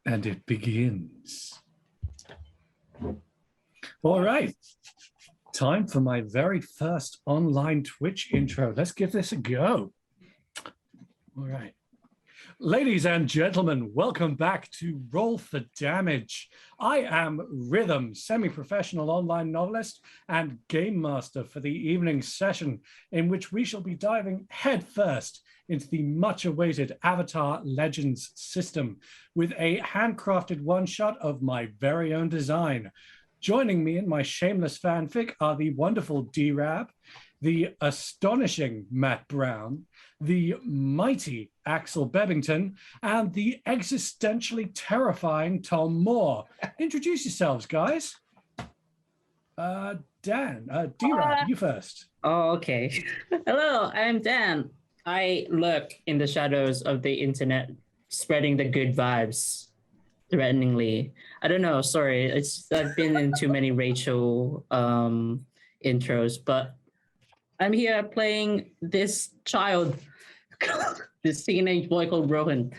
And it begins. All right. Time for my very first online Twitch intro. Let's give this a go. All right. Ladies and gentlemen, welcome back to Roll for Damage. I am Rhythm, semi-professional online novelist and game master for the evening session, in which we shall be diving headfirst into the much-awaited Avatar Legends system with a handcrafted one-shot of my very own design. Joining me in my shameless fanfic are the wonderful D-Rab, the astonishing Matt Brown, the mighty Axel Bebbington, and the existentially terrifying Tom Moore. Introduce yourselves, guys. Dan, D-Rab, you first. Oh, okay. Hello, I'm Dan. I lurk in the shadows of the internet, spreading the good vibes threateningly. I don't know, sorry. I've been in too many Rachel intros, but I'm here playing this child, this teenage boy called Rohan.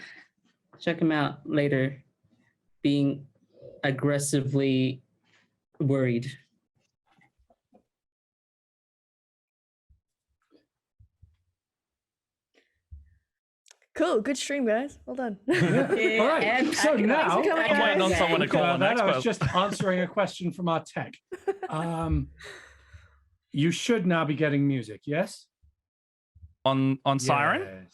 Check him out later, being aggressively worried. Cool, good stream, guys. Well done. Yeah. All right. So now I'm waiting on someone to call on I was just answering a question from our tech. You should now be getting music, yes? On Siren?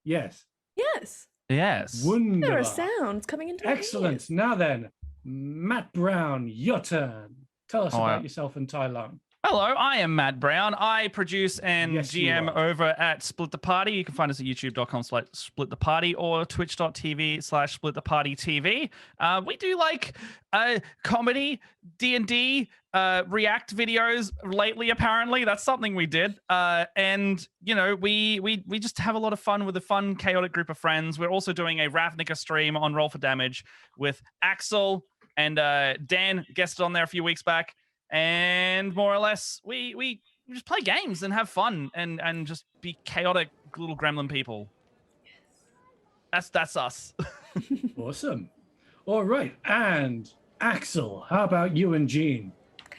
Yes. Yes. Yes. Wonderful. There are sounds coming into Excellent. ears. Now then, Matt Brown, your turn. Tell us about yourself and Tai Lung. Hello, I am Matt Brown. I produce and Yes, you GM are. over at Split the Party. You can find us at youtube.com/splittheparty or twitch.tv/splitthepartytv. We do like comedy, D&D, React videos lately, apparently. That's something we did. And, you know, we just have a lot of fun with a fun, chaotic group of friends. We're also doing a Ravnica stream on Roll for Damage with Axel and Dan guested on there a few weeks back. And more or less, we just play games and have fun and just be chaotic little gremlin people. That's us. Awesome. All right. And Axel, how about you and Jean?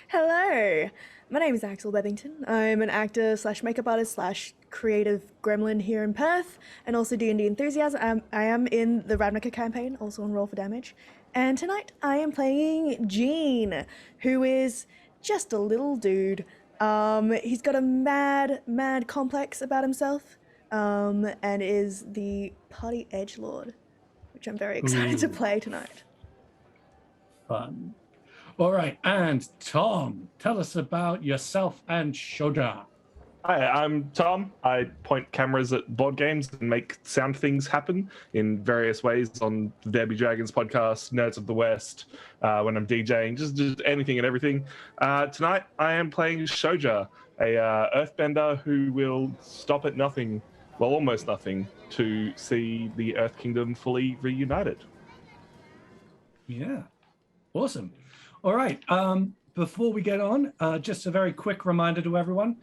Hello, my name is Axel Bebbington. I'm an actor slash makeup artist slash creative gremlin here in Perth, and also D&D enthusiast. I am in the Ravnica campaign, also on Roll for Damage. And tonight I am playing Jean, who is just a little dude. He's got a mad complex about himself, and is the party edgelord, which I'm very excited to play tonight. Fun. All right. And Tom, tell us about yourself and Shoda. Hi, I'm Tom. I point cameras at board games and make sound things happen in various ways on the There Be Dragons podcast, Nerds of the West, when I'm DJing, just anything and everything. Tonight, I am playing Shoja, a earthbender who will stop at nothing, well, almost nothing, to see the Earth Kingdom fully reunited. Yeah. Awesome. All right. Before we get on, just a very quick reminder to everyone.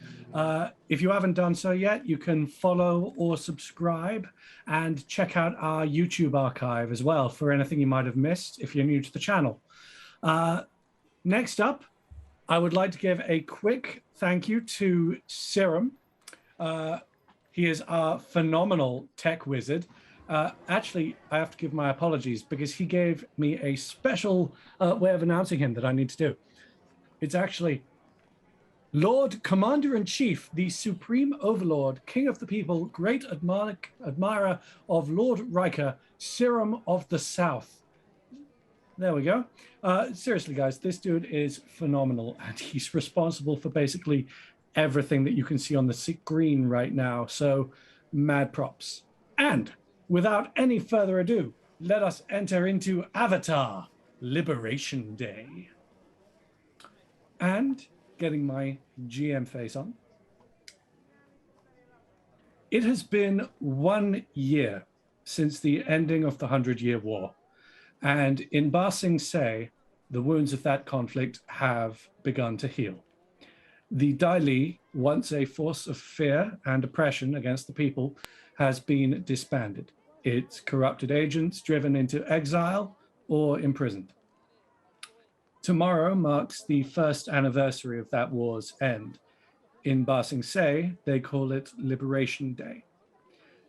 If you haven't done so yet, you can follow or subscribe and check out our YouTube archive as well for anything you might have missed if you're new to the channel. Next up, I would like to give a quick thank you to Serum. He is our phenomenal tech wizard. Actually, I have to give my apologies because he gave me a special way of announcing him that I need to do. It's actually Lord Commander-in-Chief, the Supreme Overlord, King of the People, Great Admirer of Lord Riker, Serum of the South. There we go. Seriously, guys, this dude is phenomenal, and he's responsible for basically everything that you can see on the screen right now. So, mad props. And without any further ado, let us enter into Avatar Liberation Day. And getting my GM face on. It has been 1 year since the ending of the 100-Year War. And in Ba Sing Se, the wounds of that conflict have begun to heal. The Dai-Lee, once a force of fear and oppression against the people, has been disbanded. Its corrupted agents driven into exile, or imprisoned. Tomorrow marks the first anniversary of that war's end. In Ba Sing Se, they call it Liberation Day.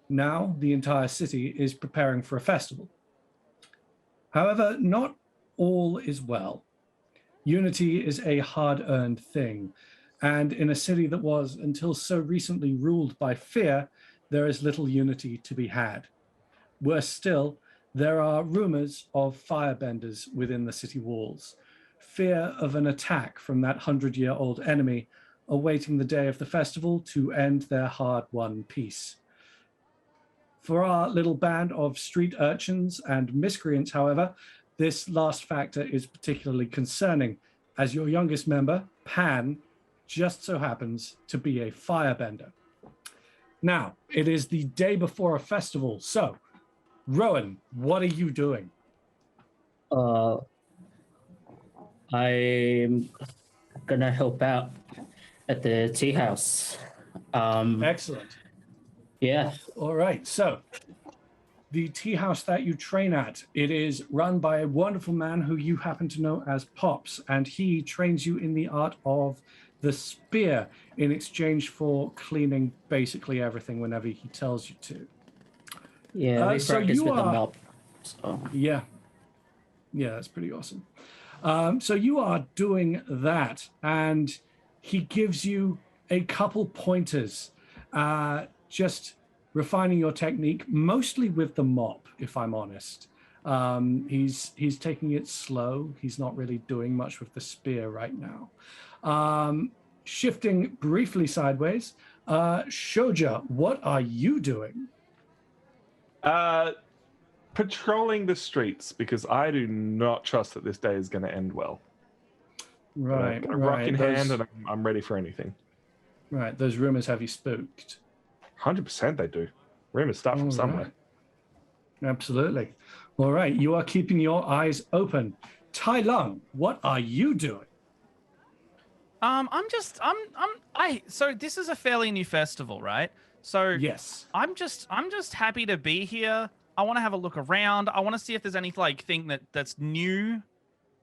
Now, the entire city is preparing for a festival. However, not all is well. Unity is a hard-earned thing, and in a city that was, until so recently, ruled by fear, there is little unity to be had. Worse still, there are rumors of firebenders within the city walls, fear of an attack from that 100-year-old enemy awaiting the day of the festival to end their hard-won peace. For our little band of street urchins and miscreants, however, this last factor is particularly concerning, as your youngest member, Pan, just so happens to be a firebender. Now, it is the day before a festival, so, Rowan, what are you doing? I'm gonna help out at the tea house. Excellent. Yeah. All right, so the tea house that you train at, it is run by a wonderful man who you happen to know as Pops, and he trains you in the art of the spear in exchange for cleaning basically everything whenever he tells you to. Yeah, we so practice you with the are- mop. So. Yeah, that's pretty awesome. So you are doing that, and he gives you a couple pointers, just refining your technique, mostly with the mop, if I'm honest. He's taking it slow. He's not really doing much with the spear right now. Shifting briefly sideways, Shoja, what are you doing? Patrolling the streets, because I do not trust that this day is going to end well. Right, Got a rock in Those- hand, and I'm ready for anything. Right, those rumors have you spooked. 100% they do. Rumors start from All somewhere. right. Absolutely. All right, you are keeping your eyes open. Tai Lung, what are you doing? So this is a fairly new festival, right? So Yes. I'm just happy to be here. I want to have a look around. I want to see if there's any thing that's new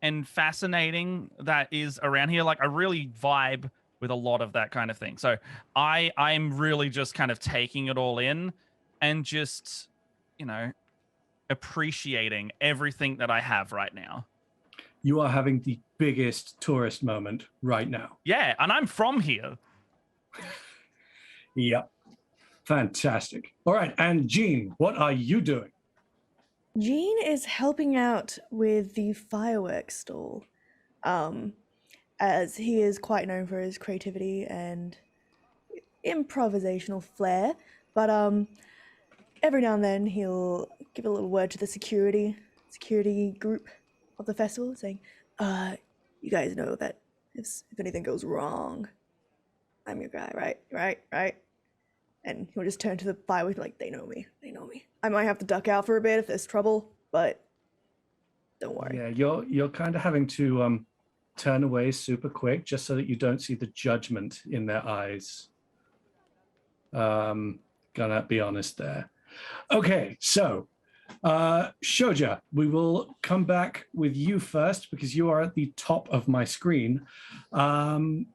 and fascinating that is around here. Like I really vibe with a lot of that kind of thing. So I'm really just kind of taking it all in and just, appreciating everything that I have right now. You are having the biggest tourist moment right now. Yeah, and I'm from here. Yep. Fantastic. All right, and Jean, what are you doing? Jean is helping out with the fireworks stall, as he is quite known for his creativity and improvisational flair. But every now and then he'll give a little word to the security group of the festival, saying, "You guys know that if anything goes wrong, I'm your guy, right?" And he'll just turn to the fireworks like, they know me. I might have to duck out for a bit if there's trouble, but don't worry. Yeah, you're kind of having to turn away super quick just so that you don't see the judgment in their eyes. Gonna be honest there. Okay, so Shoja, we will come back with you first because you are at the top of my screen. In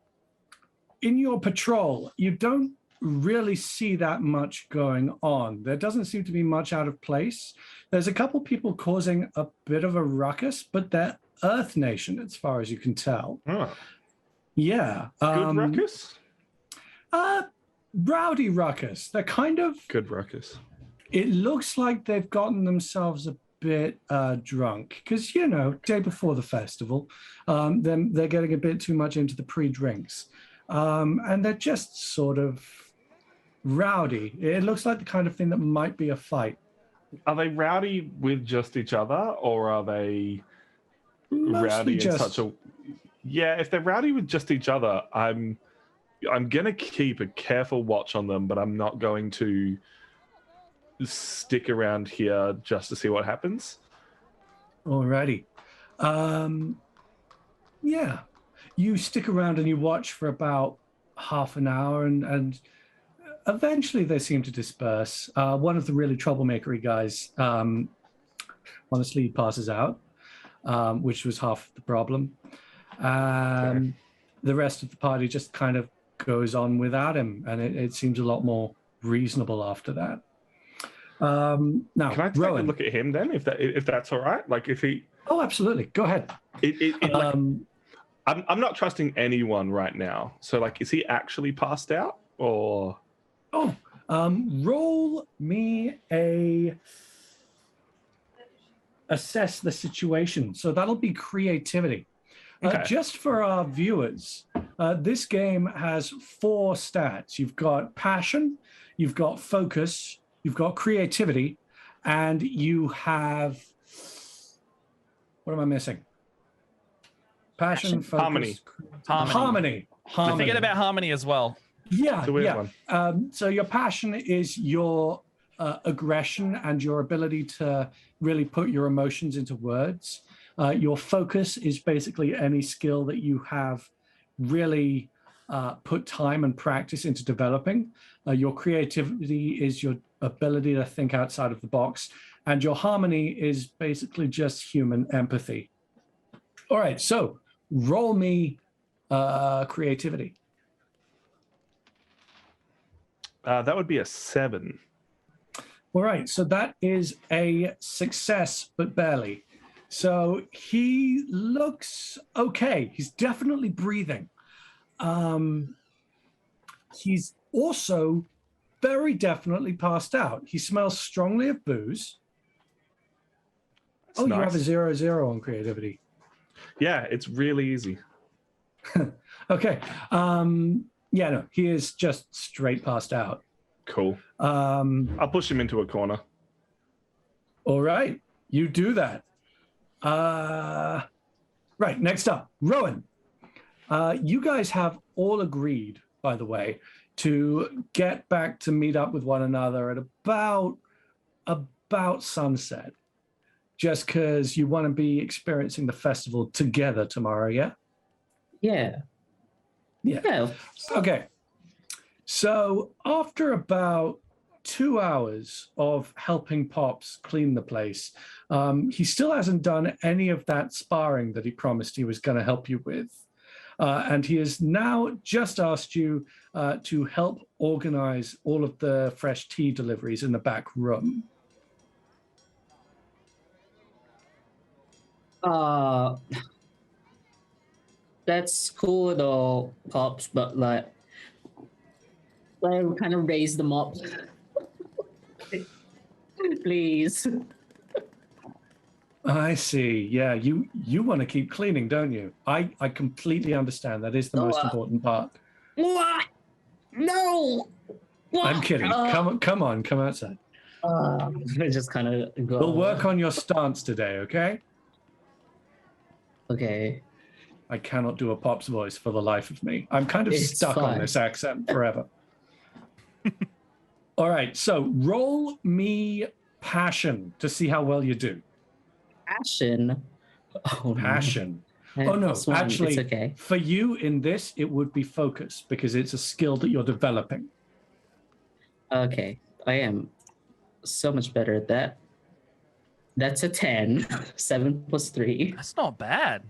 your patrol, you don't really see that much going on. There doesn't seem to be much out of place. There's a couple people causing a bit of a ruckus, but they're Earth Nation as far as you can tell. Oh, Yeah. good ruckus? Rowdy ruckus. They're kind of, Good ruckus. it looks like they've gotten themselves a bit drunk because, day before the festival, then they're getting a bit too much into the pre-drinks. And they're just sort of rowdy. It looks like the kind of thing that might be a fight. Are they rowdy with just each other, or are they Mostly rowdy in just, such a... Yeah, if they're rowdy with just each other, I'm gonna keep a careful watch on them, but I'm not going to stick around here just to see what happens. Alrighty. Yeah. You stick around and you watch for about half an hour and eventually they seem to disperse. One of the really troublemakery guys honestly passes out. which was half the problem. The rest of the party just kind of goes on without him, and it seems a lot more reasonable after that. Now, Can I take Rowan. a look at him then, if that's all right? Like if he, Oh, absolutely. Go ahead. I'm not trusting anyone right now. So like, is he actually passed out or? Roll me a assess the situation. So that'll be creativity. Okay. Just for our viewers, this game has 4 stats. You've got passion, you've got focus, you've got creativity, and you have, what am I missing? Passion, focus, harmony. I forget about harmony as well. Yeah, It's a weird one. So your passion is your aggression and your ability to really put your emotions into words. Your focus is basically any skill that you have really put time and practice into developing. Your creativity is your ability to think outside of the box. And your harmony is basically just human empathy. All right, so roll me creativity. That would be a 7. All right, so that is a success, but barely. So he looks okay. He's definitely breathing. He's also very definitely passed out. He smells strongly of booze. That's You nice. have a 0-0 on creativity. Yeah, it's really easy. Okay. Yeah, no, he is just straight passed out. Cool. I'll push him into a corner. All right, you do that. Right, next up, Rowan. You guys have all agreed, by the way, to get back to meet up with one another at about sunset, just because you want to be experiencing the festival together tomorrow, yeah? Yeah. Yeah. Yeah. Okay. So after about 2 hours of helping Pops clean the place, he still hasn't done any of that sparring that he promised he was going to help you with. And he has now just asked you to help organize all of the fresh tea deliveries in the back room. That's cool though, Pops, but like kind of raise them up. Please. I see. Yeah, you want to keep cleaning, don't you? I completely understand. That is the most important part. What? No. I'm kidding. Come on, come outside. I just kind of go. We'll work on your stance today, okay? Okay. I cannot do a Pop's voice for the life of me. I'm kind of It's stuck on fine. this accent forever. All right, so roll me passion to see how well you do. Passion. Oh, Passion. no. Oh, no, Plus one, actually, it's okay. for you in this, it would be focus because it's a skill that you're developing. Okay, I am so much better at that. That's a 10. 7 plus 3. That's not bad.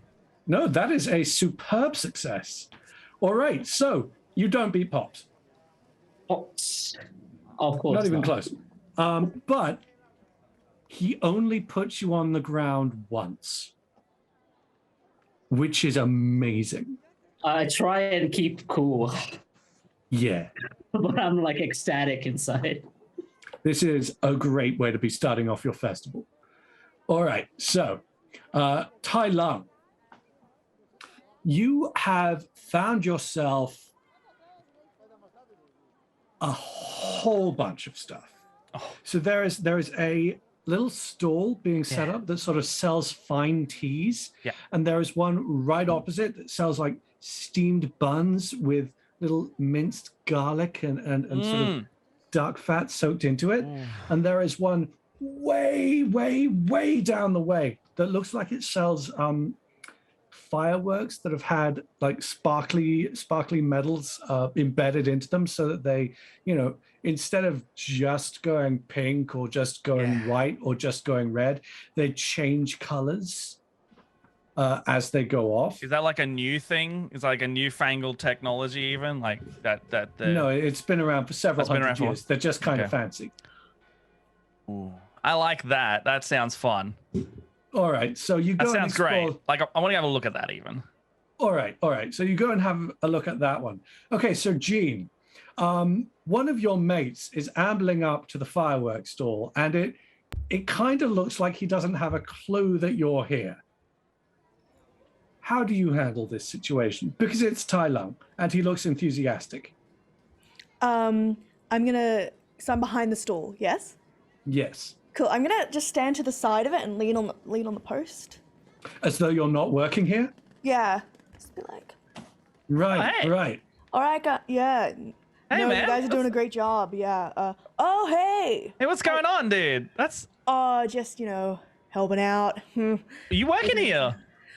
No, that is a superb success. All right, so you don't beat Pops. Oh, of course. Not even close. But he only puts you on the ground once, which is amazing. I try and keep cool, Yeah, but I'm like ecstatic inside. this is a great way to be starting off your festival. All right, so Tai Lung, you have found yourself a whole bunch of stuff. So there is a little stall being set up that sort of sells fine teas. Yeah. And there is one right opposite that sells like steamed buns with little minced garlic and sort of duck fat soaked into it. And there is one way down the way that looks like it sells fireworks that have had like sparkly metals embedded into them so that they, instead of just going pink or just going white or just going red, they change colors. as they go off. Is that like a new thing? Is that like a newfangled technology even? Like that No, it's been around for several It's been hundred around for a years. They're just kind of Okay. fancy. Ooh. I like that. That sounds fun. All right, so you That go and sounds explore. great. Like I want to have a look at that even. All right. So you go and have a look at that one. Okay, so Gene, one of your mates is ambling up to the fireworks stall, and it kind of looks like he doesn't have a clue that you're here. How do you handle this situation? Because it's Tai Lung, and he looks enthusiastic. So I'm behind the stall, yes? Yes. Cool. I'm gonna just stand to the side of it and lean on the post. As though you're not working here? Yeah. Just be like, Right, Hey. right. all right, yeah. Hey, no, man. you guys are doing a great job. Yeah. Oh, hey. Hey, what's going on, dude? That's Just helping out. are you working here?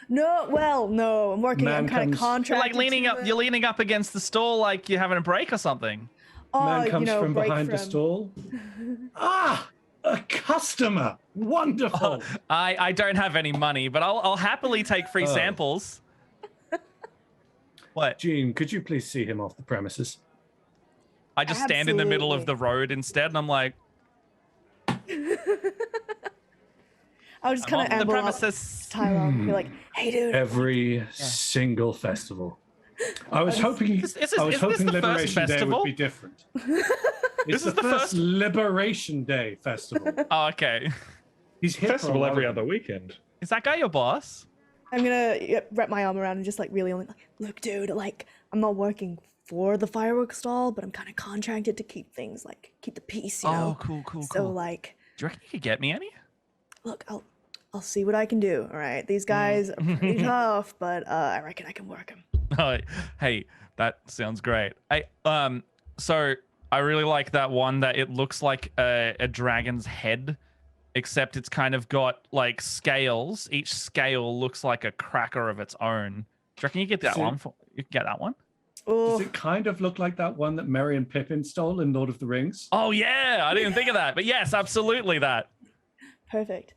No, I'm working. Man I'm kind of comes- You're contracted. like leaning to up. it. You're leaning up against the stall, like you're having a break or something. Man comes from break behind the stall. Ah, a customer. Wonderful. I don't have any money, but I'll happily take free Oh. samples. What? Gene, could you please see him off the premises? I just stand in the middle of Absolutely. the road instead, and I'm like, I was just I'm kind of on the amble up premises. to Tyler. Be like, hey, dude. Every single festival. I was hoping. Is this I was the hoping first Liberation Day festival? would be different. It's This is the first- Liberation Day festival. Oh, okay. He's hit for a Festival lot every of other them. weekend. Is that guy your boss? I'm gonna wrap my arm around and just like really only like, look, dude, like I'm not working for the fireworks stall, but I'm kind of contracted to keep things like keep the peace, you know. cool, So like, Do you reckon you could get me any? look, I'll see what I can do. All right, these guys are pretty tough, but I reckon I can work them. Oh, hey, that sounds great. So I really like that one that it looks like a dragon's head, except it's kind of got like scales. Each scale looks like a cracker of its own. Do you reckon you get that See- one? You can get that one? Does Oh, it kind of look like that one that Merry and Pippin stole in Lord of the Rings? Oh yeah, I didn't think of that, but yes, absolutely that. perfect.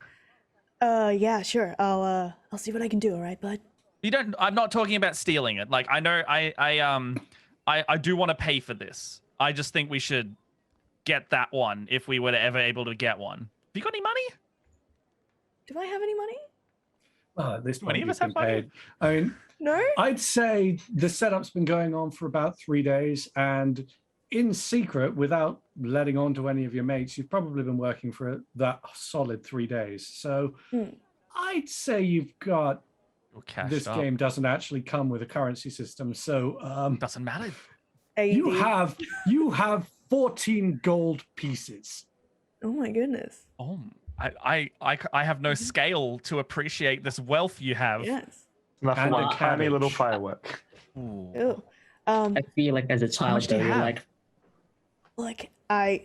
Yeah, sure. I'll see what I can do. All right, bud. You don't. I'm not talking about stealing it. Like I know, I do want to pay for this. I just think we should get that one if we were ever able to get one. Have you got any money? Do I have any money? Oh, at this Do point, any of you've us have been money? paid. I mean, No. I'd say the setup's been going on for about 3 days, and in secret, without letting on to any of your mates, you've probably been working for that solid 3 days. So I'd say you've got. You're cashed This up. game doesn't actually come with a currency system, so Doesn't matter. you AD. have 14 gold pieces. Oh my goodness. Oh, I have no scale to appreciate this wealth you have. Yes. Enough And for a one tiny little cabbage. firework. Ooh. Ew. I feel like as a child, much do though, you you're have? like, Like I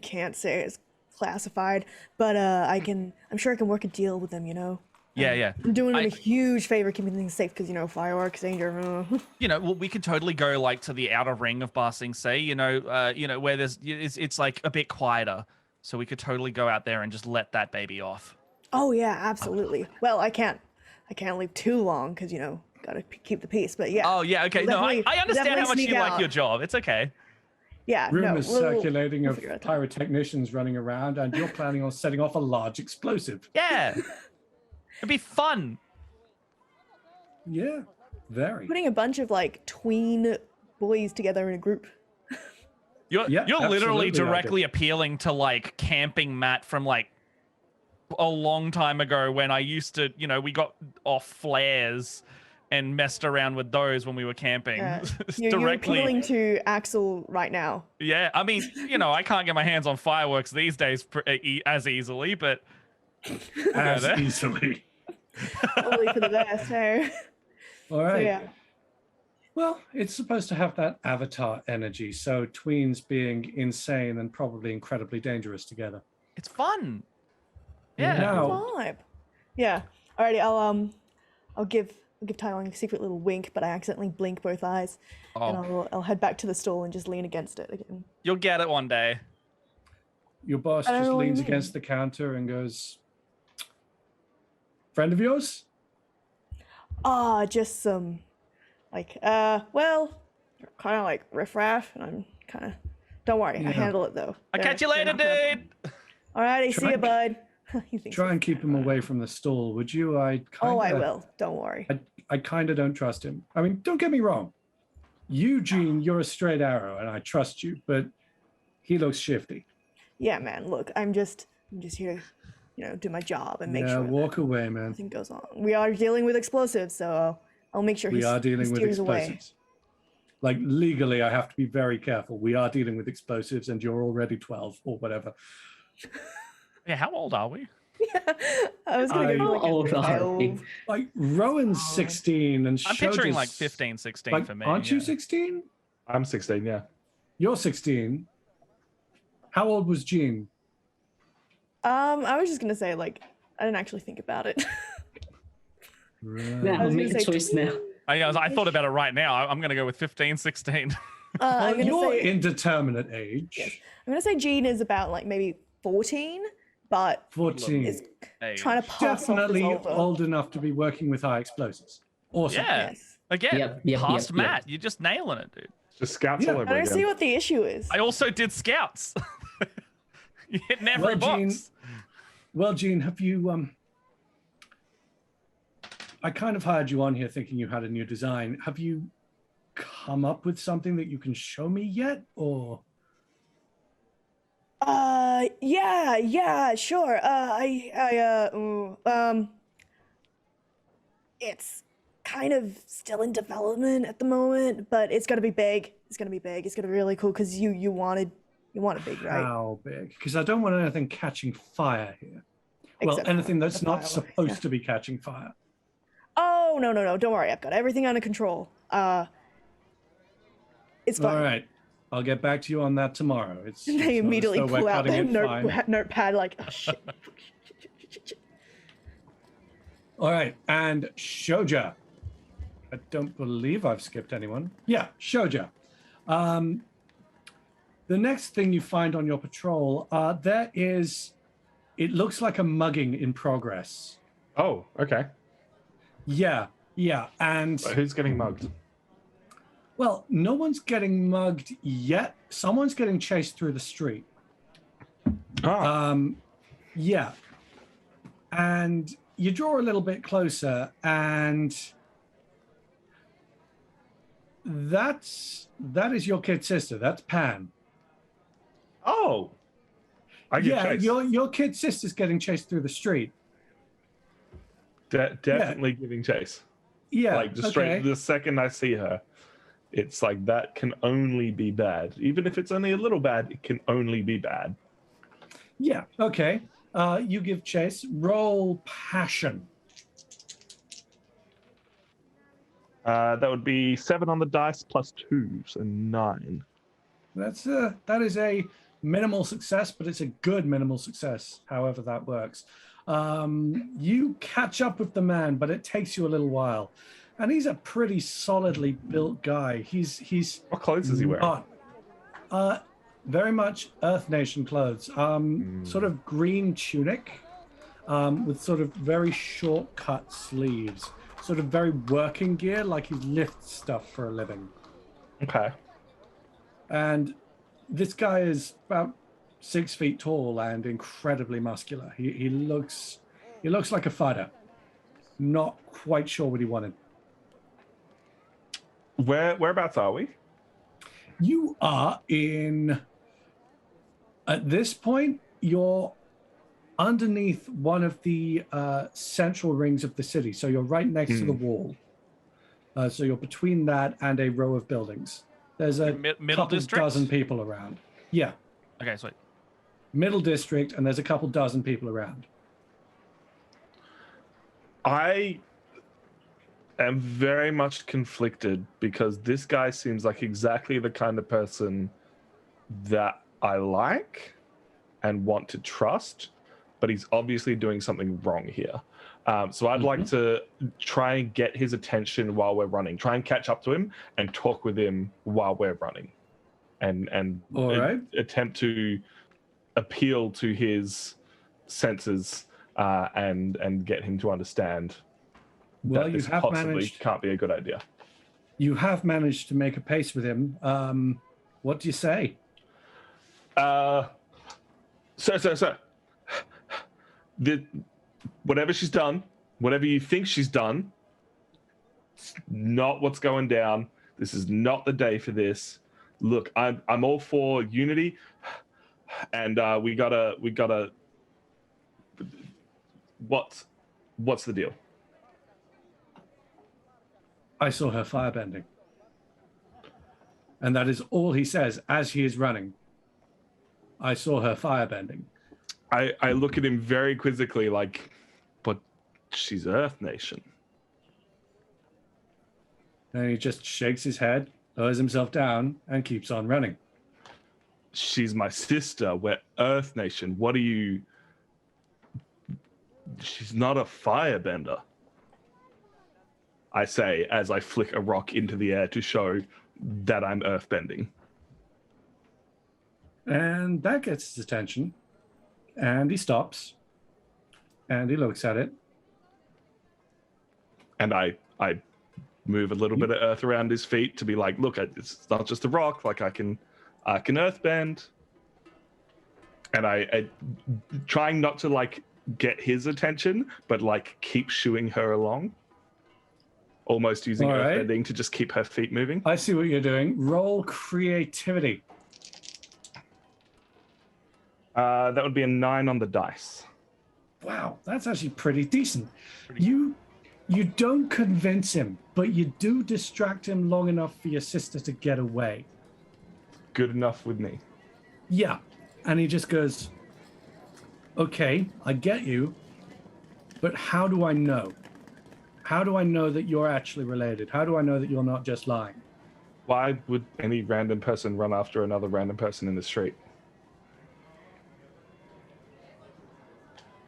can't say it's classified, but I'm sure I can work a deal with them, you know. Yeah. I'm doing them I- a huge favor keeping things safe because fireworks danger. You know, well, we could totally go like to the outer ring of Ba Sing Se. You know, where it's like a bit quieter. So we could totally go out there and just let that baby off. Oh yeah, absolutely. Well, I can't leave too long because gotta keep the peace. But yeah. Oh yeah, okay. We'll No, I definitely- understand how definitely much you sneak like out. your job. It's okay. Yeah. Rumors no, circulating we'll of figure it out. pyrotechnicians running around, and you're planning on setting off a large explosive. Yeah, it'd be fun. Yeah, very. Putting a bunch of like tween boys together in a group. You're Yeah, literally absolutely, I do. directly appealing to like camping Matt from like a long time ago when I used to, we got off flares and messed around with those when we were camping. You're Directly. appealing to Axel right now. Yeah, I mean, I can't get my hands on fireworks these days as easily, but As Yeah. easily. Probably for the best. Hey. All So right. yeah. Well, it's supposed to have that avatar energy, so tweens being insane and probably incredibly dangerous together. it's fun. Yeah. Now, Vibe. Yeah. Alrighty. I'll give Tyler a secret little wink, but I accidentally blink both eyes, and Oh, I'll head back to the stall and just lean against it again. you'll get it one day. your boss I don't just know what you leans mean. against the counter and goes, "Friend of yours?" Just some, like, well, kind of like riffraff, and I'm kind of. Don't worry, Yeah. I handle it though. I'll catch you later, dude. Alrighty, see Try ya, and- bud. He thinks Try we're and keep him fine. away from the stall, would you? I Oh, kind I of. will. Don't worry. I kind of don't trust him. I mean, don't get me wrong. Eugene, you're a straight arrow, and I trust you, but he looks shifty. Yeah, man. Look, I'm just here, do my job and make Yeah, sure walk away, man. nothing goes on. We are dealing with explosives, so I'll make sure We are he dealing with steers away. explosives. Like legally, I have to be very careful. We are dealing with explosives, and you're already 12 or whatever. Yeah, how old are we? I was gonna I- go for like How old a are we? 12. Like Rowan's 16, and I'm picturing like Shoja's- 15, 16 Like, for me. aren't you yeah. 16? I'm 16. Yeah. You're 16. How old was Jean? I was just gonna say, like, I didn't actually think about it. Yeah, I was make gonna a say choice now. I thought about it right now. I'm going to go with 15, 16. I'm Well, gonna you're say indeterminate age. Yes. I'm gonna say Jean is about like maybe 14, but 14. is Hey. trying to pass Definitely off as older. old enough to be working with high explosives. Awesome. Yeah. Yes. Again, Yep, past yep. Matt. You're just nailing it, dude. Just scouts Yeah. all I over don't again. see what the issue is. I also did scouts. You hitting every Well, Gene, box. Well, Jean, have you I kind of hired you on here thinking you had a new design. Have you come up with something that you can show me yet? Or Yeah, sure. It's kind of still in development at the moment, but it's gonna be big. It's gonna be big. It's gonna be really cool because you wanted big, right? how big? Because I don't want anything catching fire here. Well, Except for anything that's the not fireworks, supposed yeah. to be catching fire. Oh no, don't worry. I've got everything under control. It's fine. All right. I'll get back to you on that tomorrow. It's They not as immediately though we're pull out cutting their it fine. notepad, like, oh shit. All right, and Shoja. I don't believe I've skipped anyone. Yeah, Shoja. The next thing you find on your patrol, it looks like a mugging in progress. Oh, okay. Yeah, and But who's getting mugged? well, no one's getting mugged yet. Someone's getting chased through the street. Oh, Yeah, and you draw a little bit closer, and that is your kid sister. That's Pan. oh. I get Yeah, chased. your kid sister's getting chased through the street. Definitely giving chase. Yeah, Like just straight okay. the second I see her, it's like that can only be bad. Even if it's only a little bad, it can only be bad. Yeah, okay. You give chase. Roll passion. That would be 7 on the dice plus 2, so 9. That is a minimal success, but it's a good minimal success. However that works. You catch up with the man, but it takes you a little while. And he's a pretty solidly built guy. He's What clothes is he wearing? very much Earth Nation clothes. Sort of green tunic, with sort of very short cut sleeves. Sort of very working gear, like he lifts stuff for a living. Okay. And this guy is about 6 feet tall and incredibly muscular. He looks like a fighter. Not quite sure what he wanted. Whereabouts are we? You are at this point, you're underneath one of the central rings of the city. So you're right next to the wall. So you're between that and a row of buildings. There's a Middle couple district? dozen people around. Yeah, Okay, sweet. middle district, and there's a couple dozen people around. I am very much conflicted because this guy seems like exactly the kind of person that I like and want to trust, but he's obviously doing something wrong here. So I'd like to try and get his attention while we're running, try and catch up to him and talk with him while we're running, and All right. attempt to appeal to his senses and get him to understand Well, that you this have possibly managed. can't be a good idea. You have managed to make a pace with him. What do you say? Sir. Whatever she's done, whatever you think she's done, it's not what's going down. This is not the day for this. Look, I'm all for unity, and we gotta. What's the deal? I saw her firebending. And that is all he says as he is running. I saw her firebending. I look at him very quizzically, like, but she's Earth Nation. And he just shakes his head, lowers himself down, and keeps on running. She's my sister. We're Earth Nation. What are you? She's not a firebender, I say as I flick a rock into the air to show that I'm earthbending. And that gets his attention. And he stops. And he looks at it. And I move a little bit of earth around his feet to be like, look, it's not just a rock. Like I can earthbend. And I trying not to like get his attention, but like keep shooing her along. Almost using All right. earthbending to just keep her feet moving. I see what you're doing. Roll creativity. That would be a 9 on the dice. Wow, that's actually pretty decent. You don't convince him, but you do distract him long enough for your sister to get away. Good enough with me. Yeah. And he just goes, okay, I get you, but how do I know? How do I know that you're actually related? How do I know that you're not just lying? Why would any random person run after another random person in the street?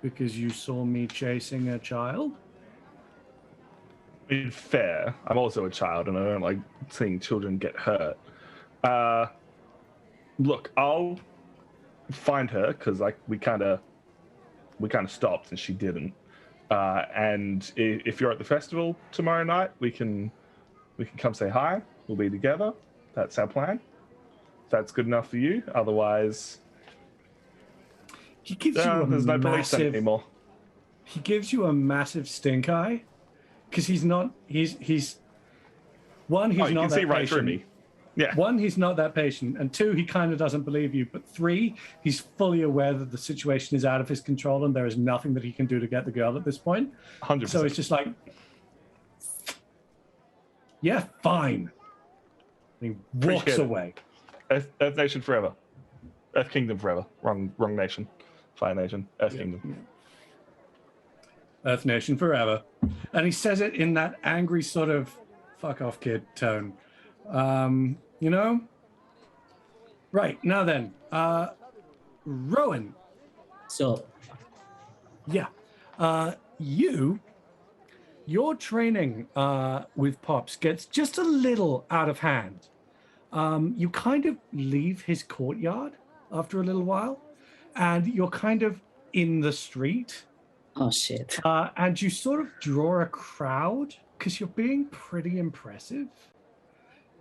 Because you saw me chasing a child? I mean, fair. I'm also a child, and I don't like seeing children get hurt. Look, I'll find her because like we kind of stopped and she didn't. And if you're at the festival tomorrow night, we can come say hi. We'll be together. That's our plan. If that's good enough for you. Otherwise, He gives you a there's no police massive anymore. He gives you a massive stink eye because he's one, he's Oh, you not can that see right through patient. me. Yeah. One, he's not that patient, and two, he kind of doesn't believe you. But three, he's fully aware that the situation is out of his control and there is nothing that he can do to get the girl at this point. 100%. So it's just like, yeah, fine. And he walks Appreciate it. away. Earth Nation forever. Earth Kingdom forever. Wrong nation. Fire Nation. Earth Kingdom. Earth Nation forever. And he says it in that angry sort of fuck off kid tone. You know? Right, now then, Rowan. So, Yeah. Your training with Pops gets just a little out of hand. You kind of leave his courtyard after a little while, and you're kind of in the street. oh shit. And you sort of draw a crowd because you're being pretty impressive.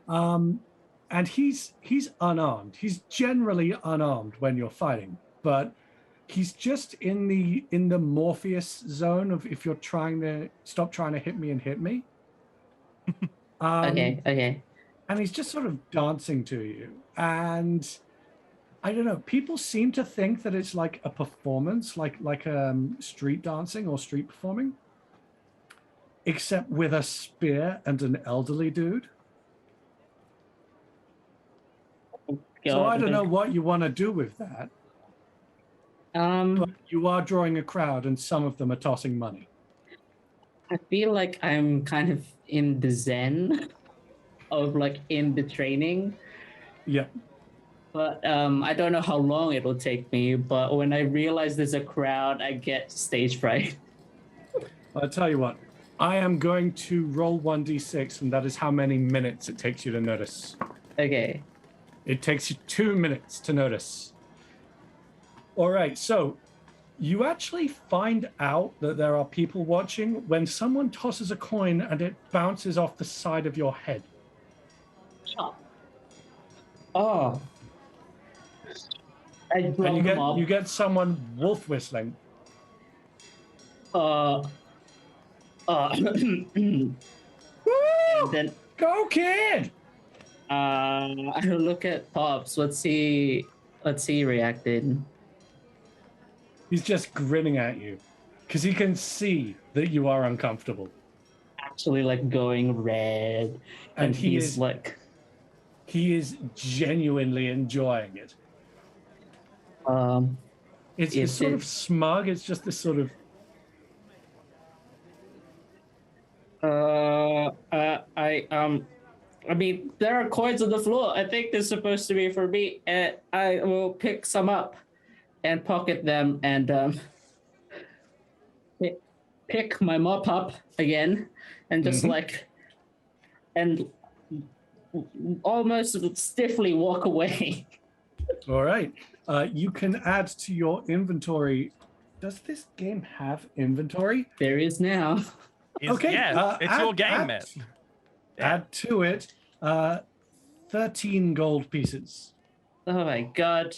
And he's unarmed. He's generally unarmed when you're fighting, but he's just in the Morpheus zone of if you're trying to stop trying to hit me and hit me. Okay. And he's just sort of dancing to you. And I don't know, people seem to think that it's like a performance, like street dancing or street performing, except with a spear and an elderly dude. So I don't know what you want to do with that. But you are drawing a crowd and some of them are tossing money. I feel like I'm kind of in the zen of like in the training, Yeah. but I don't know how long it will take me. But when I realize there's a crowd, I get stage fright. I'll tell you what, I am going to roll 1d6 and that is how many minutes it takes you to notice. Okay. It takes you 2 minutes to notice. All right, so You actually find out that there are people watching when someone tosses a coin and it bounces off the side of your head. Oh. I And drop them up. you get someone wolf whistling. And Woo! then Go, kid! I look at Pops. What's he reacted? He's just grinning at you because he can see that you are uncomfortable. Actually, like going red, And he he's is like, he is genuinely enjoying it. It's sort of smug. It's just this sort of. I mean, there are coins on the floor. I think they're supposed to be for me, and I will pick some up and pocket them and pick my mop up again and just and almost stiffly walk away. All right. You can add to your inventory. Does this game have inventory? There is now. Okay. Yeah, it's your game, Matt. Add to it 13 gold pieces. Oh my god.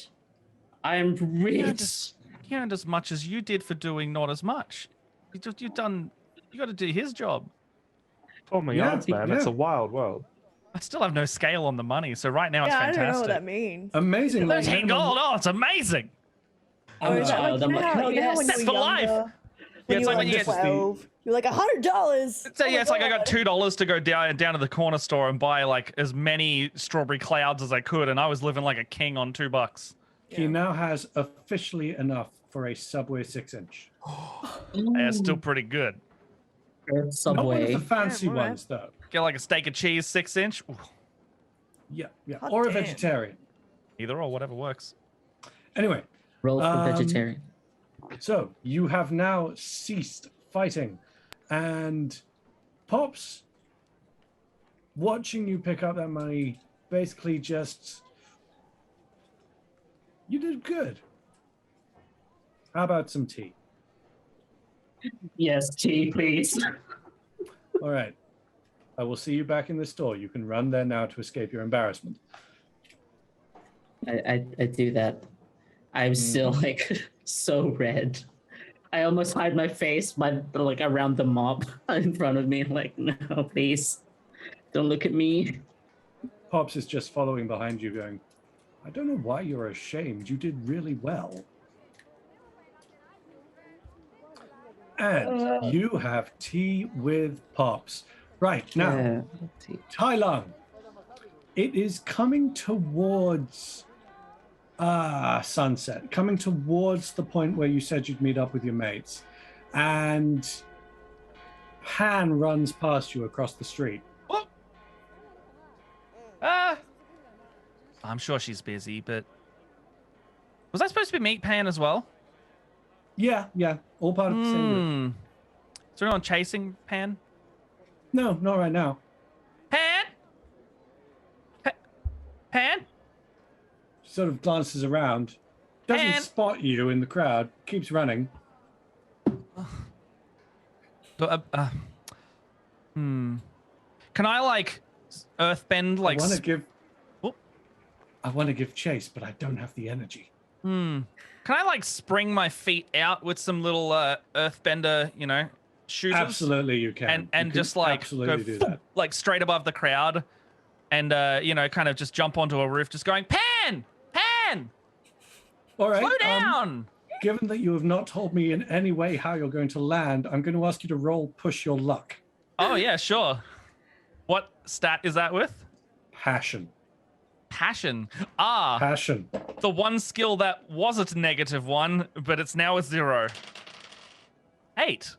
I'm rich. He earned as much as you did for doing not as much. You got to do his job. Oh my Yeah, yards, man. yeah. It's a wild world. I still have no scale on the money, so right now it's Yeah, I fantastic. don't know what that means. Amazing. 13 gold. Oh, it's amazing. I'm a Is that child. I'm you know like, how- hell you know yes. when That's you for were life. younger, Yeah, when it's you like were when you like get 12, you're like $100. So yeah, it's like I got $2 to go down to the corner store and buy like as many strawberry clouds as I could, and I was living like a king on $2. He now has officially enough for a Subway 6-inch. Yeah, it's still pretty good. Not one of Subway. the fancy Yeah, alright. ones, though. Get like a steak and cheese 6-inch. Ooh, Yeah. Hot Or a damn. vegetarian. either or, whatever works. Anyway, Roll for vegetarian. so you have now ceased fighting. And Pops, watching you pick up that money, basically just. You did good. How about some tea? Yes, tea, please. All right. I will see you back in the store. You can run there now to escape your embarrassment. I do that. I'm still like so red. I almost hide my face by like around the mob in front of me. Like, no, please, don't look at me. Pops is just following behind you, going, I don't know why you're ashamed. You did really well. And you have tea with Pops. Right, now, Yeah, tea. Tai Lung. It is coming towards sunset, coming towards the point where you said you'd meet up with your mates. And Pan runs past you across the street. I'm sure she's busy, but was I supposed to be Meat Pan as well? Yeah, all part of the same group. Is there anyone chasing Pan? No, not right now. Pan? Pan? Sort of glances around, doesn't Pan? spot you in the crowd, keeps running. Can I like earthbend like? I want to give chase, but I don't have the energy. Can I like spring my feet out with some little earthbender, shooters? Absolutely, you can. And You can just like absolutely do that. like straight above the crowd, and kind of just jump onto a roof, just going Pan. All right. Slow down. Given that you have not told me in any way how you're going to land, I'm going to ask you to roll push your luck. Oh yeah, sure. What stat is that with? Passion. Passion. Passion. The one skill that was a -1, but it's now a 0. 8.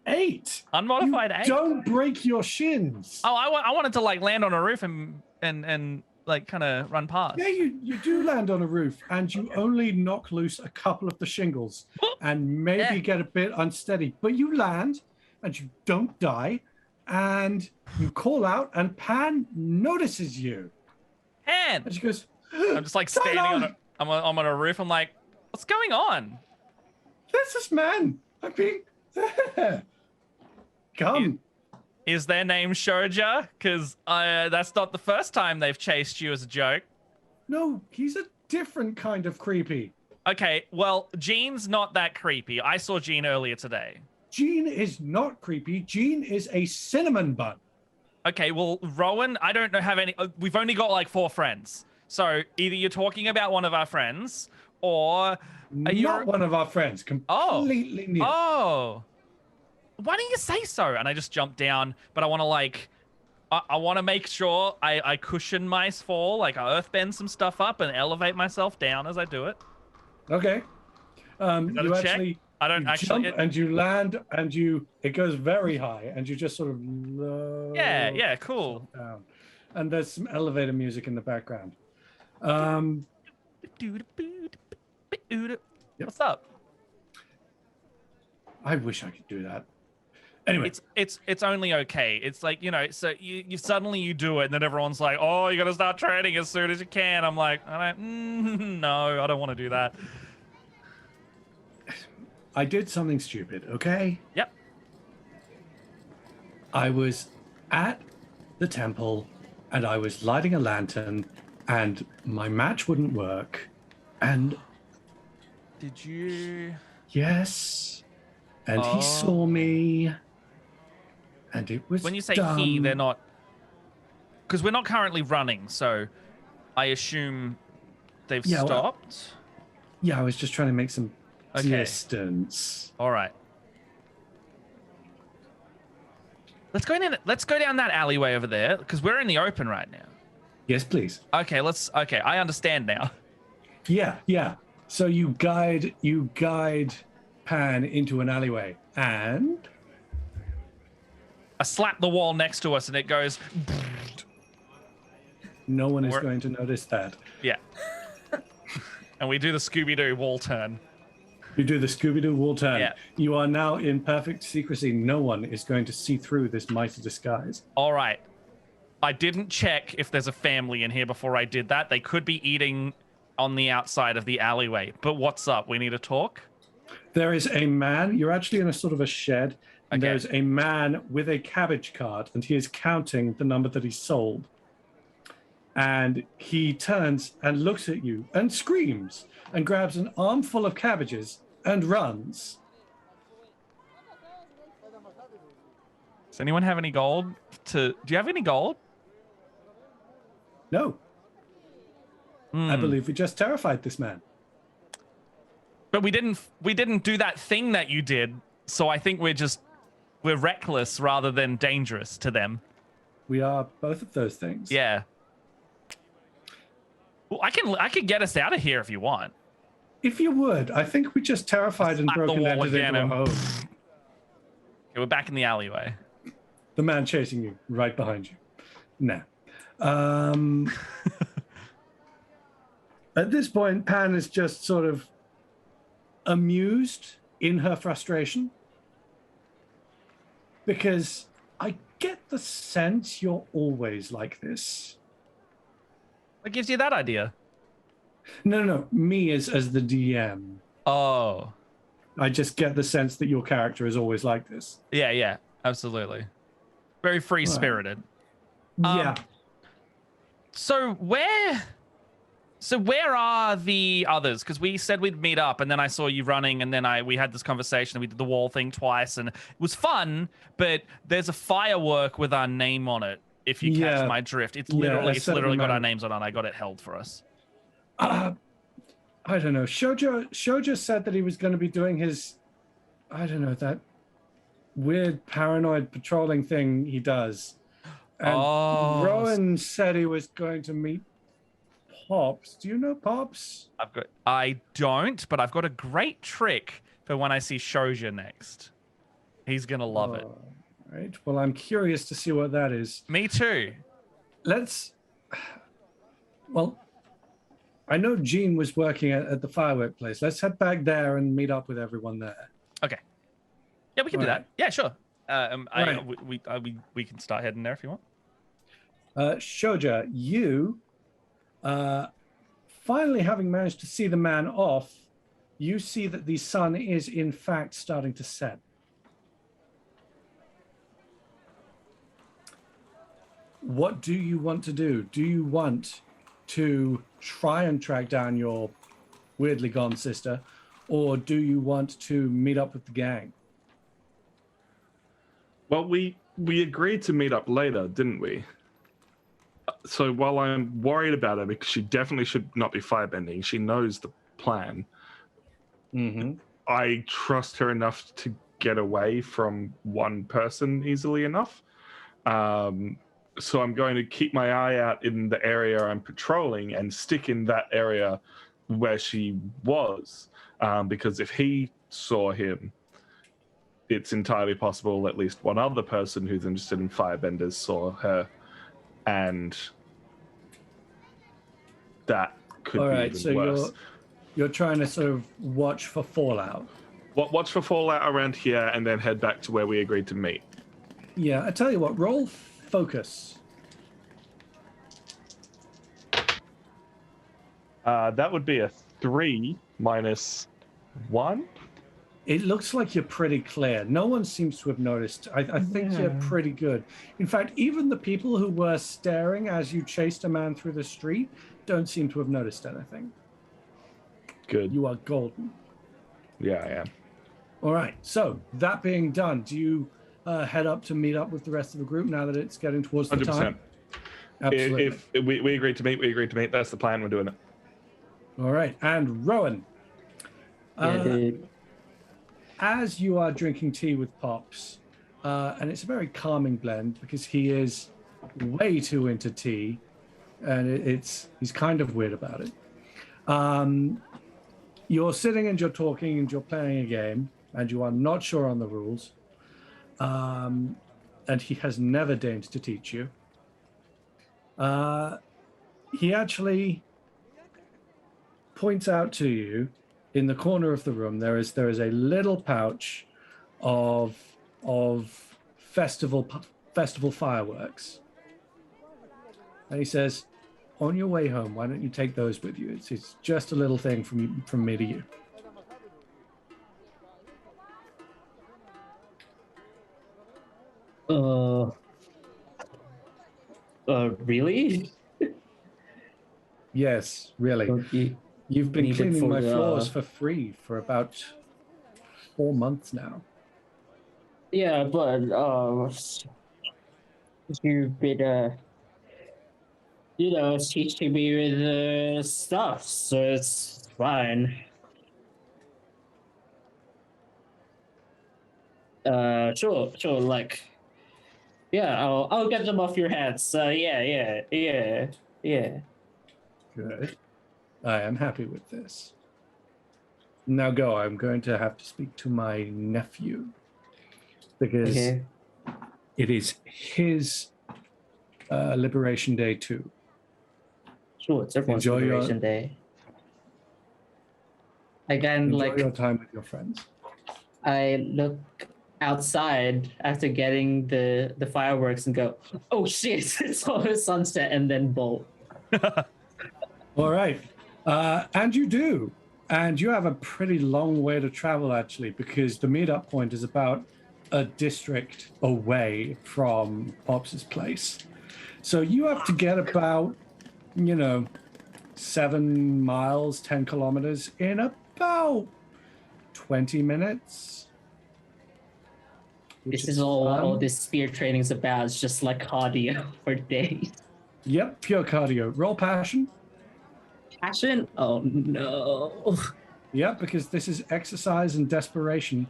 8. Unmodified You 8. Don't break your shins. Oh, I wanted to like land on a roof and like kind of run past. Yeah, you do land on a roof, and you only knock loose a couple of the shingles and maybe get a bit unsteady. But you land, and you don't die, and you call out, and Pan notices you. Pan. And she goes, I'm just like standing on a roof. I'm like, what's going on? There's this man. I'm being. Come. Is their name Shoja? Because that's not the first time they've chased you as a joke. No, he's a different kind of creepy. Okay, well, Jean's not that creepy. I saw Jean earlier today. Jean is not creepy. Jean is a cinnamon bun. Okay, well, Rowan, I don't know have any. We've only got like 4 friends. So either you're talking about one of our friends, or Not one of our friends. Completely new. Oh. Why don't you say so? And I just jump down, but I want to like, I want to make sure I cushion my fall, like I earthbend some stuff up and elevate myself down as I do it. Okay. Is that You a check? actually. I don't You actually. jump and you land and it goes very high and you just sort of low Yeah, cool. down. And there's some elevator music in the background. What's up? I wish I could do that. Anyway, It's only okay. It's like, you know, so you suddenly you do it and then everyone's like, oh, you got to start training as soon as you can. I'm like, no, I don't want to do that. I did something stupid, okay? Yep. I was at the temple and I was lighting a lantern and my match wouldn't work. And Did you? yes, and he saw me and it was When you say dumb. he, they're not, because we're not currently running, so I assume they've Yeah, well, stopped. Yeah, I was just trying to make some Okay. distance. All right. Let's go down that alleyway over there because we're in the open right now. Yes, please. Okay, okay, I understand now. Yeah. So you guide Pan into an alleyway and I slap the wall next to us and it goes. no one is We're- going to notice that. Yeah. And we do the Scooby-Doo wall turn. You do the Scooby-Doo wall turn. Yeah. You are now in perfect secrecy. No one is going to see through this mighty disguise. All right. I didn't check if there's a family in here before I did that. They could be eating on the outside of the alleyway. But what's up? We need to talk? There is a man. You're actually in a sort of a shed. And Okay. there's a man with a cabbage cart, and he is counting the number that he sold. And he turns and looks at you and screams and grabs an armful of cabbages and runs. Does anyone have any gold? Do you have any gold? No, I Hmm. believe we just terrified this man. But we didn't do that thing that you did. So I think we're reckless rather than dangerous to them. We are both of those things. Yeah. Well, I can get us out of here if you want. If you would, I think we just terrified and Slap the broken wall entered again into a and- home. Okay, we're back in the alleyway. The man chasing you right behind you. Now, at this point, Pan is just sort of amused in her frustration because I get the sense you're always like this. What gives you that idea? No, me as the DM. Oh. I just get the sense that your character is always like this. Yeah, absolutely. Very free spirited. Yeah. So where are the others? Because we said we'd meet up, and then I saw you running, and then we had this conversation, and we did the wall thing twice, and it was fun. But there's a firework with our name on it. If you catch my drift, it's literally got our names on it. I got it held for us. I don't know. Shoja said that he was going to be doing his, I don't know, that weird paranoid patrolling thing he does. And Rowan said he was going to meet Pops. Do you know Pops? I don't, but I've got a great trick for when I see Shoja next. He's gonna love it. Right. Well, I'm curious to see what that is. Me too. Well, I know Jean was working at the firework place. Let's head back there and meet up with everyone there. Okay. Yeah, we can do Alright. that. Yeah, sure. Right. We can start heading there if you want. Shoja, you, finally having managed to see the man off, you see that the sun is in fact starting to set. What do you want to do? Do you want to try and track down your weirdly gone sister, or do you want to meet up with the gang? Well, we agreed to meet up later, didn't we? So while I'm worried about her because she definitely should not be firebending, she knows the plan. Mm-hmm. I trust her enough to get away from one person easily enough. So I'm going to keep my eye out in the area I'm patrolling and stick in that area where she was. Because if he saw him, it's entirely possible at least one other person who's interested in firebenders saw her. And that could All be right, even so worse. you're trying to sort of watch for fallout. Watch for fallout around here and then head back to where we agreed to meet. Yeah, I tell you what, roll focus. That would be a 3 minus 1. It looks like you're pretty clear. No one seems to have noticed. I think you're pretty good. In fact, even the people who were staring as you chased a man through the street don't seem to have noticed anything. Good. You are golden. Yeah, I am. All right. So that being done, do you head up to meet up with the rest of the group now that it's getting towards the 100%. time? Absolutely. If we agreed to meet, we agreed to meet. That's the plan. We're doing it. All right. And Rowan, Dude. as you are drinking tea with Pops, and it's a very calming blend because he is way too into tea, and he's kind of weird about it. You're sitting and you're talking and you're playing a game, and you are not sure on the rules, and he has never deigned to teach you. He actually points out to you in the corner of the room there is a little pouch of festival fireworks, and he says, on your way home, why don't you take those with you? It's just a little thing from me to you. Really? Yes, really. Okay. You've been Need it cleaning for my the- floors for free for about 4 months now. Yeah, but you've been teaching me with stuff, so it's fine. Sure, like, yeah, I'll get them off your hands. Yeah. Good. I am happy with this. Now go. I'm going to have to speak to my nephew because Okay. it is his Liberation Day too. Sure, it's everyone's Enjoy your- Liberation Day. Again, Enjoy like, your time with your friends. I look outside after getting the fireworks and go, oh shit, it's almost sunset, and then bolt. All right. And you do. And you have a pretty long way to travel, actually, because the meetup point is about a district away from Pops' place. So you have to get about, 7 miles, 10 kilometers in about 20 minutes. which This is all fun. this spear training is about. It's just like cardio for days. Yep, pure cardio. Roll passion. Passion? Oh no. Yep, because this is exercise and desperation.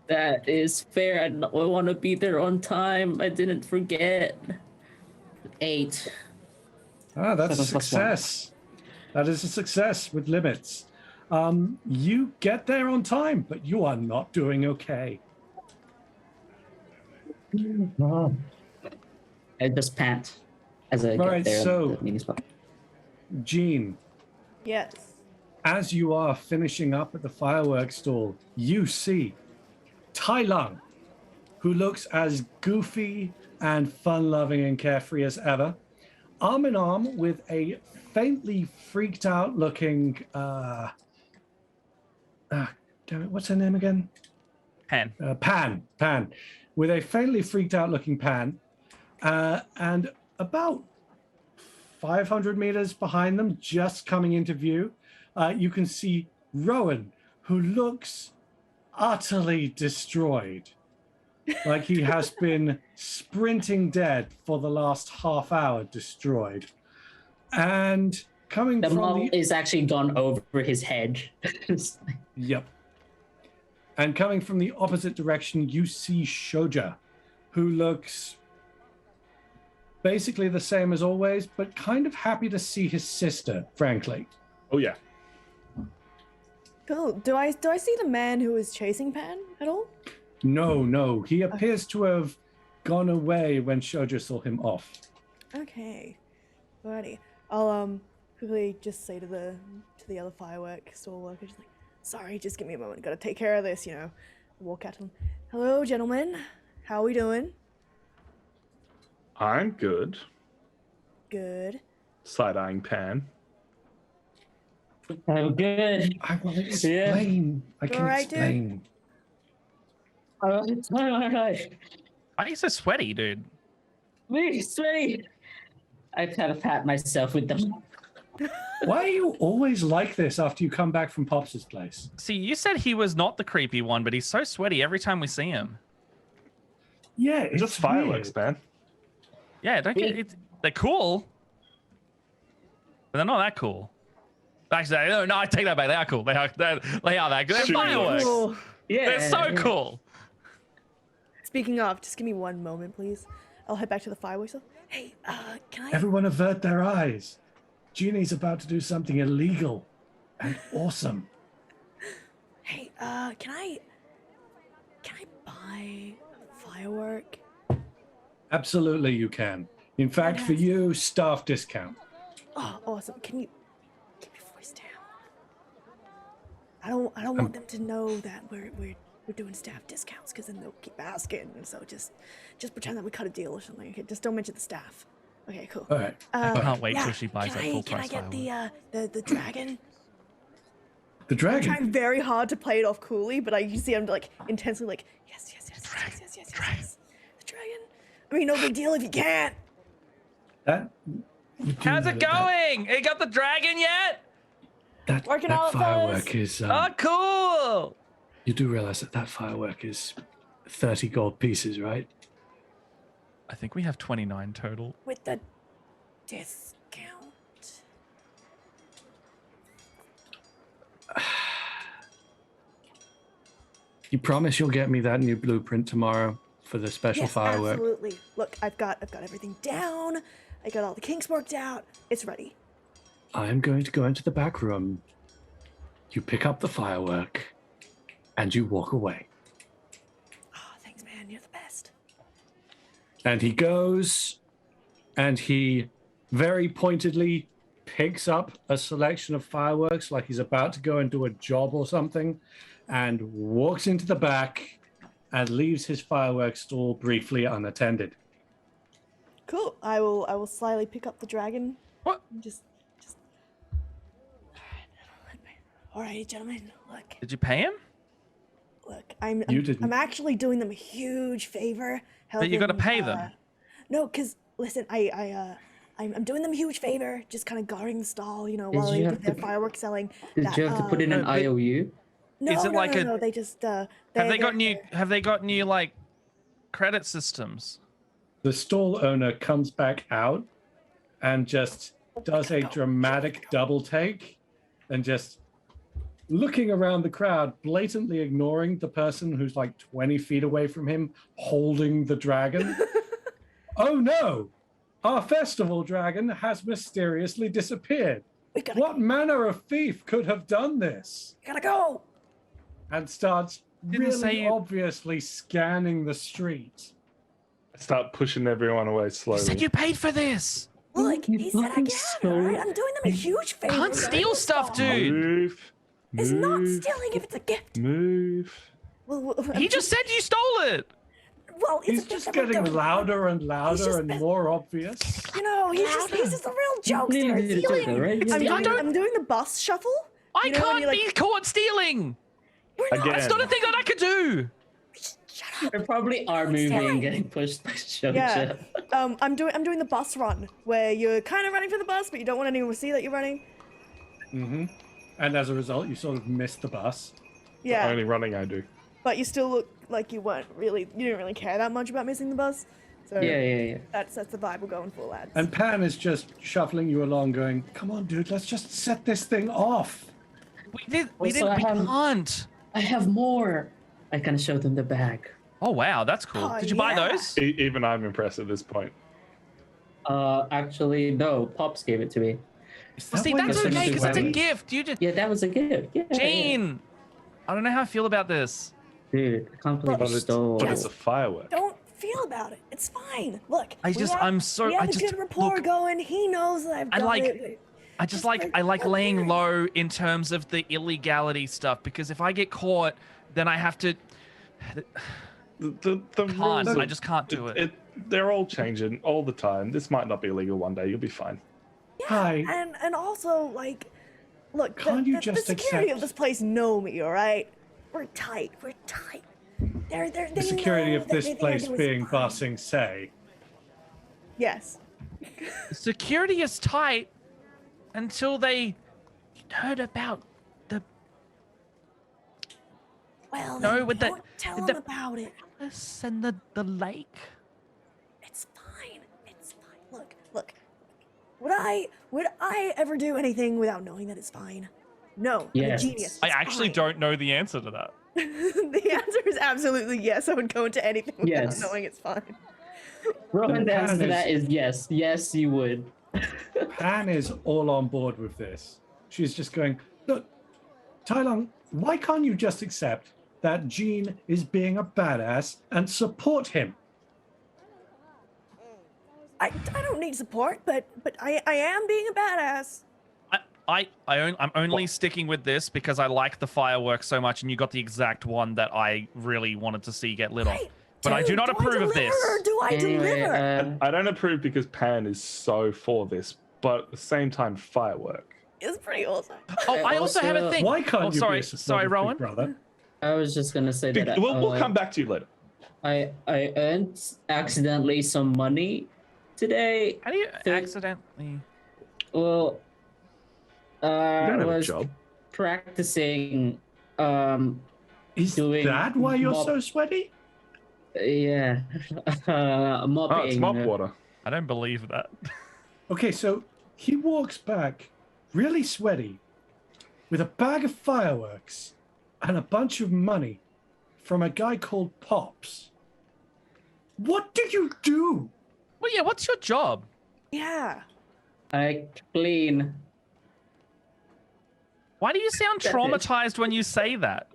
That is fair. I want to be there on time. I didn't forget. 8. Ah, that's a 7 plus 1. success. That is a success with limits. You get there on time, but you are not doing okay. I just pant as I Right, get there. so- at the meeting spot. Jean, Yes. as you are finishing up at the fireworks stall, you see Tai Lung, who looks as goofy and fun-loving and carefree as ever, arm in arm with a faintly freaked out looking damn it, what's her name again? Pan. Pan, with a faintly freaked out looking Pan. And about 500 meters behind them, just coming into view, you can see Rowan, who looks utterly destroyed. Like he has been sprinting dead for the last half hour, destroyed. And coming The from mob the... is actually gone over his head. Yep. And coming from the opposite direction, you see Shoja, who looks basically the same as always, but kind of happy to see his sister, frankly. Oh yeah. Cool. Do I see the man who was chasing Pan at all? No. He appears to have gone away when Shoja saw him off. Okay. Alrighty. I'll quickly just say to the other firework store worker, just like, sorry, just give me a moment. Gotta take care of this, you know. Walk out to them. Hello, gentlemen. How we doing? I'm good. Good. Side-eyeing Pan. I'm good. I will explain. I can Alright, dude. explain. All right. Why are you so sweaty, dude? Me, sweaty. I've had to pat myself with them. Why are you always like this after you come back from Pops' place? See, you said he was not the creepy one, but he's so sweaty every time we see him. Yeah, it's Just fireworks, weird. man. Yeah, don't get it. They're cool, but they're not that cool. Actually, no, I take that back. They are cool. They are that good. They're Shoot. fireworks. Cool. Yeah. They're so cool. Speaking of, just give me one moment, please. I'll head back to the fireworks. Hey, can I? Everyone avert their eyes. Genie's about to do something illegal and awesome. Hey, can I buy a firework? Absolutely, you can. In fact, for you, staff discount. Oh, awesome. Can you keep your voice down? I don't want them to know that we're doing staff discounts, because then they'll keep asking. And so just pretend that we cut a deal or something. Okay, just don't mention the staff. Okay, cool. All right. I can't wait yeah, till she buys that full Can I price get firework. the dragon? The I'm dragon. trying very hard to play it off coolly, but you see I'm like intensely like yes. The dragon. I mean, no big deal if you can't. That. you do How's know it that- going? Ain't got the dragon yet? That, Working on that it, fellas. firework is. Oh, cool. You do realize that firework is 30 gold pieces, right? I think we have 29 total. With the discount. You promise you'll get me that new blueprint tomorrow for the special Yes, firework? absolutely. Look, I've got everything down. I got all the kinks worked out. It's ready. I'm going to go into the back room. You pick up the firework, and you walk away. Oh, thanks, man. You're the best. And he goes, and he very pointedly picks up a selection of fireworks like he's about to go and do a job or something, and walks into the back and leaves his fireworks stall briefly unattended. Cool. I will slyly pick up the dragon. What? Just. Alright, gentlemen. Did you pay him? Look. You didn't. I'm actually doing them a huge favor. But you gotta helping, pay them. No, cause listen, I'm doing them a huge favor, just kind of guarding the stall, you know, Did while you they have do their to- fireworks selling. Did you have to put in an No, but- IOU? No, Is it no, like no, a- no, they just Have they got new like credit systems? The stall owner comes back out and just does a dramatic double take and just looking around the crowd, blatantly ignoring the person who's like 20 feet away from him holding the dragon. Oh no! Our festival dragon has mysteriously disappeared. We gotta, What manner of thief could have done this? gotta go. And starts Didn't say really you- obviously scanning the street. Start pushing everyone away You slowly. said you paid for this. Look, You he said fucking again. stole Alright, it. I'm doing them a huge favor. Can't steal stuff, dude. Move. It's not Move. stealing if it's a gift. Move. Well, He just said you stole it. well, it's He's a gift just that we're getting doing. louder and just louder and been- more obvious. You know, he's just a real jokester. You need to do Stealing. that, right? I'm Yeah. doing the bus shuffle. I You know when can't you, like- be caught stealing. Again. That's not a thing that I could do. Shut up. We probably are moving, getting pushed by Jojo. Yeah. I'm doing the bus run where you're kind of running for the bus, but you don't want anyone to see that you're running. Mm-hmm. And as a result, you sort of missed the bus. Yeah. Only running I do. But you still look like you didn't really care that much about missing the bus. So Yeah. that's the vibe we're going for, lads. And Pan is just shuffling you along, going, "Come on, dude, let's just set this thing off." We Also, can't. I have more. I can show them the bag. Oh wow, that's cool. Oh, Did you buy yeah. those? Even I'm impressed at this point. Actually, no. Pops gave it to me. That See, why that's you're okay so because it's a sweaty? gift. You just, Yeah, that was a gift. Yeah. Gene. I don't know how I feel about this. Dude, I can't believe But you it's, stole but it. it's a firework. Don't feel about it. It's fine. Look. I just- I'm so- We have I a just- good rapport look, going. He knows that I've I got like- it. I like laying low in terms of the illegality stuff because if I get caught, then I have to. The Can't. rules I are- just can't do it. They're all changing all the time. This might not be illegal one day. You'll be fine. Hi. And also, like, look, Can't you the just security of accept- this place know me, all right? We're tight. The security of this place being Barsing Say. Yes. Security is tight until they heard about the Well, No, then with the- don't tell with them the- about it. palace and the lake. It's fine. It's fine. Look. Would I ever do anything without knowing that it's fine? No. I'm a Yes. genius. I It's actually fine. don't know the answer to that. The answer is absolutely yes. I would go into anything without Yes. knowing it's fine. Roman, the answer to Pan that is yes. Yes, you would. Pan is all on board with this. She's just going, "Look, Tai Lung, why can't you just accept that Gene is being a badass and support him?" I don't need support, but I am being a badass. I'm only sticking with this because I like the fireworks so much, and you got the exact one that I really wanted to see get lit off. Right, But I do dude, not approve of deliver this. or do I Anyway, deliver? I don't approve because Pan is so for this, but at the same time, firework. It's pretty awesome. Oh, I also have a also- thing. Why can't Oh, you be sorry, a supportive sorry, big Rowan. brother? I was just gonna say that We'll come back to you later. I earned accidentally some money today. How do you So- accidentally? Well, You don't I have a was job. practicing. Is Doing that why you're mop- so sweaty? Yeah, mopping. Oh, it's mop water. I don't believe that. Okay, so he walks back really sweaty with a bag of fireworks and a bunch of money from a guy called Pops. What do you do? Well, yeah. What's your job? Yeah. I clean. Why do you sound That's it. traumatized when you say that?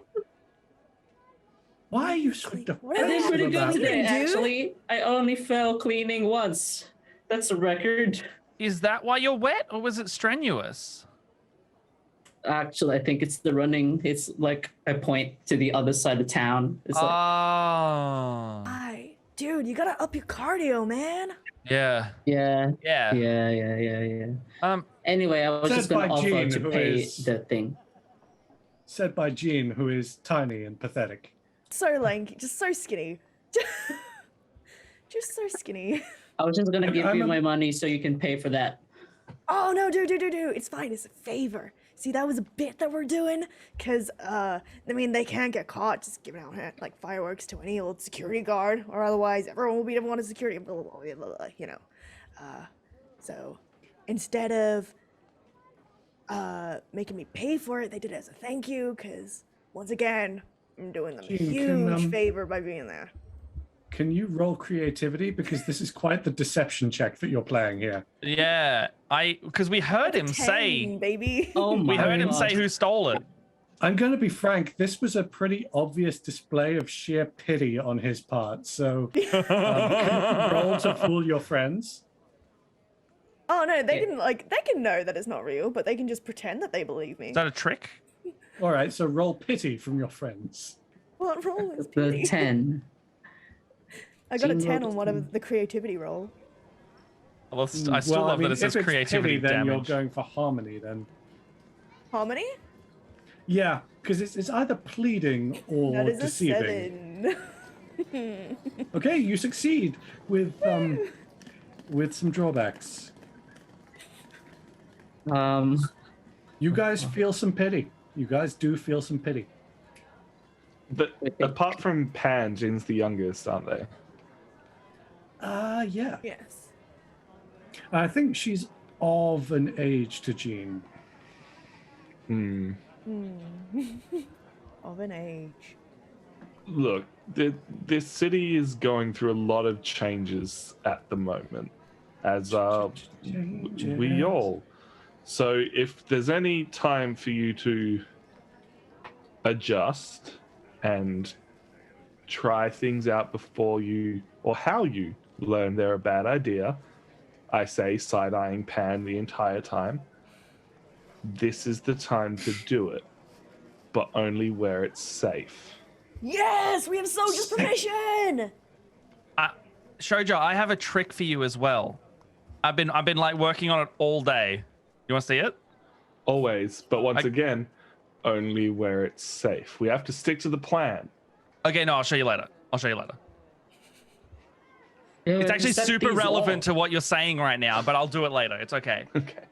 Why are you so defensive What I did is pretty good about today, it? Do? actually. I only fell cleaning once. That's a record. Is that why you're wet, or was it strenuous? Actually, I think it's the running. It's like I point to the other side of town. It's like, Oh. Hi, dude, you gotta up your cardio, man. Yeah. yeah. Yeah. Anyway, I was Said just gonna by offer Gene, to who pay is- the thing. Said by Gene, who is tiny and pathetic. So lanky, just so skinny. Just so skinny. I was just gonna give I'm you a- my money so you can pay for that. Oh no, dude. It's fine. It's a favor. See, that was a bit that we're doing, cause I mean, they can't get caught just giving out like fireworks to any old security guard, or otherwise everyone will be wanted security. Blah, blah, blah, blah, blah, you know. So instead of making me pay for it, they did it as a thank you, cause once again, I'm doing them a Gene, huge can, favor by being there. Can you roll creativity? Because this is quite the deception check that you're playing here. Yeah. Because we heard him 10, say. baby. Oh my We heard him say God. who stole it. I'm going to be frank, this was a pretty obvious display of sheer pity on his part. So can you roll to fool your friends. Oh no, they Yeah. can know that it's not real, but they can just pretend that they believe me. Is that a trick? All right, so roll pity from your friends. What roll is The pity? 10. I got a Gene 10 rolled on a one of 10. the creativity roll. Well, I still love that it says if it's creativity pity, then damage. you're going for harmony then. Harmony? Yeah, because it's either pleading or That is a deceiving. 7. Okay, you succeed with some drawbacks. You guys feel some pity. You guys do feel some pity. But apart from Pan, Jin's the youngest, aren't they? Yeah. Yes. I think she's of an age to Jean. Of an age. Look, this city is going through a lot of changes at the moment, as we all. So if there's any time for you to adjust and try things out before you, or how you learn they're a bad idea, I say side-eyeing Pan the entire time, this is the time to do it, but only where it's safe. Yes, we have soldier's permission. Shoujo, I have a trick for you as well. I've been like working on it all day. You want to see it? Always, but once again, only where it's safe. We have to stick to the plan. Okay, no, I'll show you later. Yeah, It's actually set super these relevant off. to what you're saying right now, but I'll do it later. It's okay. Okay.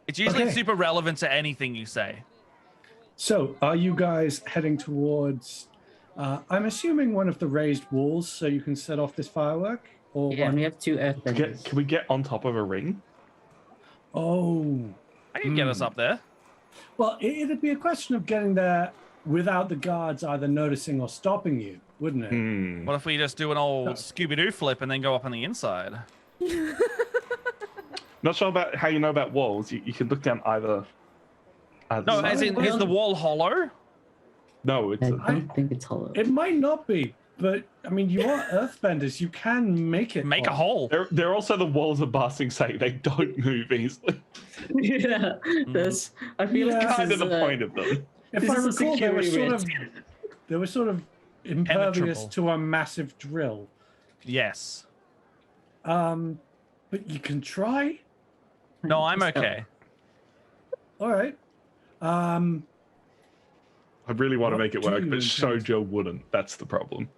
It's usually Okay. super relevant to anything you say. So, are you guys heading towards? I'm assuming one of the raised walls, so you can set off this firework. Or Yeah, one... we have 2 earthbenders. Can we get on top of a ring? Oh, I can get us up there. well, it'd be a question of getting there without the guards either noticing or stopping you, wouldn't it? What if we just do an old Scooby-Doo flip and then go up on the inside? Not sure about how you know about walls. You can look down either No, side. as in, is the wall hollow? No, it's I a, don't think it's hollow. It might not be, but I mean, you are earthbenders. You can make it. Make a hollow. hole. they're also the walls of Basing say they don't move easily. Yeah, that's. I feel like Yeah. this Kind is, of the point of them. If This I is a recall, security they were sort of impervious Penetrable. to a massive drill. Yes. But you can try. No, I'm okay. All right. I really want to What make it do work, you but intend? Shoujo wouldn't. That's the problem.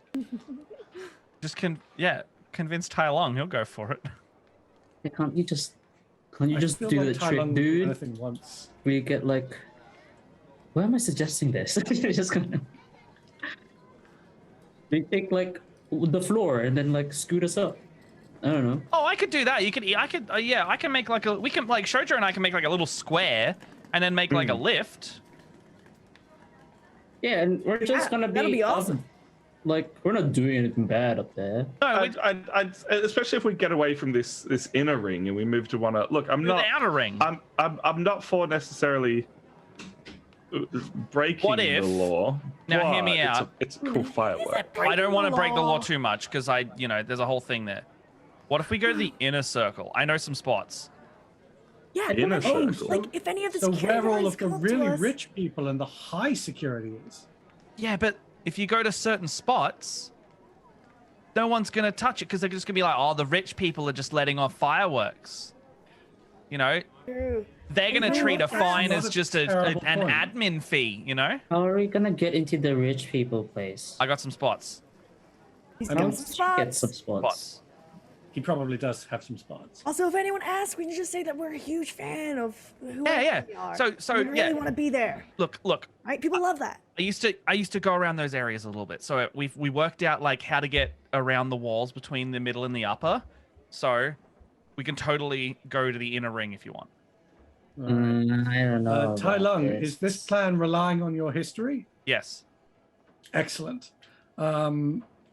Just convince Tai Long. He'll go for it. Yeah, can't you just I feel do like the Tai trick, Lung would do dude? anything once. We get like. Why am I suggesting this? You're just gonna. We take like the floor and then like scoot us up. I don't know. Oh, I could do that. I can make like we can like Shoujo and I can make like a little square and then make like a lift. Yeah, and we're just gonna be. that'll be awesome. Like we're not doing anything bad up there. No, I'd, especially if we get away from this inner ring and we move to one. Look, I'm the not. outer ring. I'm not for necessarily breaking What if- the law. Now, hear but me out. It's a cool firework. I don't want to break the law too much because there's a whole thing there. What if we go to the inner circle? I know some spots. Yeah, Inner oh, circle. like if any of the So security where all guys of the come up to really us- rich people and the high security is. Yeah, but if you go to certain spots, no one's going to touch it because they're just going to be like, oh, the rich people are just letting off fireworks. You know, True. they're going to You know treat a what? That's fine not as a just terrible an point. admin fee, you know? How are we gonna get into the rich people place? I got some spots. He's I got don't some Get spots. some spots. Spots. He probably does have some spots. Also, if anyone asks, we can just say that we're a huge fan of who Yeah. we are. So, we really yeah. want to be there. Look. Right? People love that. I used to go around those areas a little bit. So we worked out like how to get around the walls between the middle and the upper. So we can totally go to the inner ring if you want. All right. I don't know. Tai about Lung, is this plan relying on your history? Yes. Excellent. Are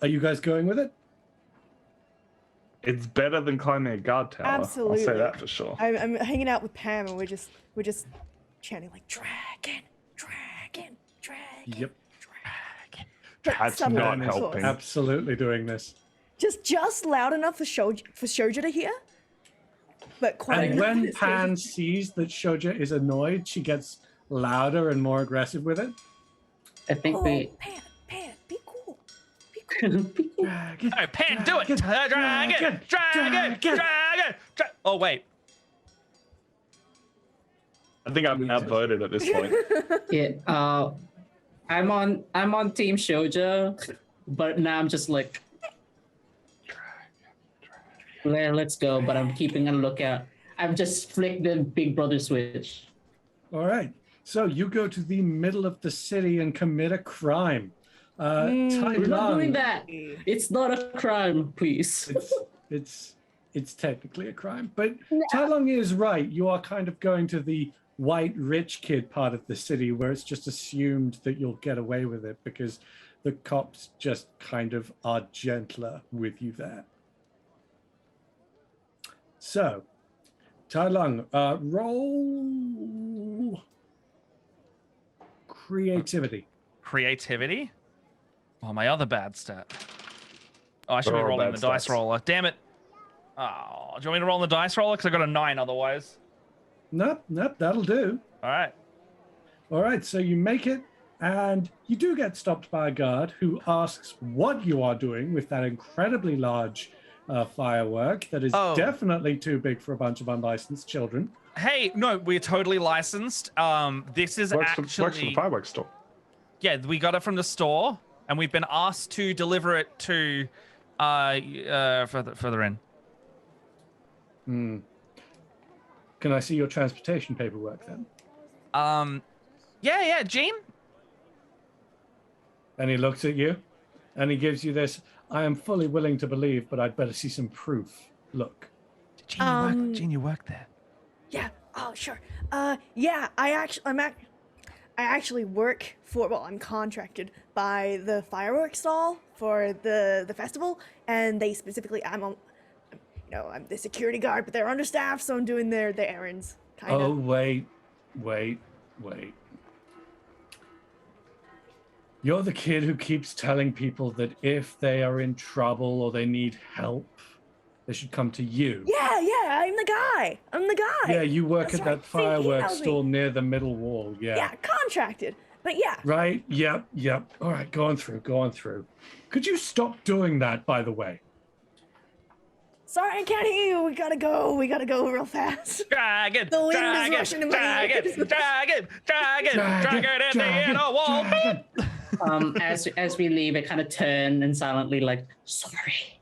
you guys going with it? It's better than climbing a guard tower. Absolutely. I'll say that for sure. I'm hanging out with Pam, and we're just chanting like dragon, dragon, dragon. Yep. Dragon. That's Something not of the sort. helping. Absolutely doing this. Just loud enough for Shoujo to hear, but quiet And enough when that Pan Shoujo- sees that Shoujo is annoyed, she gets louder and more aggressive with it. I think Oh, we. Pan, be cool. Be cool. Dragon, No, Pan, do it. Dragon. Oh, wait. I think I'm outvoted at this point. Yeah. I'm on Team Shoujo, but now I'm just like, let's go. But I'm keeping a lookout. I've just flicked the Big Brother switch. All right. So you go to the middle of the city and commit a crime. I'm not doing Tai-Lung, that. It's not a crime, please. it's technically a crime, but Tai-Lung is right. You are kind of going to the white rich kid part of the city where it's just assumed that you'll get away with it because the cops just kind of are gentler with you there. So, Tai-Lung, roll creativity. Creativity? Oh, my other bad stat. Oh, I should be They're all rolling the bad dice stats. roller. Damn it. Oh, do you want me to roll the dice roller? Because I got a 9 otherwise. Nope, that'll do. All right. All right, so you make it, and you do get stopped by a guard who asks what you are doing with that incredibly large firework that is Oh. definitely too big for a bunch of unlicensed children. Hey, no, we're totally licensed. This is Works for actually the fireworks store. yeah, we got it from the store, and we've been asked to deliver it to further in. Can I see your transportation paperwork then? Yeah, Gene. And he looks at you, and he gives you this, I am fully willing to believe, but I'd better see some proof. Look. Gene, you work there. Yeah. Oh, sure. Yeah. I actually work for. Well, I'm contracted by the fireworks stall for the festival, and they specifically. I'm the security guard, but they're understaffed, so I'm doing their errands. Kind Oh, of. wait. You're the kid who keeps telling people that if they are in trouble or they need help, they should come to you. Yeah. I'm the guy. Yeah, you work That's at right. that See, he fireworks knows me. store near the middle wall. Yeah, contracted. But yeah. Right? Yep. All right, go on through. Could you stop doing that, by the way? Sorry, I can't hear you. We gotta go real fast. Dragon, The wind is dragon, rushing in my dragon, ears. dragon, in the inner wall. As we leave, I kind of turn and silently like, sorry,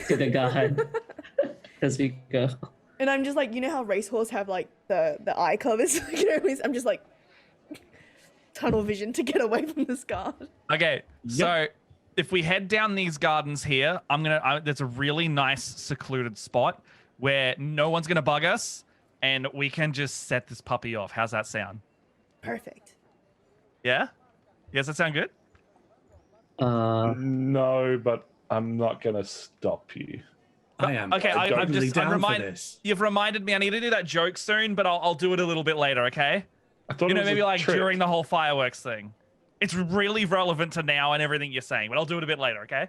to the guard as we go. And I'm just like, you know how racehorse have like the eye covers? I'm just like tunnel vision to get away from this guard. Okay, so if we head down these gardens here, there's a really nice secluded spot where no one's gonna bug us, and we can just set this puppy off. How's that sound? Perfect. Yeah? Does that sound good? No, but I'm not gonna stop you. I am. Okay, I'm totally just down for this. You've reminded me I need to do that joke soon, but I'll do it a little bit later, okay? I thought You it know, was a maybe like trick. during the whole fireworks thing. It's really relevant to now and everything you're saying, but I'll do it a bit later, okay?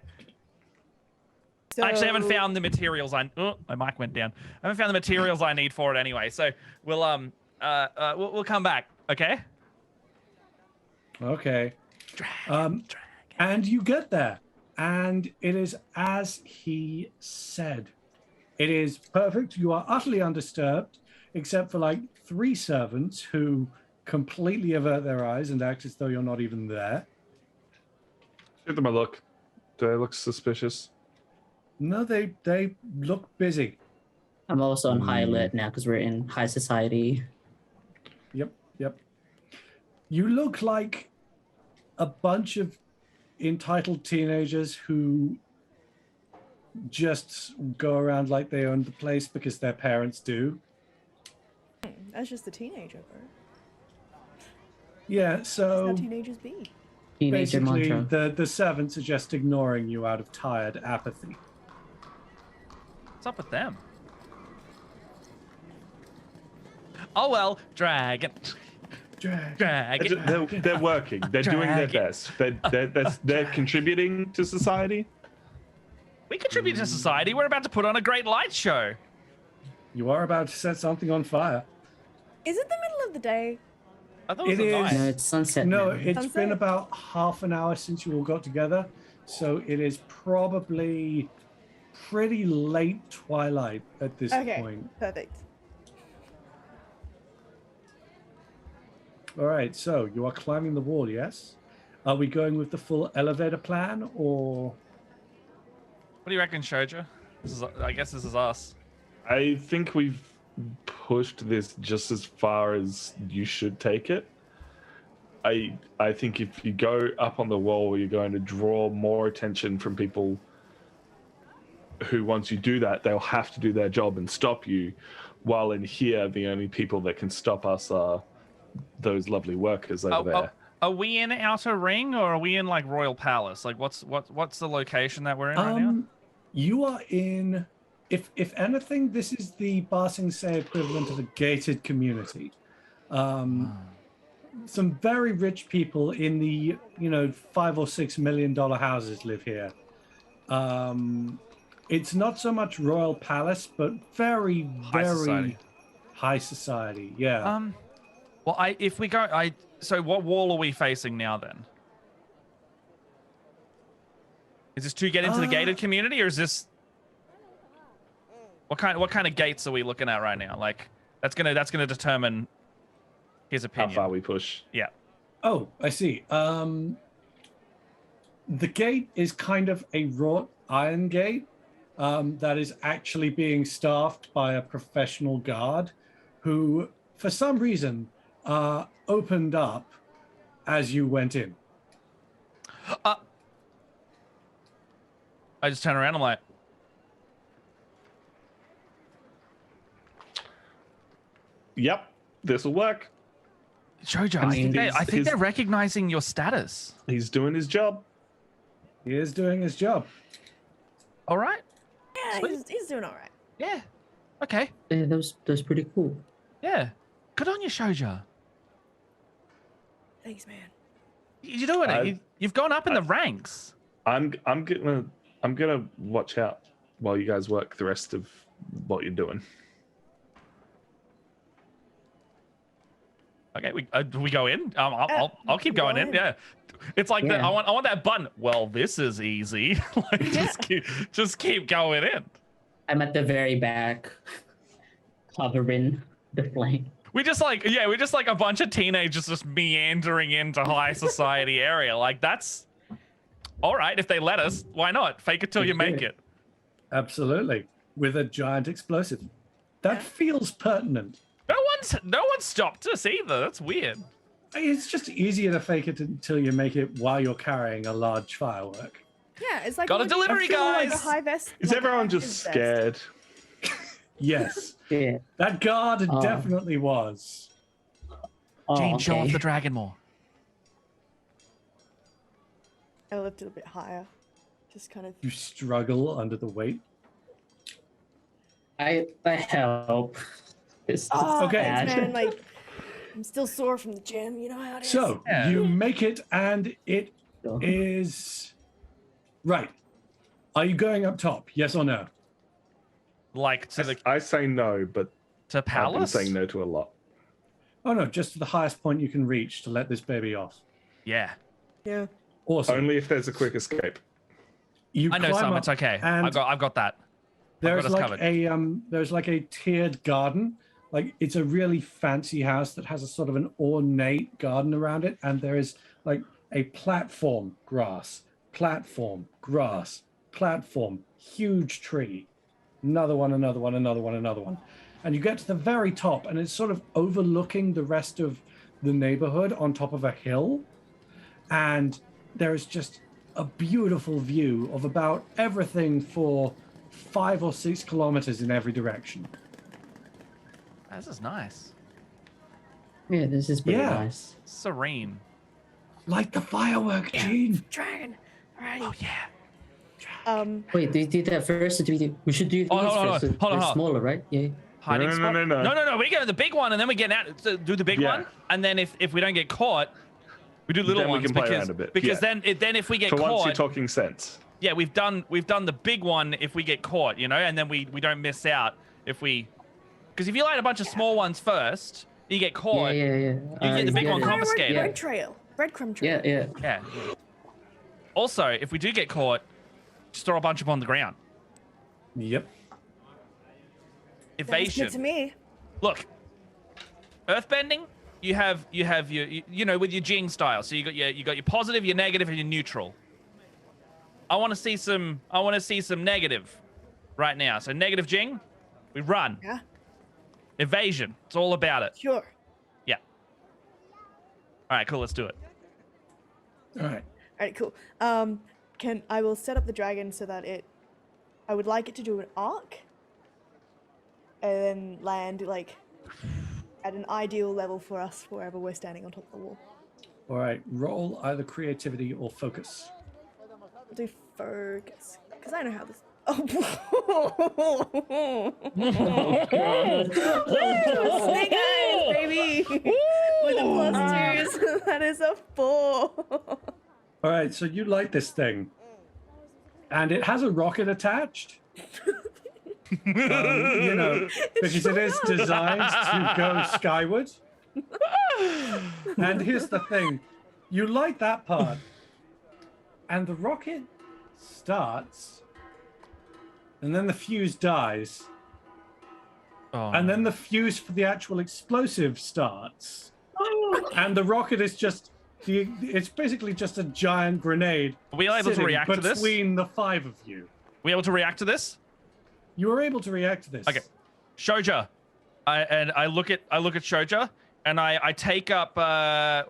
So, I actually haven't found the materials my mic went down. I haven't found the materials I need for it anyway, so we'll come back, okay? Okay. And you get there, and it is as he said. It is perfect. You are utterly undisturbed, except for like 3 servants who completely avert their eyes and act as though you're not even there. Give them a look. Do they look suspicious? No, they look busy. I'm also on high alert now because we're in high society. Yep. You look like a bunch of entitled teenagers who just go around like they own the place because their parents do. That's just a teenager, bro. Yeah, That's so how teenagers be. Teenager basically mantra. the servants are just ignoring you out of tired apathy. What's up with them? Oh well, dragon. Dragon. They're working. They're doing their Dragon. best. They're contributing to society. We contribute to society. We're about to put on a great light show. You are about to set something on fire. Is it the middle of the day? I thought it was It a is. night. No, it's sunset. No, now. it's Sunset? been about half an hour since you all got together, so it is probably pretty late twilight at this Okay, point. perfect. All right, so you are climbing the wall, yes? Are we going with the full elevator plan, or? What do you reckon, Shoja? I guess this is us. I think we've pushed this just as far as you should take it. I think if you go up on the wall, you're going to draw more attention from people who, once you do that, they'll have to do their job and stop you. While in here, the only people that can stop us are those lovely workers over there. Are we in Outer Ring or are we in like Royal Palace? Like, what's the location that we're in right now? You are in. If anything, this is the Ba Sing Se equivalent of a gated community. Some very rich people in the $5 or $6 million houses live here. It's not so much royal palace, but very high society. Yeah. Well, if we go, so what wall are we facing now then? Is this to get into the gated community, or is this what kind of gates are we looking at right now? Like that's gonna determine his opinion. How far we push. Yeah. Oh, I see. The gate is kind of a wrought iron gate that is actually being staffed by a professional guard who, for some reason, opened up as you went in. I just turn around. I'm like, Yep, this will work. Jojo, I think they're recognizing your status. He's doing his job. He is doing his job. All right. Yeah, he's doing all right. Yeah. Okay. Yeah, that's pretty cool. Yeah. Good on you, Shoja. Thanks, man. You're doing it. You've gone up in the ranks. I'm gonna watch out while you guys work the rest of what you're doing. Okay, we go in. I'll keep going in. Yeah, it's like I want that button. Well, this is easy. Like just keep going in. I'm at the very back, covering the flank. We're just like a bunch of teenagers just meandering into high society area. Like that's all right if they let us. Why not? Fake it till you make it. Absolutely, with a giant explosive. That feels pertinent. No one stopped us either. That's weird. It's just easier to fake it until you make it while you're carrying a large firework. Yeah, it's like Got a delivery, like guys. a high vest. Is like everyone a just high vest. scared? Yes. Yeah. That guard definitely was. Oh, Gene, show okay. off the dragon more. I lift it a bit higher. Just kind of. You struggle under the weight. I help. This is Okay. bad. Man, like I'm still sore from the gym. You know how it is. So Yeah. you make it, and it is right. Are you going up top? Yes or no? Like to the I say no, but I've been palace. saying no to a lot. Oh no, just to the highest point you can reach to let this baby off. Yeah, Yeah. Awesome. Only if there's a quick escape. You I know climb some. up, It's okay. and I've got that. There's us like covered. there's like a tiered garden. Like it's a really fancy house that has a sort of an ornate garden around it, and there is like a platform, grass, platform, grass, platform, huge tree, another one, another one, another one, another one. And you get to the very top, and it's sort of overlooking the rest of the neighborhood on top of a hill. And there is just a beautiful view of about everything for 5 or 6 kilometers in every direction. This is nice. Yeah, this is pretty Yeah. nice. Serene. Like the firework, Gene. Dragon. Alrighty. Oh yeah. Wait, do you do that first? Or we should do these hold on, first. hold on. They're smaller, right? Yeah. Hiding No, no, spot? no, no, no. No. We go to the big one and then we get out. Do the big Yeah. one, and then if we don't get caught, we do little Then we ones can play because around a bit. because Yeah. then if we get For once, caught, you're talking sense. yeah, we've done the big one if we get caught, and then we don't miss out if we, because if you light a bunch of small ones first, you get caught. Yeah. You get the big one confiscated. Bread trail. Breadcrumb trail. Yeah. Yeah. Also, if we do get caught, just throw a bunch of them on the ground. Yep. Sounds Evasion. good to me. Look, earthbending, you have your with your Jing style. So you got your positive, your negative, and your neutral. I want to see some negative right now. So negative Jing, we run. Yeah. Evasion. It's all about it. Sure. Yeah. All right, cool. Let's do it. All right. All right, cool. I will set up the dragon so that I would like it to do an arc, and then land like at an ideal level for us wherever we're standing on top of the wall. All right. Roll either creativity or focus. I'll do focus because I know how this. Oh, snake eyes, baby! With a +2s, that is a 4. All right. So you light this thing, and it has a rocket attached. Because it is designed to go skyward. And here's the thing: you light that part, and the rocket starts. And then the fuse dies. Oh, And then the fuse for the actual explosive starts. And the rocket is it's basically just a giant grenade. Are we able to sitting react to this? between the 5 of you. We able to react to this? You are able to react to this. Okay. Shoja. I look at Shoja and I take up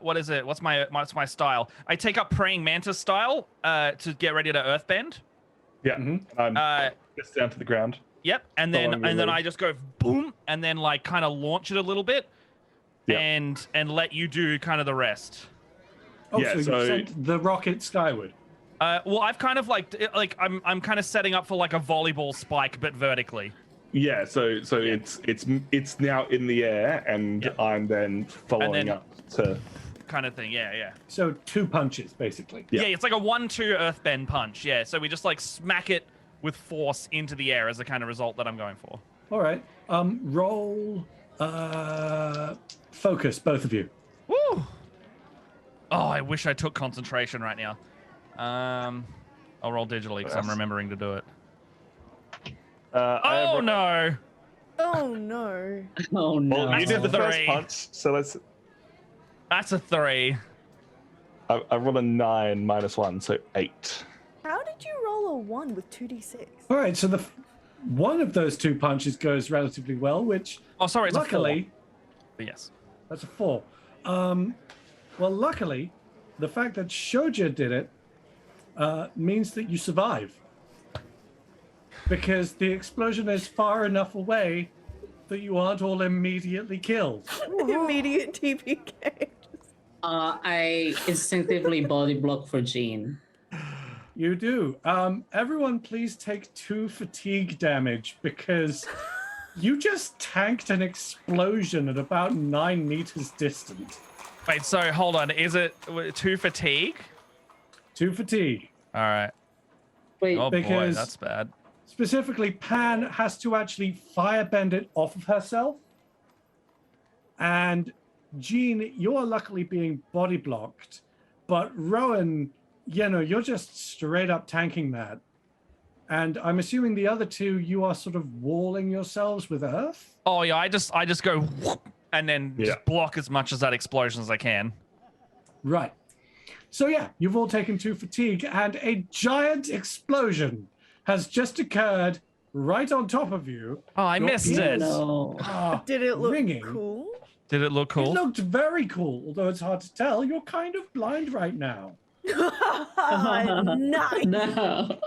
what is it? What's my style? I take up praying mantis style to get ready to earthbend. Yeah. Just down to the ground. Yep. And then I just go boom and then like kind of launch it a little bit. Yep. And let you do kind of the rest. Oh, Yeah, so so- you sent the rocket skyward. Well, I've kind of like I'm kind of setting up for like a volleyball spike, but vertically. Yeah, so it's now in the air, and Yep. I'm then following then- up to. Kind of thing. Yeah. So 2 punches, basically. Yeah. Yeah, it's like a 1-2 earthbend punch. Yeah, so we just like smack it with force into the air as the kind of result that I'm going for. All right. Roll focus, both of you. Woo! Oh, I wish I took concentration right now. I'll roll digitally because I'm remembering to do it. Oh no! Oh no. Oh no. Well, you That's did the first 3. punch, so let's. That's a 3. I rolled a 9 minus 1, so 8. How did you roll a 1 with 2d6? All right. So one of those 2 punches goes relatively well, which Oh, sorry, it's luckily, a 4. But yes. that's a 4. Well, luckily, the fact that Shoja did it means that you survive. Because the explosion is far enough away that you aren't all immediately killed. Immediate TPK. I instinctively body block for Jean. You do. Everyone, please take 2 fatigue damage because you just tanked an explosion at about 9 meters distant. Wait, so hold on. Is it 2 fatigue? 2 fatigue. All right. Wait, Oh boy, Because- that's bad. Specifically, Pan has to actually firebend it off of herself. And Jean, you're luckily being body blocked. But Rowan, you're just straight up tanking that. And I'm assuming the other 2, you are sort of walling yourselves with earth. Oh yeah, I just go whoop, and then Yeah. just block as much of that explosion as I can. Right. So yeah, you've all taken 2 fatigue, and a giant explosion has just occurred right on top of you. Oh, I Your missed ears it. no. are Did it look ringing. cool? Did it look It cool? looked very cool, although it's hard to tell. You're kind of blind right now. Nice. No.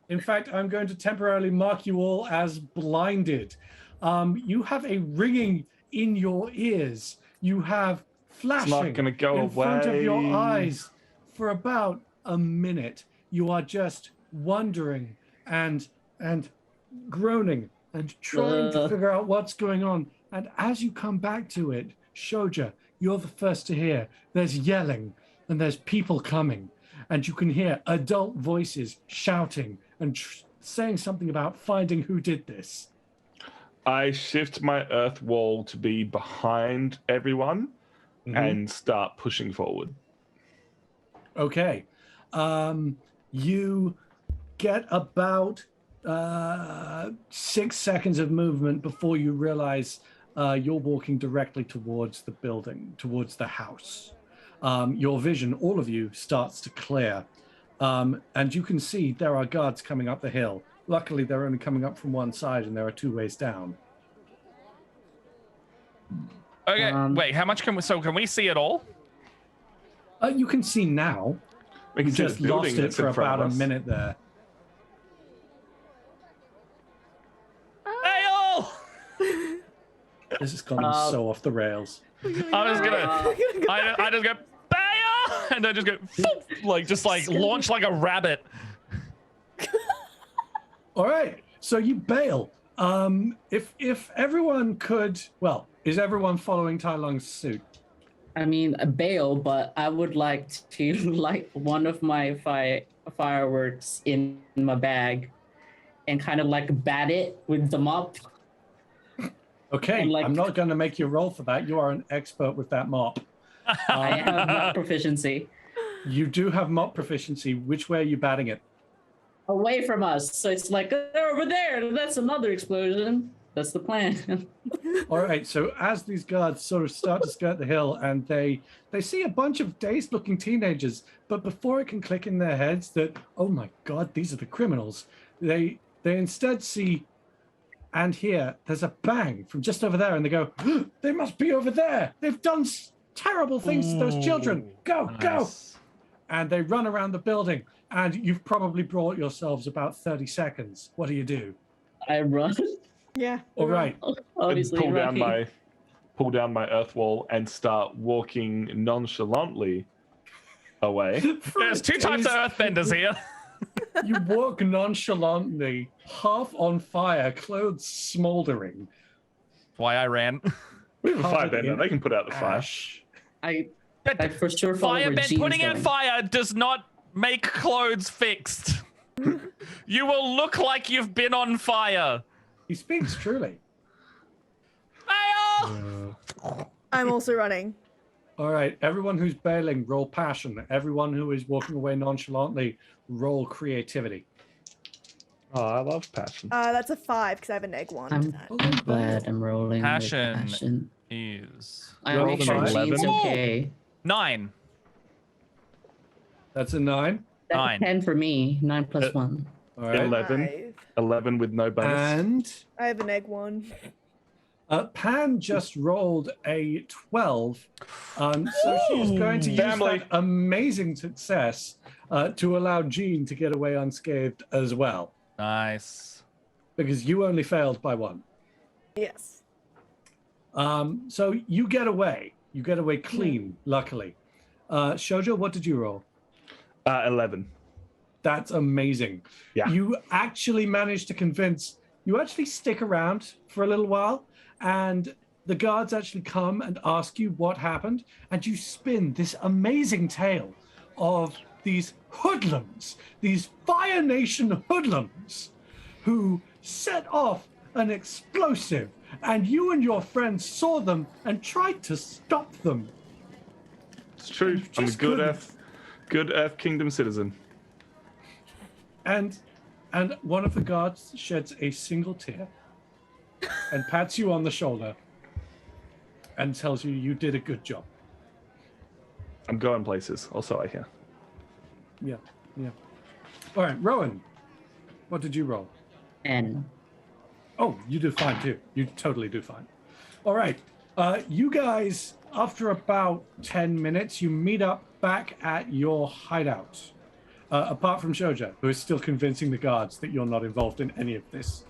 In fact, I'm going to temporarily mark you all as blinded. You have a ringing in your ears. You have flashing gonna go in front of your away. eyes for about a minute. You are just wondering and groaning and trying to figure out what's going on. And as you come back to it, Shoja, you're the first to hear. There's yelling and there's people coming. And you can hear adult voices shouting and saying something about finding who did this. I shift my earth wall to be behind everyone and start pushing forward. Okay. You get about 6 seconds of movement before you realize you're walking directly towards the building, towards the house. Your vision, all of you, starts to clear. And you can see there are guards coming up the hill. Luckily, they're only coming up from one side, and there are 2 ways down. Okay, wait, how much can we, so can we see it all? You can see now. We You can see just the building lost it that's for in front about a of us. minute there. Hey, all! This has gone so off the rails. I was gonna, I just go, Bayer! And I just go, like, launch like a rabbit. All right, so you bail. If everyone could, well, is everyone following Tai Lung's suit? I mean, a bail, but I would like to light one of my fireworks in my bag and kind of like bat it with the mop. Okay, And, like- I'm not going to make you roll for that. You are an expert with that mop. I have mop proficiency. You do have mop proficiency. Which way are you batting it? Away from us. So it's like, they're over there. That's another explosion. That's the plan. All right, so as these guards sort of start to skirt the hill, and they see a bunch of dazed-looking teenagers, but before it can click in their heads that, oh my God, these are the criminals, they instead see and hear there's a bang from just over there, and they go, they must be over there. They've done terrible things to those children. Go, go. And they run around the building, and you've probably brought yourselves about 30 seconds. What do? I run. Yeah. All right. Obviously, pull down my earth wall and start walking nonchalantly away. There's 2 types of earthbenders here. You walk nonchalantly, half on fire, clothes smoldering. Why I ran. We have a Covered firebender. in They can put out the fire. ash. I for sure follow where Firebend Gene's putting out going. fire does not make clothes fixed. You will look like you've been on fire. He speaks truly. Bail! I'm also running. All right, everyone who's bailing, roll passion. Everyone who is walking away nonchalantly, roll creativity. Oh, I love passion. That's a 5 because I have an egg one. I'm glad I'm rolling with Passion. passion. Is I Roll make the sure five. Gene's 11. okay. 9. That's a 9. That's 9. 10 for me. 9 plus 1. All right. 11. 5. 11 with no bonus. And I have an egg one. Pan just rolled a 12. So she's going to use Family. that amazing success to allow Jean to get away unscathed as well. Nice. Because you only failed by 1. Yes. So you get away. You get away clean, luckily. Shoujo, what did you roll? 11. That's amazing. Yeah. You actually managed to convince, you actually stick around for a little while, and the guards actually come and ask you what happened, and you spin this amazing tale of these hoodlums, these Fire Nation hoodlums, who set off an explosive, and you and your friends saw them and tried to stop them. It's true. I'm a Just good Earth Kingdom citizen. And one of the guards sheds a single tear and pats you on the shoulder and tells you you did a good job. I'm going places. Also, I hear. Yeah. All right, Rowan, what did you roll? N. Oh, you do fine too. You totally do fine. All right, you guys, after about 10 minutes, you meet up back at your hideout. Apart from Shoujo, who is still convincing the guards that you're not involved in any of this.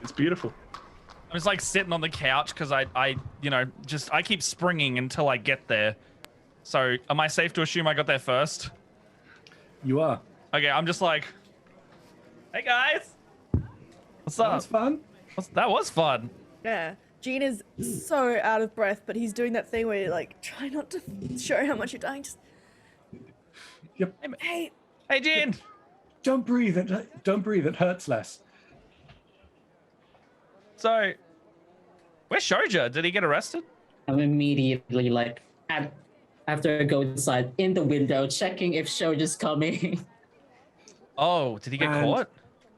It's beautiful. I'm just like sitting on the couch because I keep springing until I get there. So am I safe to assume I got there first? You are. Okay, I'm just like, hey guys, what's That up? was fun. That was fun. Yeah. Gene is so out of breath, but he's doing that thing where you like try not to show how much you're dying. Just Yep. hey, Hey, Jen. Don't breathe. It hurts less. So, where's Shoja? Did he get arrested? I'm immediately like, after I go inside, in the window, checking if Shoja's coming. Oh, did he get And caught?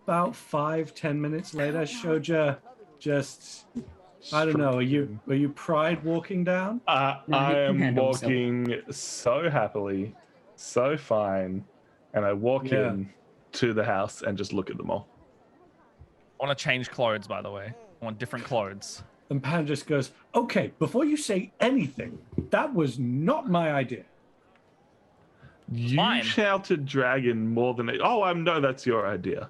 About 5-10 minutes later, Shoja Just, I don't know. Are you pride walking down? I No, he can am handle himself. walking so happily, so fine, and I walk Yeah. in to the house and just look at them all. I want to change clothes, by the way. I want different clothes. And Pan just goes, okay, before you say anything, that was not my idea. You Fine. shouted dragon more than no, that's your idea.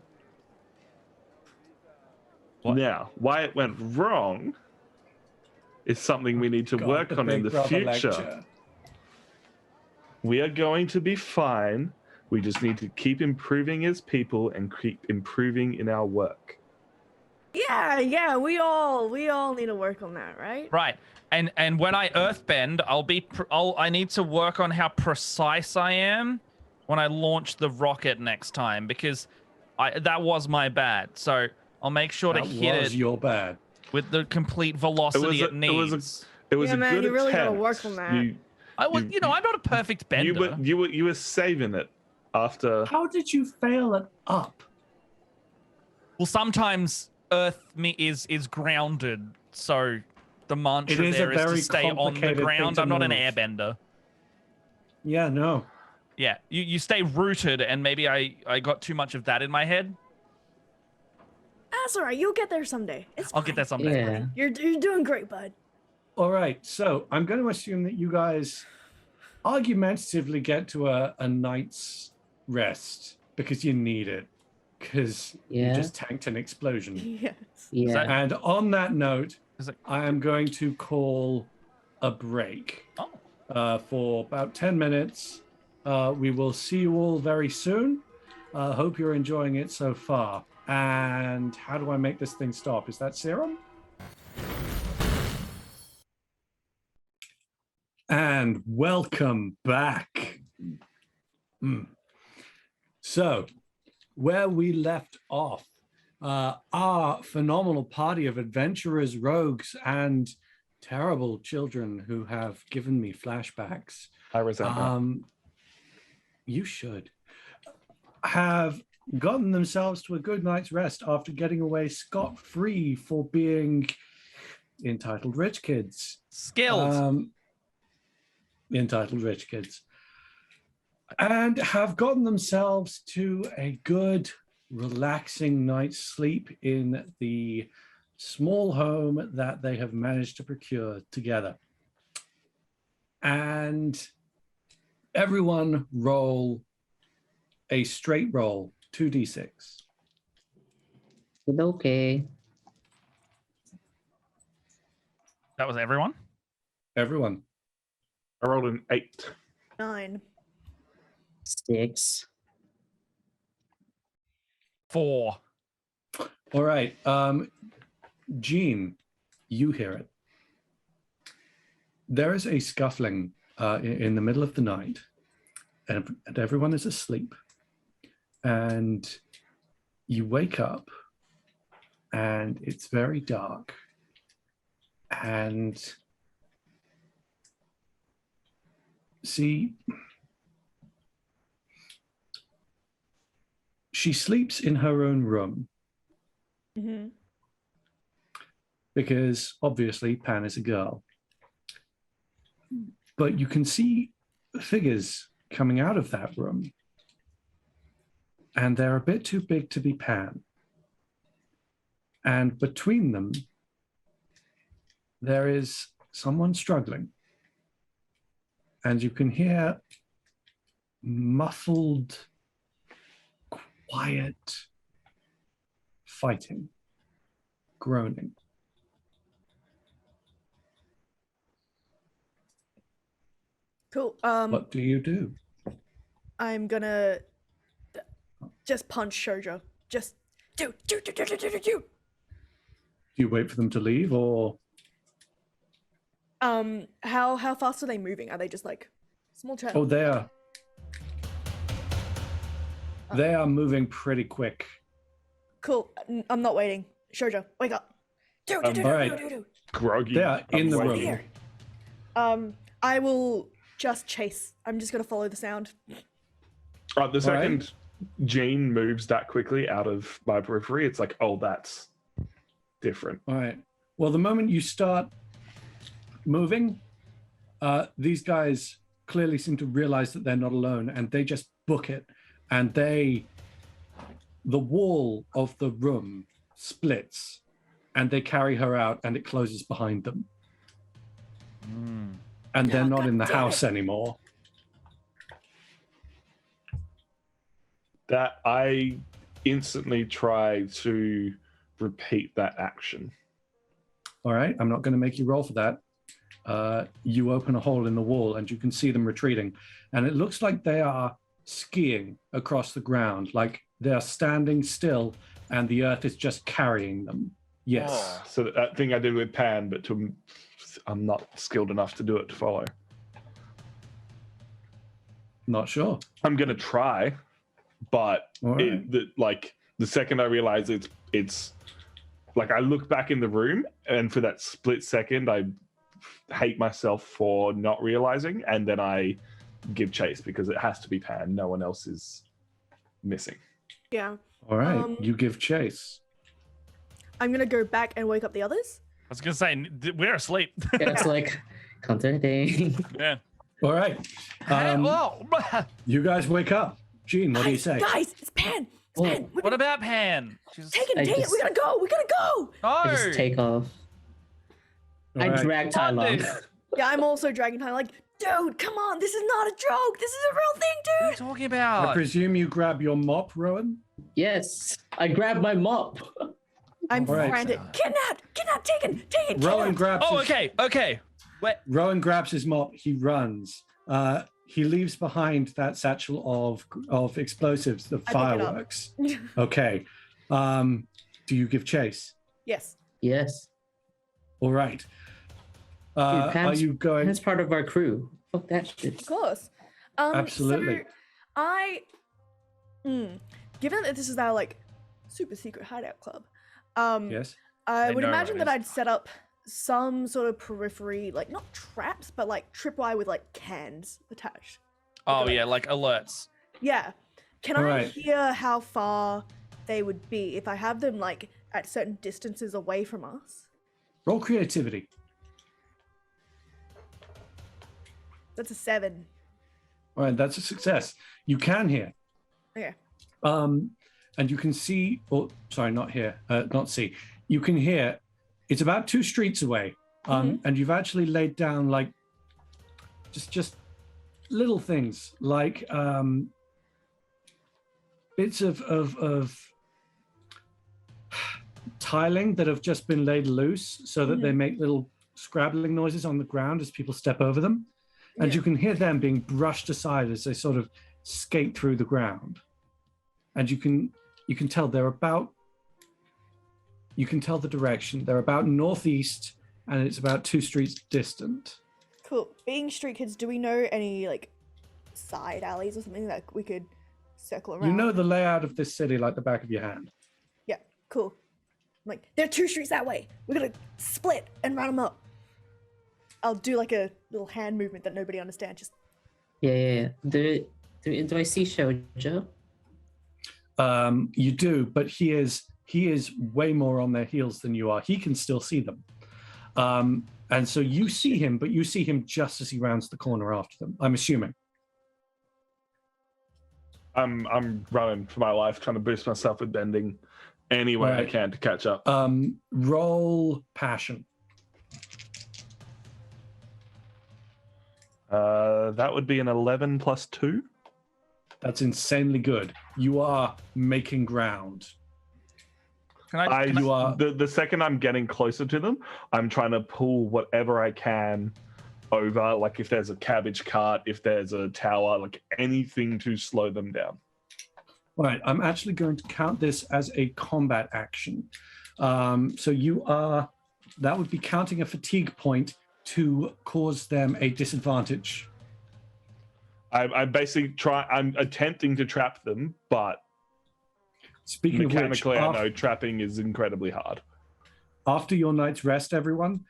What? Now, why it went wrong is something we need to God, work on in Big the Brother future. lecture. We are going to be fine. We just need to keep improving as people and keep improving in our work. Yeah, we all need to work on that, right? Right. And when I earthbend, I need to work on how precise I am when I launch the rocket next time, because that was my bad. So I'll make sure to That hit was it your bad. with the complete velocity it needs. It was Yeah, a man, good you really gotta attempt. work on that. I'm not a perfect bender. You were saving it after. How did you fail at up? Well, sometimes Earth is grounded, so the mantra It is a there is to very stay on the complicated thing ground. to I'm not an move. airbender. Yeah, no. Yeah, you stay rooted, and maybe I got too much of that in my head. That's all right. You'll get there someday. It's I'll fine. get there someday. Yeah. You're doing great, bud. All right, so I'm going to assume that you guys argumentatively get to a night's rest because you need it, because you Yeah. just tanked an explosion. Yes. Yeah. that- And on that note, Is it- I am going to call a break Oh. for about 10 minutes. We will see you all very soon. Hope you're enjoying it so far. And how do I make this thing stop? Is that serum? And welcome back. So, where we left off, our phenomenal party of adventurers, rogues, and terrible children who have given me flashbacks. I resent that. You should have gotten themselves to a good night's rest after getting away scot-free for being entitled rich kids. Skilled. Entitled rich kids. And have gotten themselves to a good, relaxing night's sleep in the small home that they have managed to procure together. And everyone roll a straight roll, 2d6. Okay. That was everyone? Everyone. I rolled an 8. 9. 6. 4. All right. Gene, you hear it. There is a scuffling in the middle of the night, and everyone is asleep. And you wake up, and it's very dark. And see, she sleeps in her own room Mm-hmm. because obviously Pan is a girl. But you can see figures coming out of that room, and they're a bit too big to be Pan. And between them, there is someone struggling. And you can hear muffled, quiet fighting, groaning. Cool. What do you do? I'm gonna just punch Shoujo. Just do. Do you wait for them to leave, or How fast are they moving? Are they just like small chat? oh, they are moving pretty quick. Cool. I'm not waiting. Shoujo, wake up. Do. Alright. Groggy. They are in the I'm room. waiting. Here. I will just chase. I'm just gonna follow the sound. The second Jean moves that quickly out of my periphery, it's like, oh, that's different. All right. Well, the moment you start moving, these guys clearly seem to realize that they're not alone, and they just book it. And the wall of the room splits, and they carry her out, and it closes behind them. And they're not in the house anymore. That I instantly try to repeat that action. All right. I'm not going to make you roll for that. You open a hole in the wall, and you can see them retreating. And it looks like they are skiing across the ground, like they're standing still, and the earth is just carrying them. Yes. So that thing I did with Pan, but I'm not skilled enough to do it to follow. Not sure. I'm gonna try, but Right. the second I realize it's like I look back in the room, and for that split second, I hate myself for not realizing, and then I give chase because it has to be Pan. No one else is missing. Yeah. All right. You give chase. I'm gonna go back and wake up the others. I was gonna say we're asleep. Yeah, it's like content. Yeah. All right. Well, You guys wake up. Gene, what do you say? Guys, it's Pan. It's Oh, Pan. what about Pan? She's... Take it. I We just- gotta go. We gotta go. I No. just take off. All I right. drag Ty Come on, along. dude. Yeah, I'm also dragging time. Like, dude, come on. This is not a joke. This is a real thing, What are you dude. talking I about? presume you grab your mop, Rowan? Yes, I grab my mop. I'm All right. frantic. Kidnapped. Taken. Rowan Kidnapped. grabs Oh, his, okay. Wait. Rowan grabs his mop. He runs. He leaves behind that satchel of explosives, the I pick it up. fireworks. Okay. Do you give chase? Yes. Yes, All right. Dude, Are Pam's- you going? that's part of our crew. Fuck that shit. Of course. Absolutely. So given that this is our like super secret hideout club, Yes. I They would know imagine what that it I'd set up some sort of periphery, like not traps, but like tripwire with like cans attached. Oh yeah, like alerts. Yeah. Can I Alright. hear how far they would be if I have them like at certain distances away from us? Roll creativity. That's a 7. All right, that's a success. You can hear. Okay. And you can see, or sorry, not hear, not see. You can hear. It's about 2 streets away, and you've actually laid down like just little things like bits of tiling that have just been laid loose, so that they make little scrabbling noises on the ground as people step over them. And Yeah. you can hear them being brushed aside as they sort of skate through the ground. And you can tell they're about, you can tell the direction. They're about northeast, and it's about 2 streets distant. Cool. Being street kids, do we know any like side alleys or something that we could circle around? You know the layout of this city like the back of your hand. Yeah. Cool. I'm like, there are 2 streets that way. We're gonna split and round them up. I'll do like a little hand movement that nobody understands. Just Yeah. Do I see Shoujo? You do, but he is way more on their heels than you are. He can still see them. And so you see him, but you see him just as he rounds the corner after them, I'm assuming. I'm running for my life, trying to boost myself with bending any way I Right. can to catch up. Roll passion. That would be an 11 plus 2. That's insanely good. You are making ground. You are- the second I'm getting closer to them, I'm trying to pull whatever I can over, like if there's a cabbage cart, if there's a tower, like anything to slow them down. All right, I'm actually going to count this as a combat action. So you are, that would be counting a fatigue point to cause them a disadvantage. I'm basically I'm attempting to trap them, but Speaking of which, mechanically, I know trapping is incredibly hard. after your night's rest, everyone,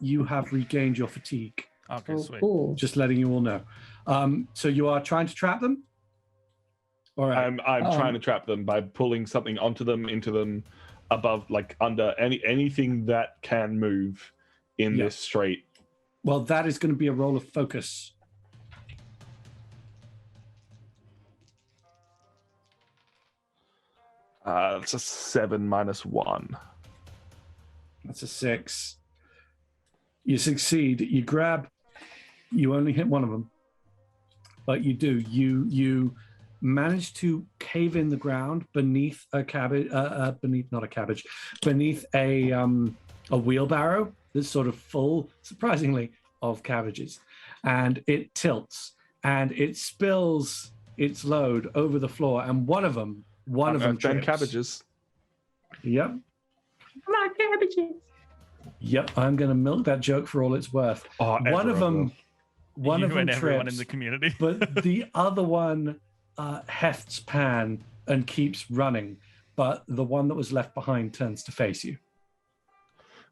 you have regained your fatigue. Okay, Oh, sweet. cool. Just letting you all know. So you are trying to trap them? All right. I'm trying to trap them by pulling something onto them, into them. above, like under anything that can move in Yeah. this street. Well, that is going to be a roll of focus. It's a 7 minus 1. That's a 6. You succeed. You grab. You only hit one of them, but you do. You manage to cave in the ground beneath a cabbage. Beneath a wheelbarrow that's sort of full, surprisingly, of cabbages, and it tilts and it spills its load over the floor, and one of them Ben trips. cabbages. Yep. My cabbages. Yep, I'm going to milk that joke for all it's worth. Oh, One of them, one you of them and everyone trips, in the community. but the other one hefts Pan and keeps running. But the one that was left behind turns to face you.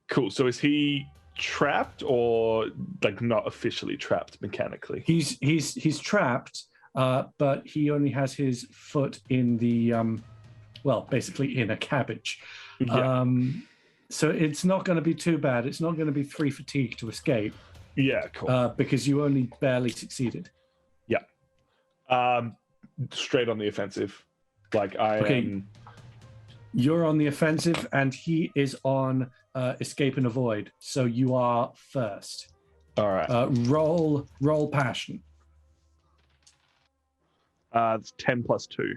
Cool. So is he trapped or like not officially trapped mechanically? He's trapped, but he only has his foot in the basically in a cabbage. Yeah. So it's not going to be too bad. It's not going to be 3 fatigue to escape. Yeah. Cool. Because you only barely succeeded. Yeah. Straight on the offensive. Like I am. You're on the offensive, and he is on escape and avoid. So you are first. All right. Roll passion. It's 10 plus 2.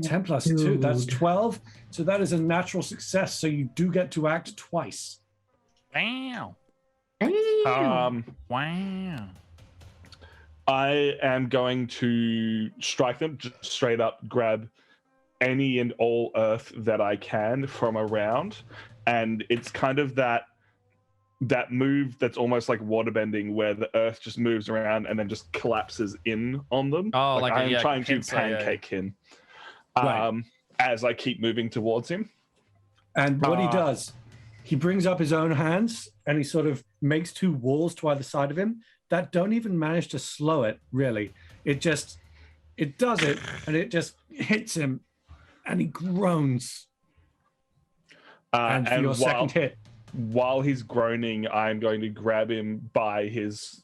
10 plus 2, that's 12. So that is a natural success. So you do get to act twice. Wow. Wow. I am going to strike them, just straight up grab any and all earth that I can from around. And it's kind of that move that's almost like waterbending, where the earth just moves around and then just collapses in on them. Oh, like I'm trying to pincer, pancake him Right. as I keep moving towards him. And what he does, he brings up his own hands and he sort of makes 2 walls to either side of him that don't even manage to slow it, really. It does it, and it just hits him, and he groans. And for your second hit. While he's groaning, I'm going to grab him by his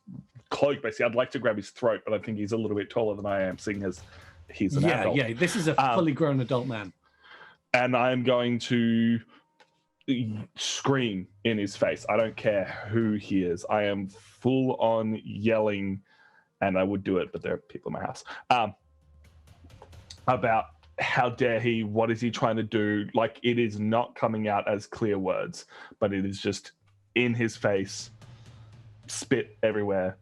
cloak. Basically, I'd like to grab his throat, but I think he's a little bit taller than I am, seeing as he's an adult. Yeah, this is a fully grown adult man. And I'm going to scream in his face. I don't care who he is. I am full on yelling, and I would do it, but there are people in my house. About how dare he, what is he trying to do? Like, it is not coming out as clear words, but it is just in his face, spit everywhere.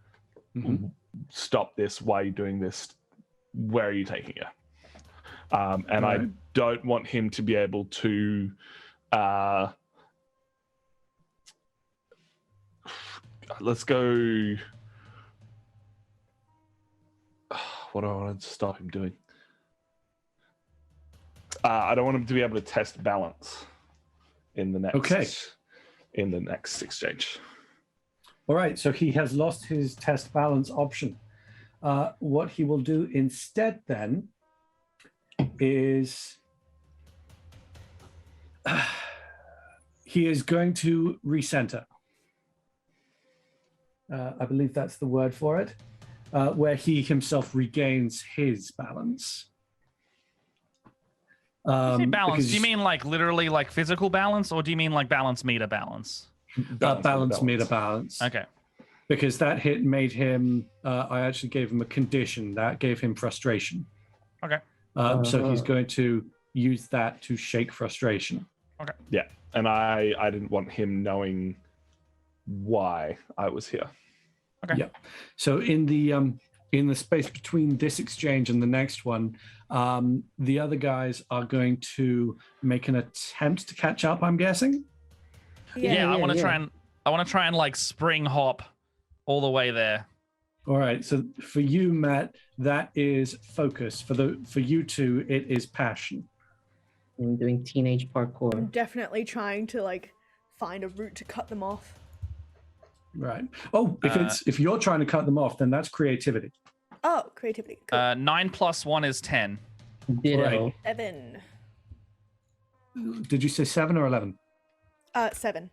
Mm-hmm. Stop this. Why are you doing this? Where are you taking her? And Right. I don't want him to be able to let's go. What do I want to stop him doing? I don't want him to be able to test balance in the next exchange. All right, so he has lost his test balance option. What he will do instead then is he is going to recenter. I believe that's the word for it, where he himself regains his balance. You say balance. Because- Do you mean like literally like physical balance, or do you mean like balance meter balance? balance meter balance? Okay. Because that hit made him, I actually gave him a condition that gave him frustration. Okay. So he's going to use that to shake frustration. Okay. Yeah, and I didn't want him knowing why I was here. Okay. Yeah. So in the space between this exchange and the next one, the other guys are going to make an attempt to catch up, I'm guessing. Yeah, I want to try and like spring hop all the way there. All right. So for you, Matt, that is focus. For you two, it is passion. I'm doing teenage I'm parkour. definitely trying to like find a route to cut them off. Right. Oh, if you're trying to cut them off, then that's creativity. Oh, creativity. Cool. 9 plus 1 is 10. Ditto. Right. 7. Did you say 7 or 11? 7.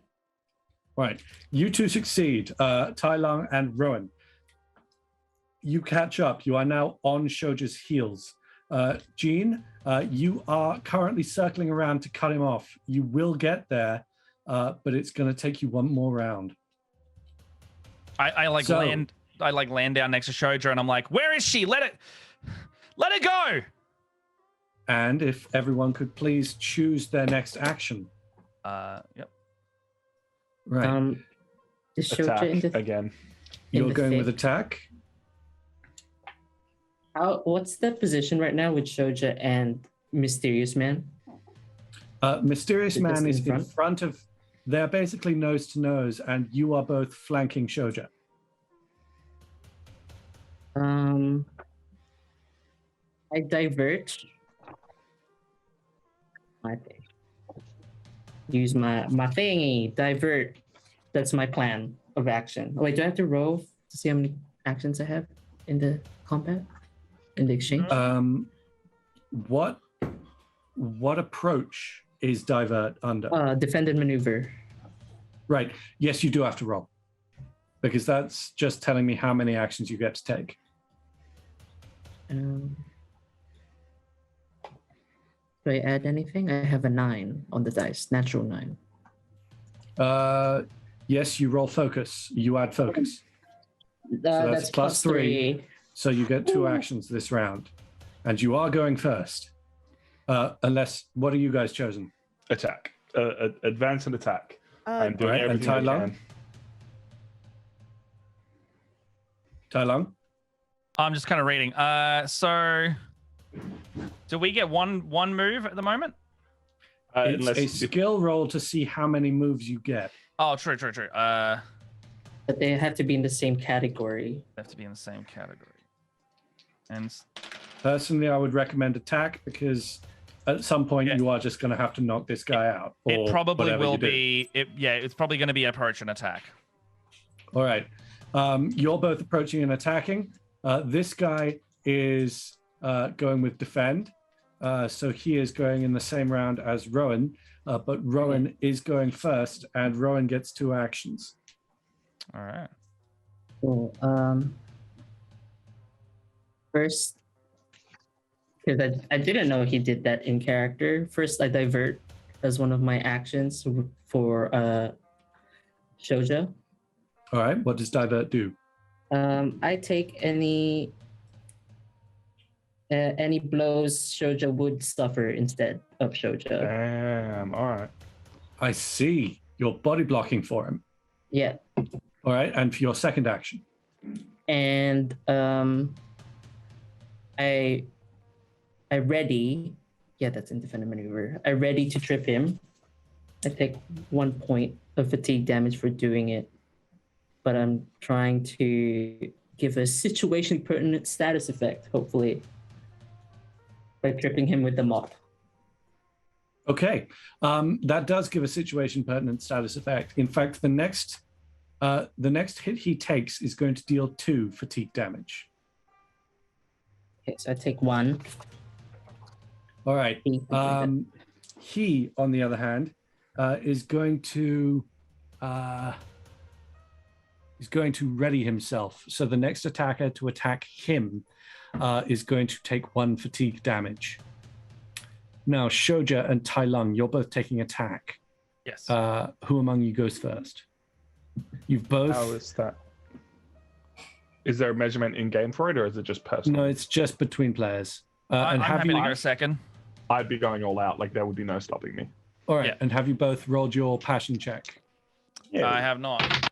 Right. You two succeed, Tai Lung and Rowan. You catch up. You are now on Shoja's heels. Jean, you are currently circling around to cut him off. You will get there, but it's going to take you one more round. I land down next to Shoja and I'm like, where is she? Let it go. And if everyone could please choose their next action. Yep. Right. Is Shoja Attack in the, again. in You're the going thing? with attack. What's the position right now with Shoja and Mysterious Man? Mysterious Is this Man in is in front? front of. They're basically nose to nose, and you are both flanking Shoja. I divert my thing. Use my thingy. Divert. That's my plan of action. Oh, wait, do I have to roll to see how many actions I have in the combat? In the exchange? What approach is divert under? Defended maneuver. Right. Yes, you do have to roll, because that's just telling me how many actions you get to take. Do I add anything? I have a 9 on the dice. Natural 9. Yes, you roll focus. You add focus. That's plus 3. So you get 2 actions this round, and you are going first. Unless, what are you guys chosen? Attack. Advance and attack. I'm doing Alright, and everything Tai I Lung? can. Tai Lung? I'm just kind of reading. So do we get one move at the moment? It's a skill roll to see how many moves you get. Oh, true. But they have to be in the same category. They have to be in the same category. And Personally, I would recommend attack, because at some point you are just going to have to knock this guy out. it or probably whatever will you do. be. It's probably going to be approach and attack. All right. You're both approaching and attacking. This guy is going with defend. So he is going in the same round as Rowan, but Rowan is going first, and Rowan gets 2 actions. All right. Cool. First, because I didn't know he did that in character. First, I divert as one of my actions for Shoja. All right. What does divert do? I take any blows Shoja would suffer instead of Shoja. Damn. All right. I see. You're body blocking for him. Yeah. All right. And for your second action. And I ready. Yeah, that's in defended maneuver. I ready to trip him. I take 1 point of fatigue damage for doing it, but I'm trying to give a situation pertinent status effect, hopefully, by tripping him with the mop. Okay. That does give a situation pertinent status effect. In fact, the next hit he takes is going to deal 2 fatigue damage. Okay, so I take 1. All right. He, on the other hand, is going to ready himself. So the next attacker to attack him is going to take 1 fatigue damage. Now, Shoja and Tai Lung, you're both taking attack. Yes. Who among you goes first? You've both. How is that? Is there a measurement in game for it, or is it just personal? No, it's just between players. I'm and have happy you? to go second. I'd be going all out. Like there would be no stopping me. All right. Yeah. And have you both rolled your passion check? Yeah. I have not.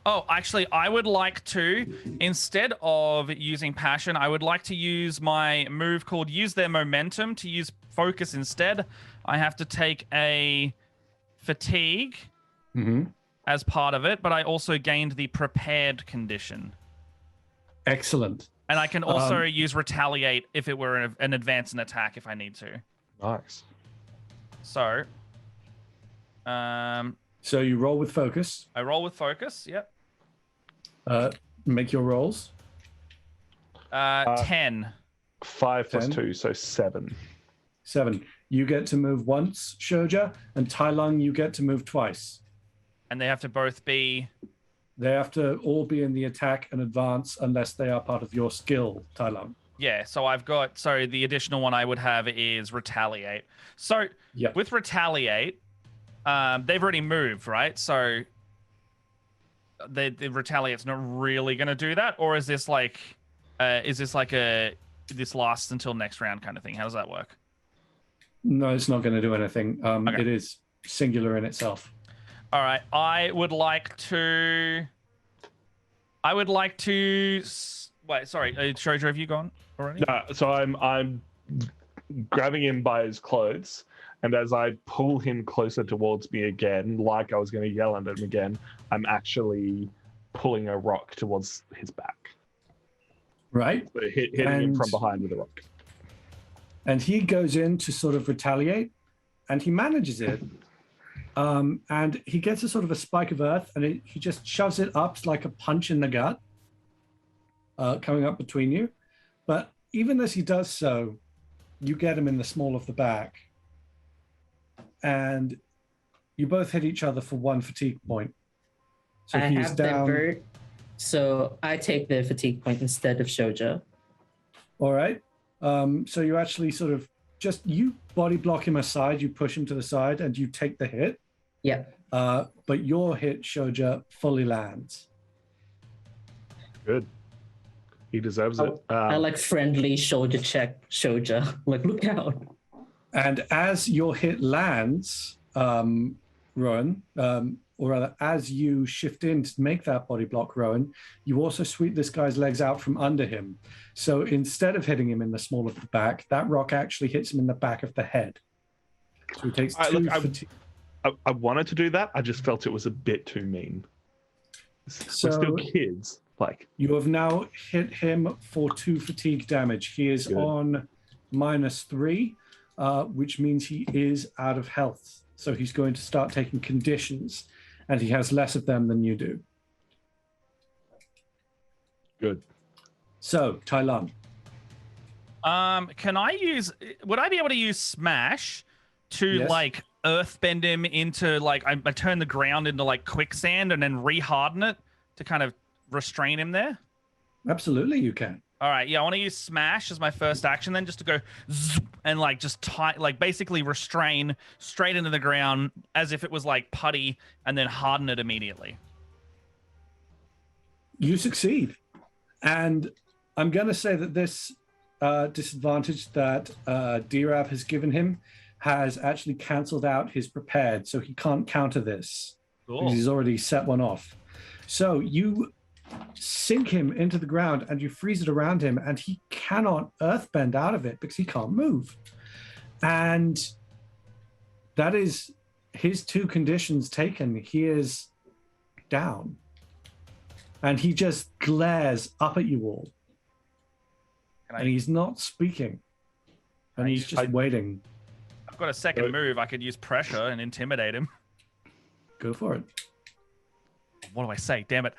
Oh, actually, I would like to, instead of using passion, I would like to use my move called use their momentum to use focus instead. I have to take a fatigue as part of it, but I also gained the prepared condition. Excellent. And I can also use retaliate if it were an advance and attack if I need to. Nice. So, So you roll with focus. I roll with focus. Yep. Make your rolls. 10. 5 plus 10. 2, so 7. 7. you get to move once, Shoja, and Tai Lung, you get to move twice. And they have to both be. They have to all be in the attack and advance unless they are part of your skill, Tai Lung. Yeah, so I've got, so the additional one I would have is retaliate. So with retaliate, they've already moved, right? So the retaliate's not really going to do that, or is this like this lasts until next round kind of thing? How does that work? No, it's not going to do anything. Okay. It is singular in itself. All right, I would like to. Wait, sorry, Shoja, have you gone already? No, so I'm grabbing him by his clothes, and as I pull him closer towards me again, like I was going to yell at him again, I'm actually pulling a rock towards his back. Right. So hitting him from behind with a rock. And he goes in to sort of retaliate, and he manages it. And he gets a sort of a spike of earth, and he just shoves it up like a punch in the gut, coming up between you. But even as he does so, you get him in the small of the back, and you both hit each other for 1 fatigue point. So I he's have down. divert, so I take the fatigue point instead of Shoja. All right. So you actually sort of you body block him aside, you push him to the side, and you take the hit. Yeah. But your hit, Shoja, fully lands. Good. He deserves it. I like friendly shoulder check Shoja. Like, look out. And as your hit lands, Rowan, or rather, as you shift in to make that body block, Rowan, you also sweep this guy's legs out from under him. So instead of hitting him in the small of the back, that rock actually hits him in the back of the head. So he takes I wanted to do that. I just felt it was a bit too mean. So we're still kids. Like, you have now hit him for 2 fatigue damage. He is on -3, which means he is out of health. So he's going to start taking conditions, and he has less of them than you do. Good. So, Tai Lung. Would I be able to use Smash to Yes. like earthbend him into like, I turn the ground into like quicksand and then re-harden it to kind of restrain him there? Absolutely, you can. All right, yeah, I want to use Smash as my first action then, just to go zoop, and like just tight, like basically restrain straight into the ground as if it was like putty, and then harden it immediately. You succeed. And I'm going to say that this disadvantage that D-Rab has given him has actually cancelled out his prepared, so he can't counter this. Cool. Because he's already set one off. So you sink him into the ground and you freeze it around him, and he cannot earthbend out of it because he can't move. And that is his 2 conditions taken. He is down. And he just glares up at you all. And he's not speaking. And he's just waiting. I've got a second move. I could use pressure and intimidate him. Go for it. What do I say? Damn it.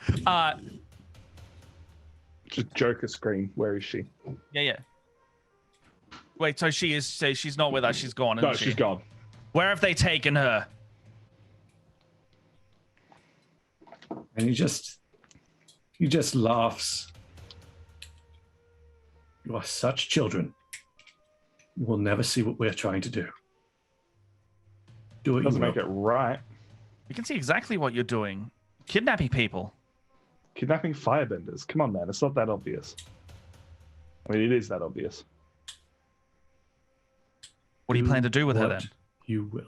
Just Joker scream. Where is she? Yeah. Wait, so she's not with us. She's gone. No, Isn't she? she's gone. Where have they taken her? And he just laughs. You are such children. You will never see what we're trying to do. Do what Doesn't you make will. it right. We can see exactly what you're doing. Kidnapping people. Kidnapping firebenders. Come on, man. It's not that obvious. I mean, it is that obvious. What do you plan to do with her then? You will.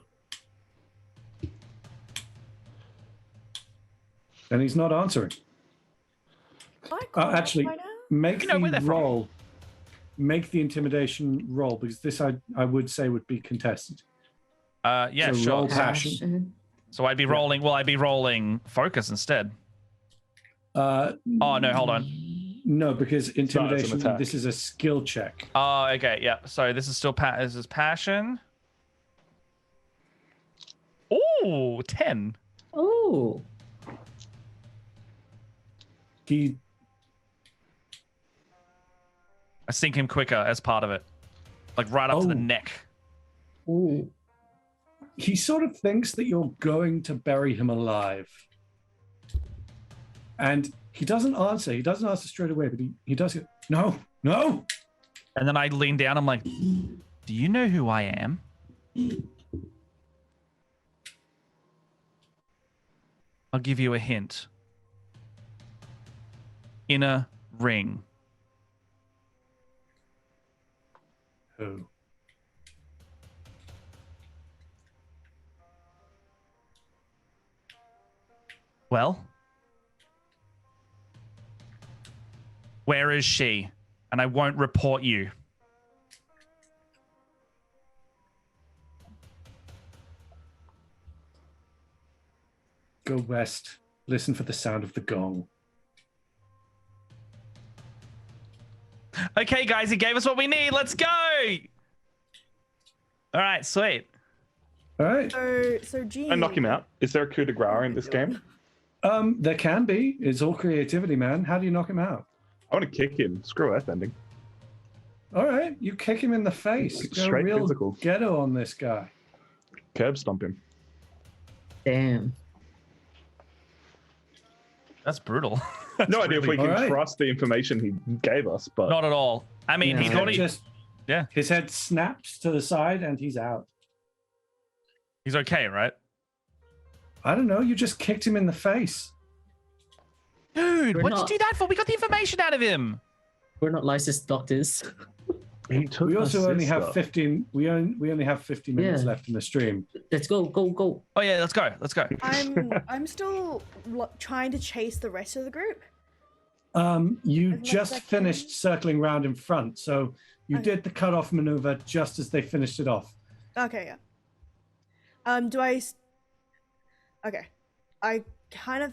And he's not answering. Actually, make know where the they're from. roll. Make the intimidation roll, because this I would say would be contested. Yeah, So sure. roll passion. So I'd be rolling. Well, I'd be rolling focus instead. Oh no, hold on. No, because intimidation. attack. This is a skill check. Oh, okay, yeah. So this is still this is passion. Oh, 10. Oh. He I sink him quicker as part of it, like right up to the neck. Ooh. He sort of thinks that you're going to bury him alive. And he doesn't answer. He doesn't answer straight away, but he does go, no, no. And then I lean down. I'm like, do you know who I am? I'll give you a hint. Inner ring. Who? Well, where is she? And I won't report you. Go west. Listen for the sound of the gong. Okay, guys, he gave us what we need. Let's go. All right, sweet. All right. So Gene. I knock him out. Is there a coup de grace in this game? There can be. It's all creativity, man. How do you knock him out? I want to kick him. Screw earthbending. All right, you kick him in the face. Go Straight real physical. ghetto on this guy. Curb stomp him. Damn. That's brutal. No idea if we can All right. trust the information he gave us, but Not at all. I mean, No. he His thought head he... just, Yeah. His head snaps to the side and he's out. He's okay, right? I don't know. You just kicked him in the face. Dude, We're what'd not- you do that for? We got the information out of him. We're not licensed doctors. he took We my also only have sister. 15. We only have 50 minutes Yeah. left in the stream. Let's go, go, go. Oh, yeah, let's go. Let's go. I'm still trying to chase the rest of the group. You As much just as I can. finished circling round in front, so you Okay. did the cutoff maneuver just as they finished it off. Okay, yeah. Okay.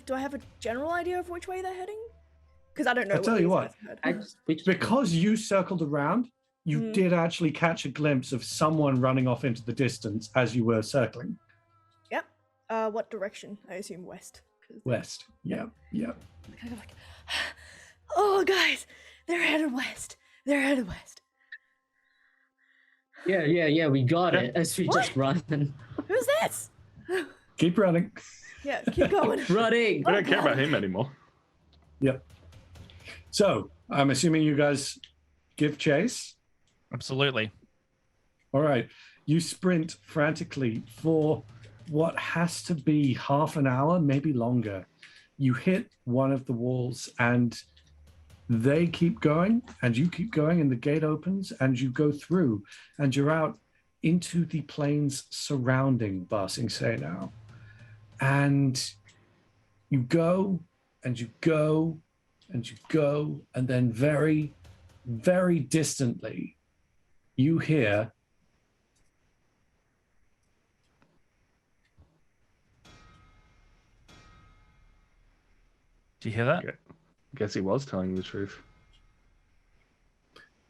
Do I have a general idea of which way they're heading? Because I don't know. I'll tell these you guys what. heard. Because you circled around, you Mm. did actually catch a glimpse of someone running off into the distance as you were circling Yep. What direction? I assume west. 'cause west. Yeah, yeah. they're kind of like, oh, guys, they're headed west. They're headed west. Yeah, we got Yeah. it. As we What? just run. Who's this? Keep running. Yeah, keep going. Running. We don't care God. about him anymore. Yep. So I'm assuming you guys give chase. Absolutely. All right. You sprint frantically for what has to be half an hour, maybe longer. You hit one of the walls and they keep going and you keep going and the gate opens and you go through and you're out into the plains surrounding Ba Sing Se now. And you go and you go and you go and then very, very distantly you hear Do you hear that? Okay. Guess he was telling the truth.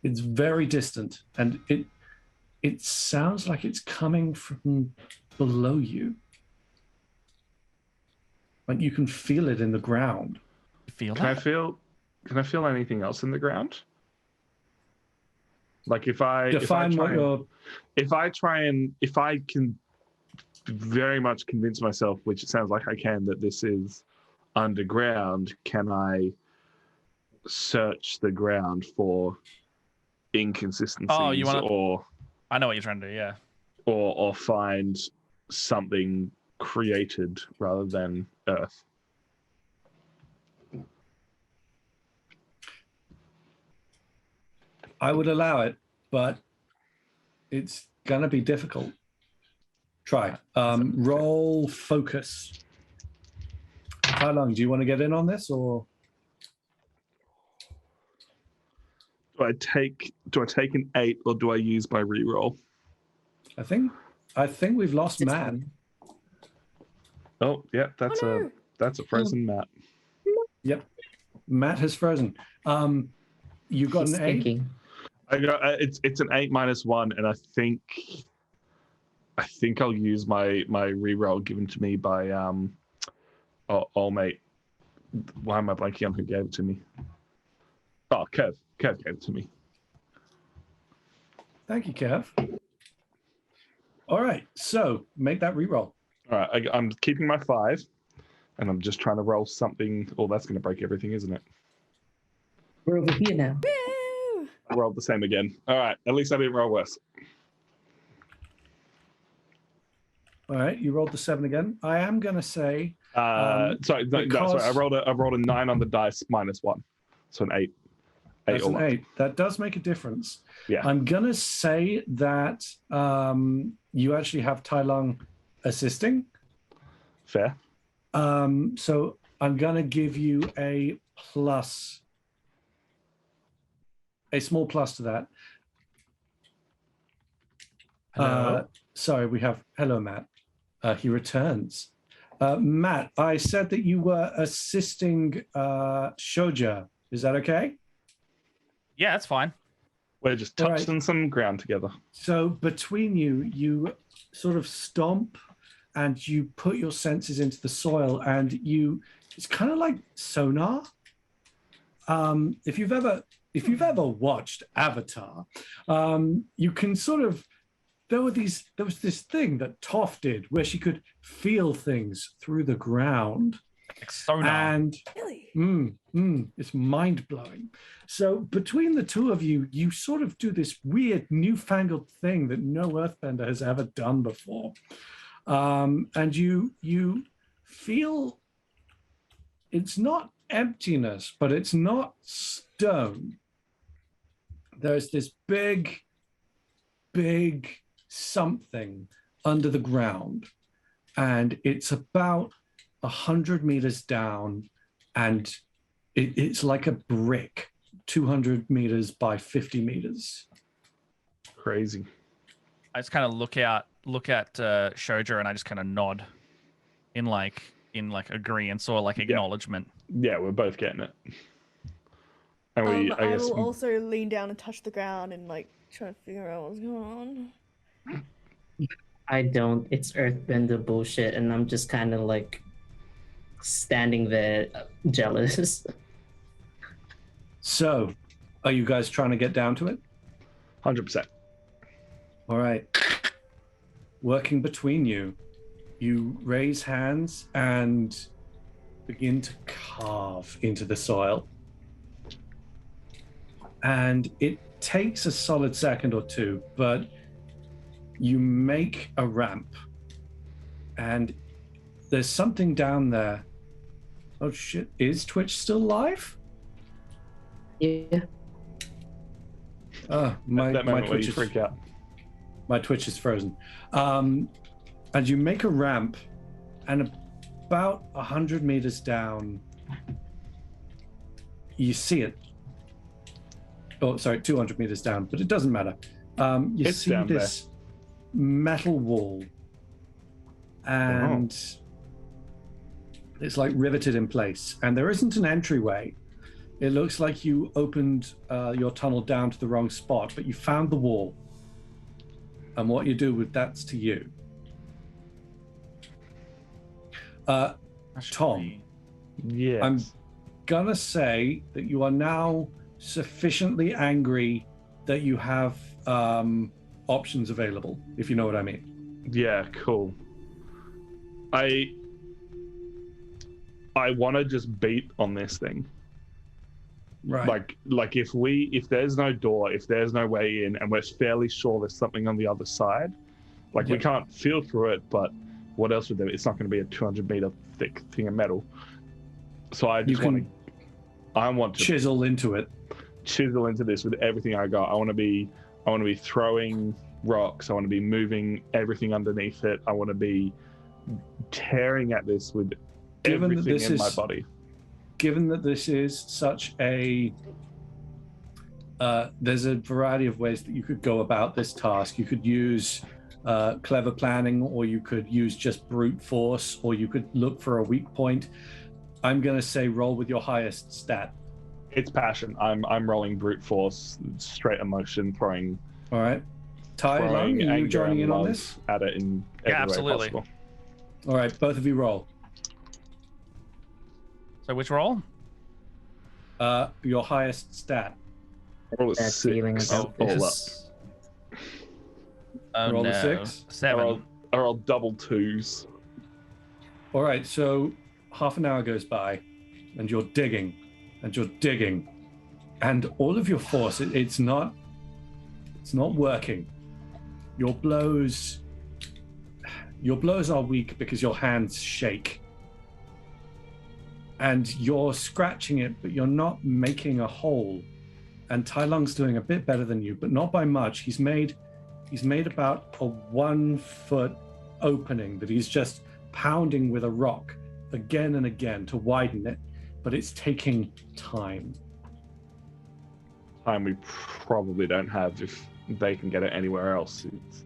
it's very distant and it sounds like it's coming from below you. Like you can feel it in the ground. You feel Can I that? feel anything else in the ground? Like if I Define what you're if I can very much convince myself, which it sounds like I can, that this is underground, can I search the ground for inconsistencies Oh, you wanna- or I know what you're trying to do, yeah. or find something created rather than Earth? I would allow it, but it's gonna be difficult. Try. Roll focus. How long do you want to get in on this, or Do I take an 8 or do I use my reroll? I think we've lost It's man. Oh, yeah, that's Oh, no. a frozen map. Yep, Matt has frozen. You got He's an 8. thinking. I got it's an 8 minus 1, and I think I'll use my reroll given to me by old mate. Why am I blanking on who gave it to me? Oh, Kev gave it to me. Thank you, Kev. All right, so make that reroll. All right, I'm keeping my 5, and I'm just trying to roll something. Oh, that's going to break everything, isn't it? We're over here now. Woo! I rolled the same again. All right, at least I didn't roll worse. All right, you rolled the 7 again. I am going to say Sorry, I rolled a 9 on the dice minus 1, so an 8. that's all an up. 8. That does make a difference. Yeah. I'm going to say that you actually have Tai Lung assisting. Fair. So I'm going to give you a small plus to that. Hello? Sorry, we have hello, Matt. He returns. Matt, I said that you were assisting Shoja. Is that okay? Yeah, that's fine. We're just All right. touching some ground together. So between you, you sort of stomp and you put your senses into the soil, and it's kind of like sonar. If you've ever watched Avatar, you can sort of, there was this thing that Toph did where she could feel things through the ground. Like sonar. And Really? it's mind-blowing. So between the two of you, you sort of do this weird newfangled thing that no earthbender has ever done before. And you feel it's not emptiness, but it's not stone. There's this big something under the ground, and it's about 100 meters down, and it's like a brick, 200 meters by 50 meters. Crazy. I just kind of look at Shoja and I just kind of nod in like agreeance or like acknowledgement. Yeah, we're both getting it. And I I guess will also lean down and touch the ground and like try to figure out what's going on. I don't. It's earthbender bullshit, and I'm just kind of like standing there jealous. So, are you guys trying to get down to it? 100%. All right. Working between you, you raise hands and begin to carve into the soil. And it takes a solid second or two, but you make a ramp. And there's something down there. Oh shit, is Twitch still live? Yeah. Oh, That moment where Twitch you is freak out. My Twitch is frozen. And you make a ramp, and about 100 meters down, you see it. Oh, sorry, 200 meters down, but it doesn't matter. You It's see down this metal wall, and it's like riveted in place, and there isn't an entryway. It looks like you opened your tunnel down to the wrong spot, but you found the wall. And what you do with that's to you. Tom, Yeah. I'm gonna say that you are now sufficiently angry that you have options available, if you know what I mean. Yeah, cool. I want to just beat on this thing. Right. Like if there's no door, if there's no way in, and we're fairly sure there's something on the other side, like we Yep. can't feel through it, but what else would there? It's not going to be a 200-meter thick thing of metal. So I just want to chisel into it. chisel into this with everything I got. I want to be throwing rocks. I want to be moving everything underneath it. I want to be tearing at this with Given that everything this in my is- body. Given that this is such a there's a variety of ways that you could go about this task. You could use clever planning, or you could use just brute force, or you could look for a weak point. I'm going to say roll with your highest stat. It's passion. I'm rolling brute force, straight emotion, throwing All right. Tai Lung, are you anger joining and in on love this? at it in every way absolutely. possible. All right, both of you roll. So which roll? Your highest stat. Roll a That feeling 6 about all up. this. Oh Roll a no. 6. 7. I rolled double 2s. All right, so half an hour goes by, and you're digging, and you're digging, and all of your force, it's not working. Your blows are weak because your hands shake, and you're scratching it, but you're not making a hole. And Tai Lung's doing a bit better than you, but not by much. He's made about a 1 foot opening that he's just pounding with a rock again and again to widen it, but it's taking time. Time we probably don't have if they can get it anywhere else. It's,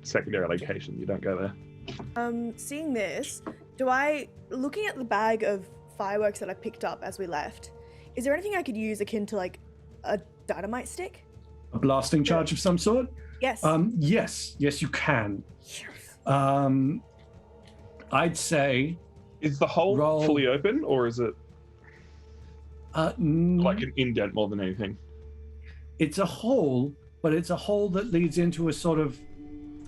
secondary location. You don't go there. Seeing this, looking at the bag of fireworks that I picked up as we left, is there anything I could use akin to like a dynamite stick? A blasting charge of some sort? Yes. Yes, you can. I'd say Is the hole roll- fully open, or is it like an indent more than anything? it's a hole, but it's a hole that leads into a sort of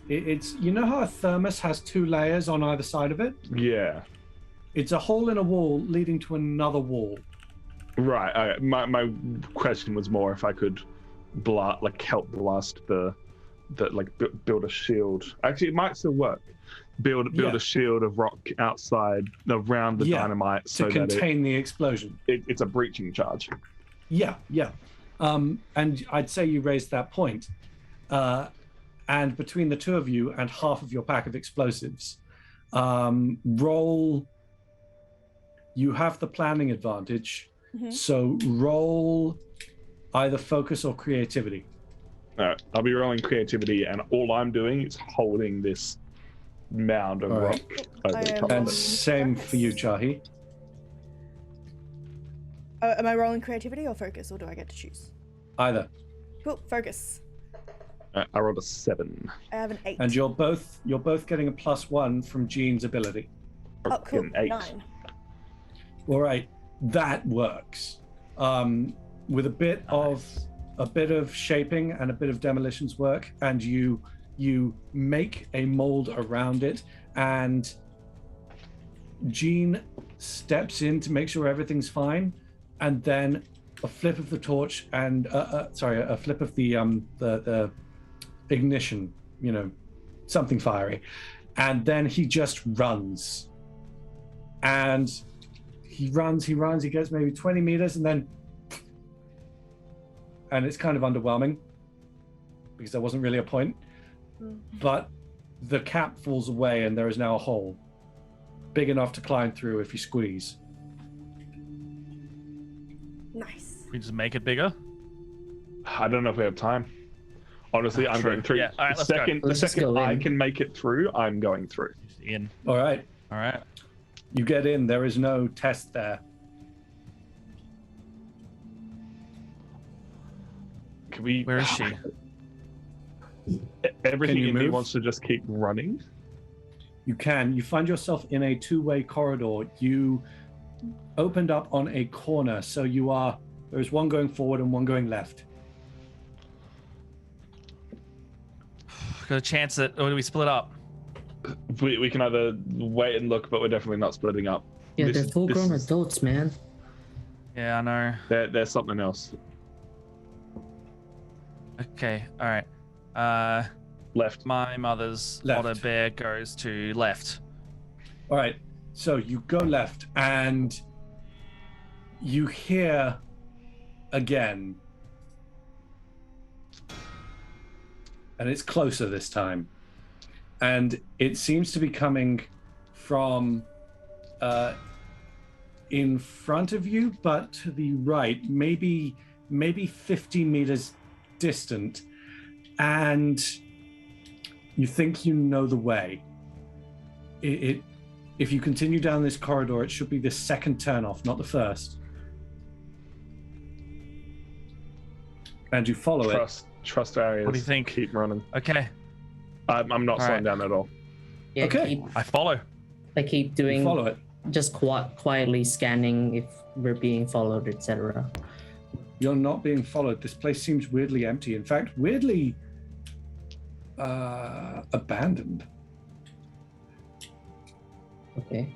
it's you know how a thermos has 2 layers on either side of it? Yeah. It's a hole in a wall leading to another wall. Right. My question was more if I could help blast build a shield. Actually, it might still work. Build Yeah. a shield of rock outside around the dynamite so to that contain the explosion. it's a breaching charge. Yeah. And I'd say you raised that point. And between the two of you and half of your pack of explosives, roll. You have the planning advantage, so roll either focus or creativity. I'll be rolling creativity, and all I'm doing is holding this mound of All rock right. over the top And of it. same for you, Chahi. Am I rolling creativity or focus, or do I get to choose? Either. Cool, focus. I rolled a 7. I have an 8. And you're both getting a +1 from Jean's ability. Oh, cool. An 8. 9. All right, that works. With a bit of shaping and a bit of demolitions work, and you make a mold around it, and Jean steps in to make sure everything's fine, and then a flip of the torch and a flip of the ignition, something fiery, and then he just runs, and he runs, he gets maybe 20 meters, and it's kind of underwhelming because there wasn't really a point. But the cap falls away and there is now a hole big enough to climb through if you squeeze. Nice. We just make it bigger. I don't know if we have time. Honestly, I'm True. going through. Yeah, all right, the let's go. second, Let's the just second go I in. can make it through, I'm going through. In. All right, All right. you get in. There is no test there. Can we? Where is she? Everything Can you in me move? wants to just keep running. You can. You find yourself in a 2-way corridor. You opened up on a corner, so there's one going forward and one going left. Got a chance at, or do we split up? We can either wait and look, but we're definitely not splitting up. Yeah, This- they're full-grown this- adults, man. Yeah, I know. There's something else. Okay, all right. Left. My mother's Left. otter bear goes to left. All right, so you go left and you hear again, and it's closer this time, and it seems to be coming from in front of you, but to the right, maybe 15 meters distant, and you think you know the way. If you continue down this corridor, it should be the second turnoff, not the first. And you follow it. Trust areas. What do you think? Keep running. Okay, I'm not All slowing right. down at all. Yeah, Okay. I follow. I keep You doing, follow it. just quietly scanning if we're being followed, etc. You're not being followed. This place seems weirdly empty. In fact, weirdly, Abandoned. Okay.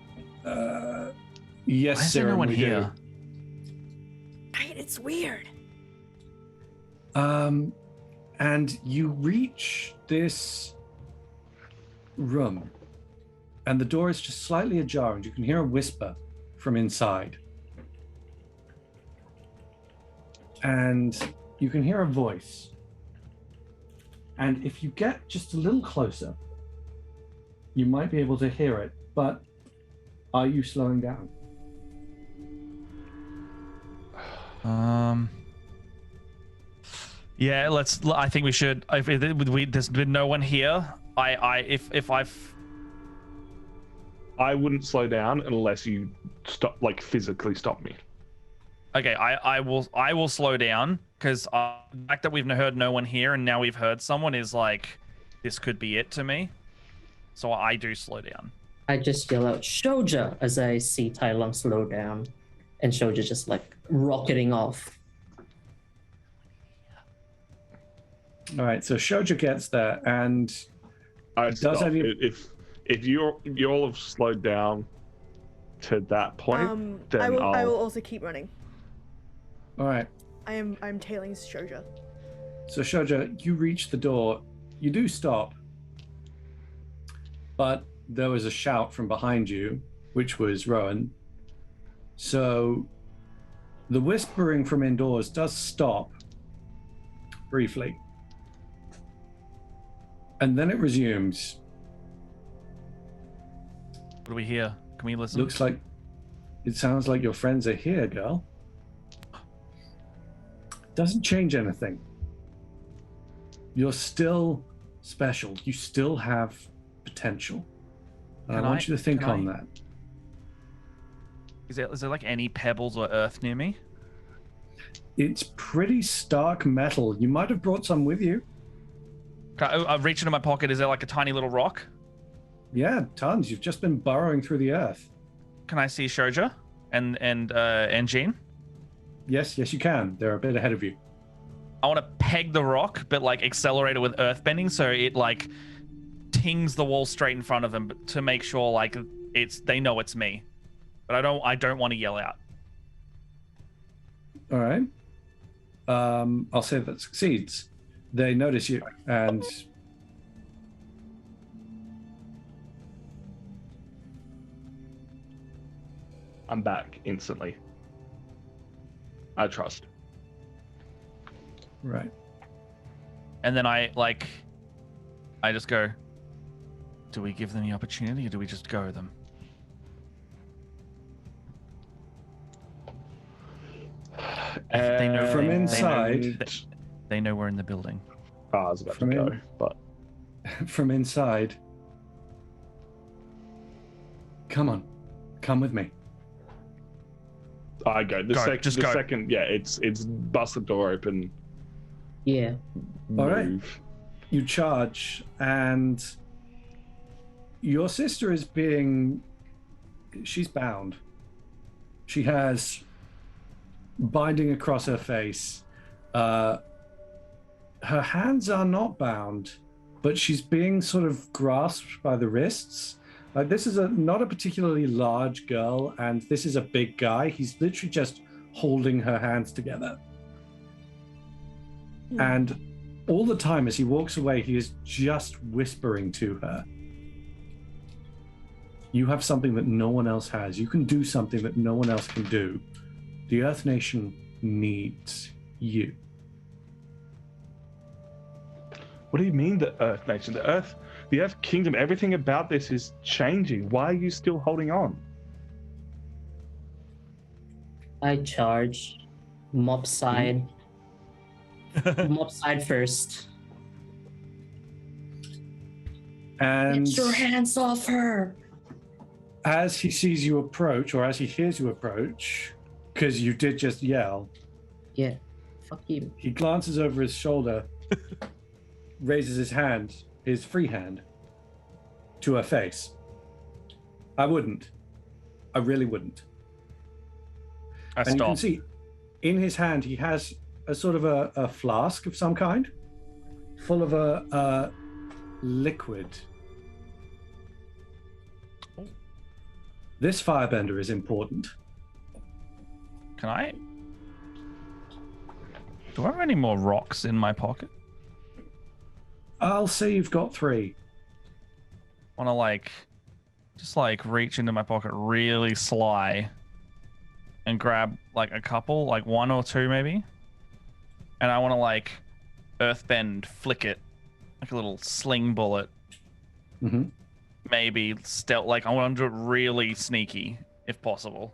Yes, Why is there Siren, no one we here? Right, it's weird. do. And you reach this room, and the door is just slightly ajar, and you can hear a whisper from inside. And you can hear a voice. And if you get just a little closer, you might be able to hear it, but are you slowing down? Yeah, let's. I think we should. If there's been no one here, if I wouldn't slow down unless you stop, like physically stop me. okay, I will slow down because the fact that we've heard no one here and now we've heard someone is like, this could be it to me. So I do slow down. I just yell out Shoja as I see Tai Lung slow down, and Shoja just like rocketing off. All right, so Shoja gets there, and I Does stop. any- If you all have slowed down to that point, then I will I'll... also keep running. all right. I'm tailing Shoja. So Shoja, you reach the door. You do stop, but there was a shout from behind you, which was Rowan. So the whispering from indoors does stop briefly, and then it resumes. What do we hear? Can we listen? Looks like it sounds like your friends are here, girl. Doesn't change anything. You're still special. You still have potential. And I want you to think on that. Is there like any pebbles or earth near me? It's pretty stark metal. You might have brought some with you. I've reached into my pocket. Is there like a tiny little rock? Yeah, tons. You've just been burrowing through the earth. Can I see Shoja and Jean? Yes, you can. They're a bit ahead of you. I want to peg the rock, but like accelerate it with earth bending, so it like tings the wall straight in front of them to make sure like they know it's me. But I don't want to yell out. All right. I'll say that succeeds. They notice you, and I'm back instantly. I trust. right. And then I just go, do we give them the opportunity or do we just go them? They know From they- inside. They know we're in the building. Oh, I was about From to go, in- but From inside. Come on, come with me. I go. The Just go. second, yeah, it's bust the door open. Yeah. All right. Move. You charge, and your sister is she's bound. She has binding across her face. Her hands are not bound, but she's being sort of grasped by the wrists. Like, this is not a particularly large girl, and this is a big guy. He's literally just holding her hands together. And all the time as he walks away, he is just whispering to her. You have something that no one else has. You can do something that no one else can do. The Earth Nation needs you. What do you mean, the Earth Nation? The Earth Kingdom, everything about this is changing. Why are you still holding on? I charge. Mob side. Mob side first. And Get your hands off her. as he sees you approach, or as he hears you approach, because you did just yell, Yeah. Fuck you. he glances over his shoulder, raises his hand, his free hand, to her face. I wouldn't. I really wouldn't. I And you can stop. see in his hand, he has a sort of a flask of some kind, full of liquid. This firebender is important. Can I? Do I have any more rocks in my pocket? I'll say you've got 3. Want to just reach into my pocket really sly and grab like a couple, like 1 or 2 maybe. And I want to earthbend, flick it like a little sling bullet. Mm-hmm. Maybe stealth, I want to do it really sneaky if possible.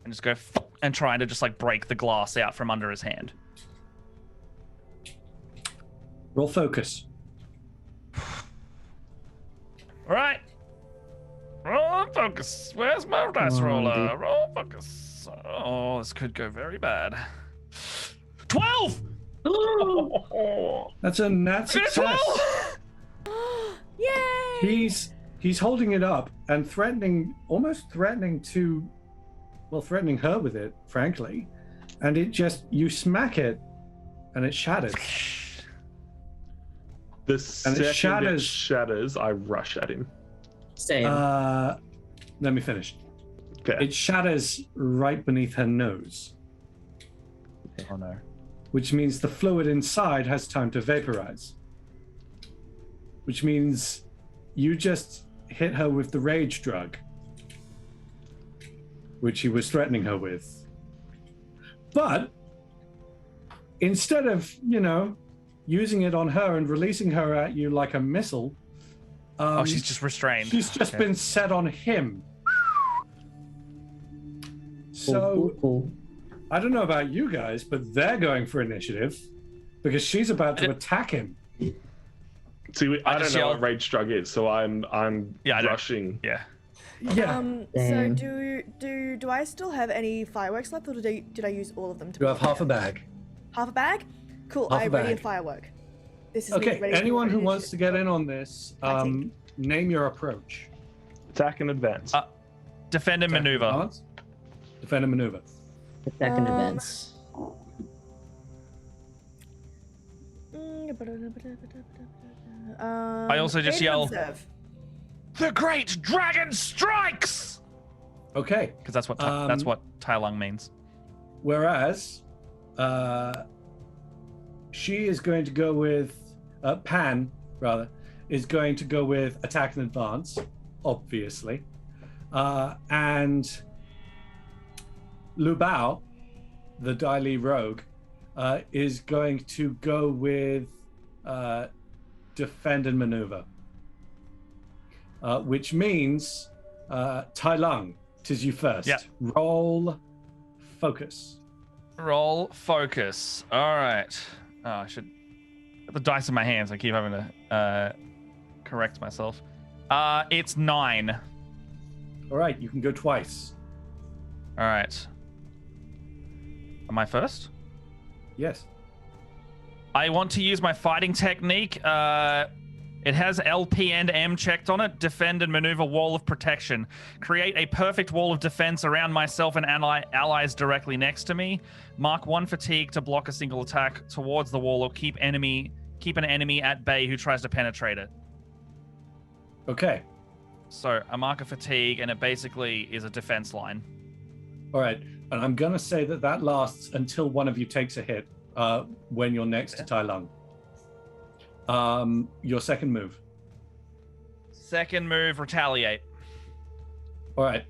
And just go and try to just break the glass out from under his hand. Roll focus. All right. Roll focus. Where's my dice roller? Roll focus. Oh, this could go very bad. 12! That's a nat success. Yay! He's holding it up and almost threatening her with it, frankly. And you smack it and it shatters. The second it shatters. shatters, I rush at him. Same. Let me finish. Okay. It shatters right beneath her nose, Oh no. which means the fluid inside has time to vaporize. Which means you just hit her with the rage drug, which he was threatening her with. But instead of, using it on her and releasing her at you like a missile, She's just restrained. she's just been set on him. So Cool. I don't know about you guys, but they're going for initiative because she's about to attack him. See, I don't just know yelled- what rage drug is, so I'm I don't- rushing. Yeah. Yeah, So Damn. do I still have any fireworks left, or did I use all of them? you have half a bag. Half a bag? Cool. Half I a ready a bag. firework. This is me Okay, ready to anyone who initiative. wants to get in on this, I take. name your approach. Attack and advance. Defend and Attack maneuver. advance, defend and maneuver. Attack and events. I also just yell- Observe. The great dragon strikes! Okay, Because that's what Tai Lung means. whereas she is going to go with Pan, rather, is going to go with attack and advance, obviously. And Lu Bao, the Dai-Lee rogue, is going to go with defend and maneuver. Which means Tai Lung, 'tis you first. Yep. Roll focus. Roll focus. All right. Oh, I should get the dice in my hands. I keep having to correct myself. It's 9. All right, you can go twice. All right. Am I first? Yes. I want to use my fighting technique. It has LP and M checked on it. Defend and maneuver wall of protection. Create a perfect wall of defense around myself and allies directly next to me. Mark 1 fatigue to block a single attack towards the wall or keep an enemy at bay who tries to penetrate it. Okay. So I mark a fatigue and it basically is a defense line. All right. And I'm going to say that lasts until one of you takes a hit when you're next to Tai Lung. Your second move. Second move, retaliate. All right.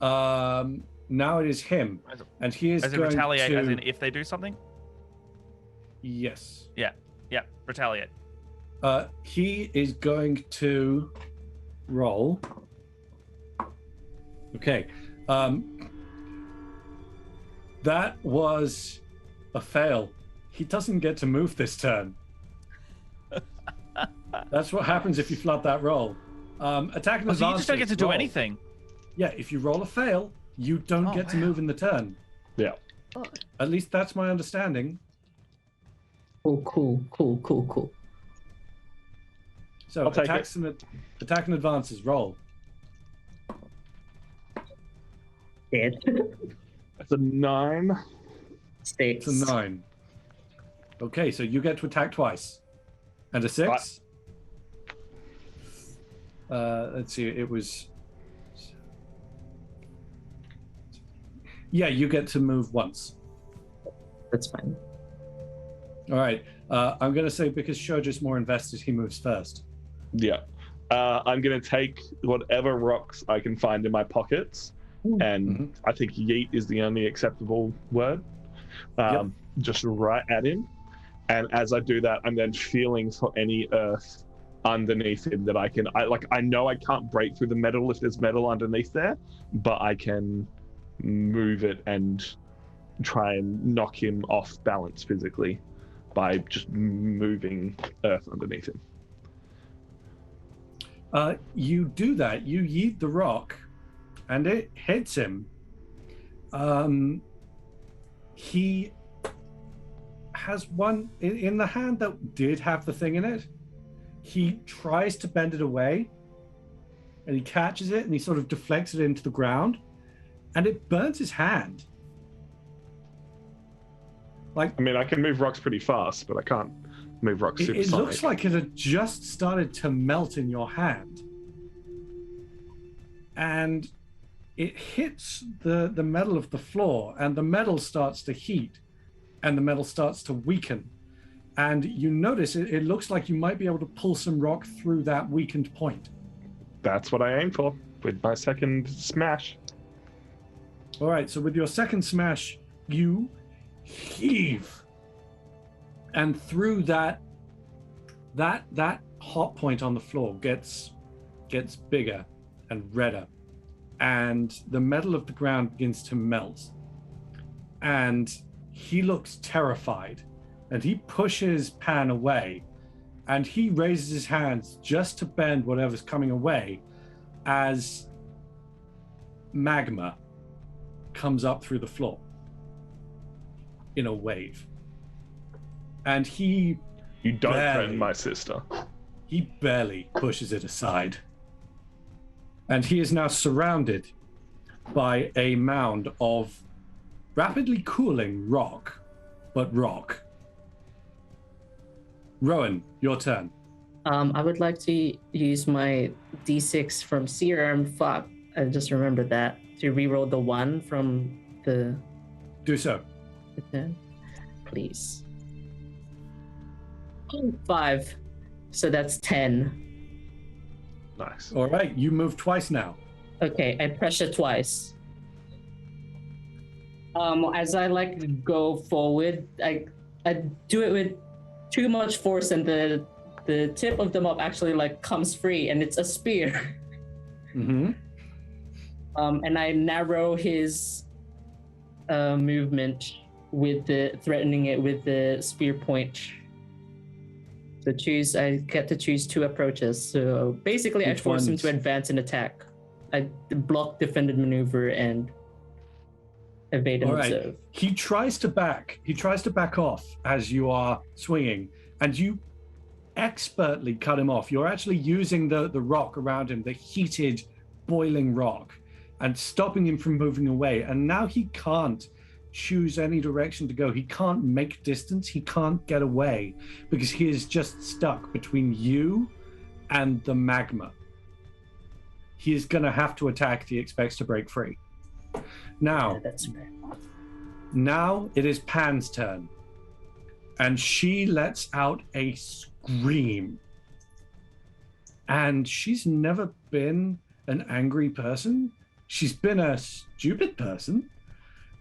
Now it is him. And he is As in going retaliate, to... as in if they do something? Yes. Yeah, retaliate. He is going to roll. Okay. That was a fail. He doesn't get to move this turn. That's what happens if you flood that roll. Attack and Oh, so you advance. just don't get to do roll. anything. Yeah, if you roll a fail, you don't Oh, get to wow. move in the turn. Yeah. Oh, At least that's my understanding. Cool. So I'll take attack and advances, roll. Dead. That's a 9. 6. It's a 9. Okay, so you get to attack twice. And a 6? let's see, it was. Yeah, you get to move once. That's fine. All right. I'm going to say because Shoja's more invested, he moves first. Yeah. I'm going to take whatever rocks I can find in my pockets, and I think yeet is the only acceptable word. Just right at him. And as I do that, I'm then feeling for any earth underneath him that I know I can't break through the metal if there's metal underneath there, but I can move it and try and knock him off balance physically by just moving earth underneath him. You do that. You yeet the rock, and it hits him. He has one in the hand that did have the thing in it. He tries to bend it away, and he catches it, and he sort of deflects it into the ground, and it burns his hand. I mean, I can move rocks pretty fast, but I can't move rocks super It looks like it had just started to melt in your hand. And it hits the metal of the floor, and the metal starts to heat, and the metal starts to weaken. And you notice it looks like you might be able to pull some rock through that weakened point. That's what I aim for with my second smash. All right, so with your second smash, you heave, and through that hot point on the floor gets bigger and redder, and the metal of the ground begins to melt, and he looks terrified, and he pushes Pan away, and he raises his hands just to bend whatever's coming away as magma comes up through the floor in a wave. And he You don't threaten my sister. He barely pushes it aside. And he is now surrounded by a mound of rapidly cooling rock, but rock. Rowan, your turn. I would like to use my D6 from Serum. Fuck, I just remembered that. To reroll the 1 from the... Do so. Please. 5. So that's 10. Nice. All right, you move twice now. Okay, I pressure twice. As I go forward, I do it with too much force, and the tip of the mob actually comes free, and it's a spear. Mm-hmm. And I narrow his movement with threatening it with the spear point. So I get to choose 2 approaches. So basically, I force him to advance and attack. I block, defended, maneuver, and evade and observe. He tries to back off as you are swinging, and you expertly cut him off. You're actually using the rock around him, the heated, boiling rock, and stopping him from moving away. And now he can't choose any direction to go. He can't make distance. He can't get away because he is just stuck between you and the magma. He is going to have to attack if he expects to break free. Now, now it is Pan's turn, and she lets out a scream. And she's never been an angry person. She's been a stupid person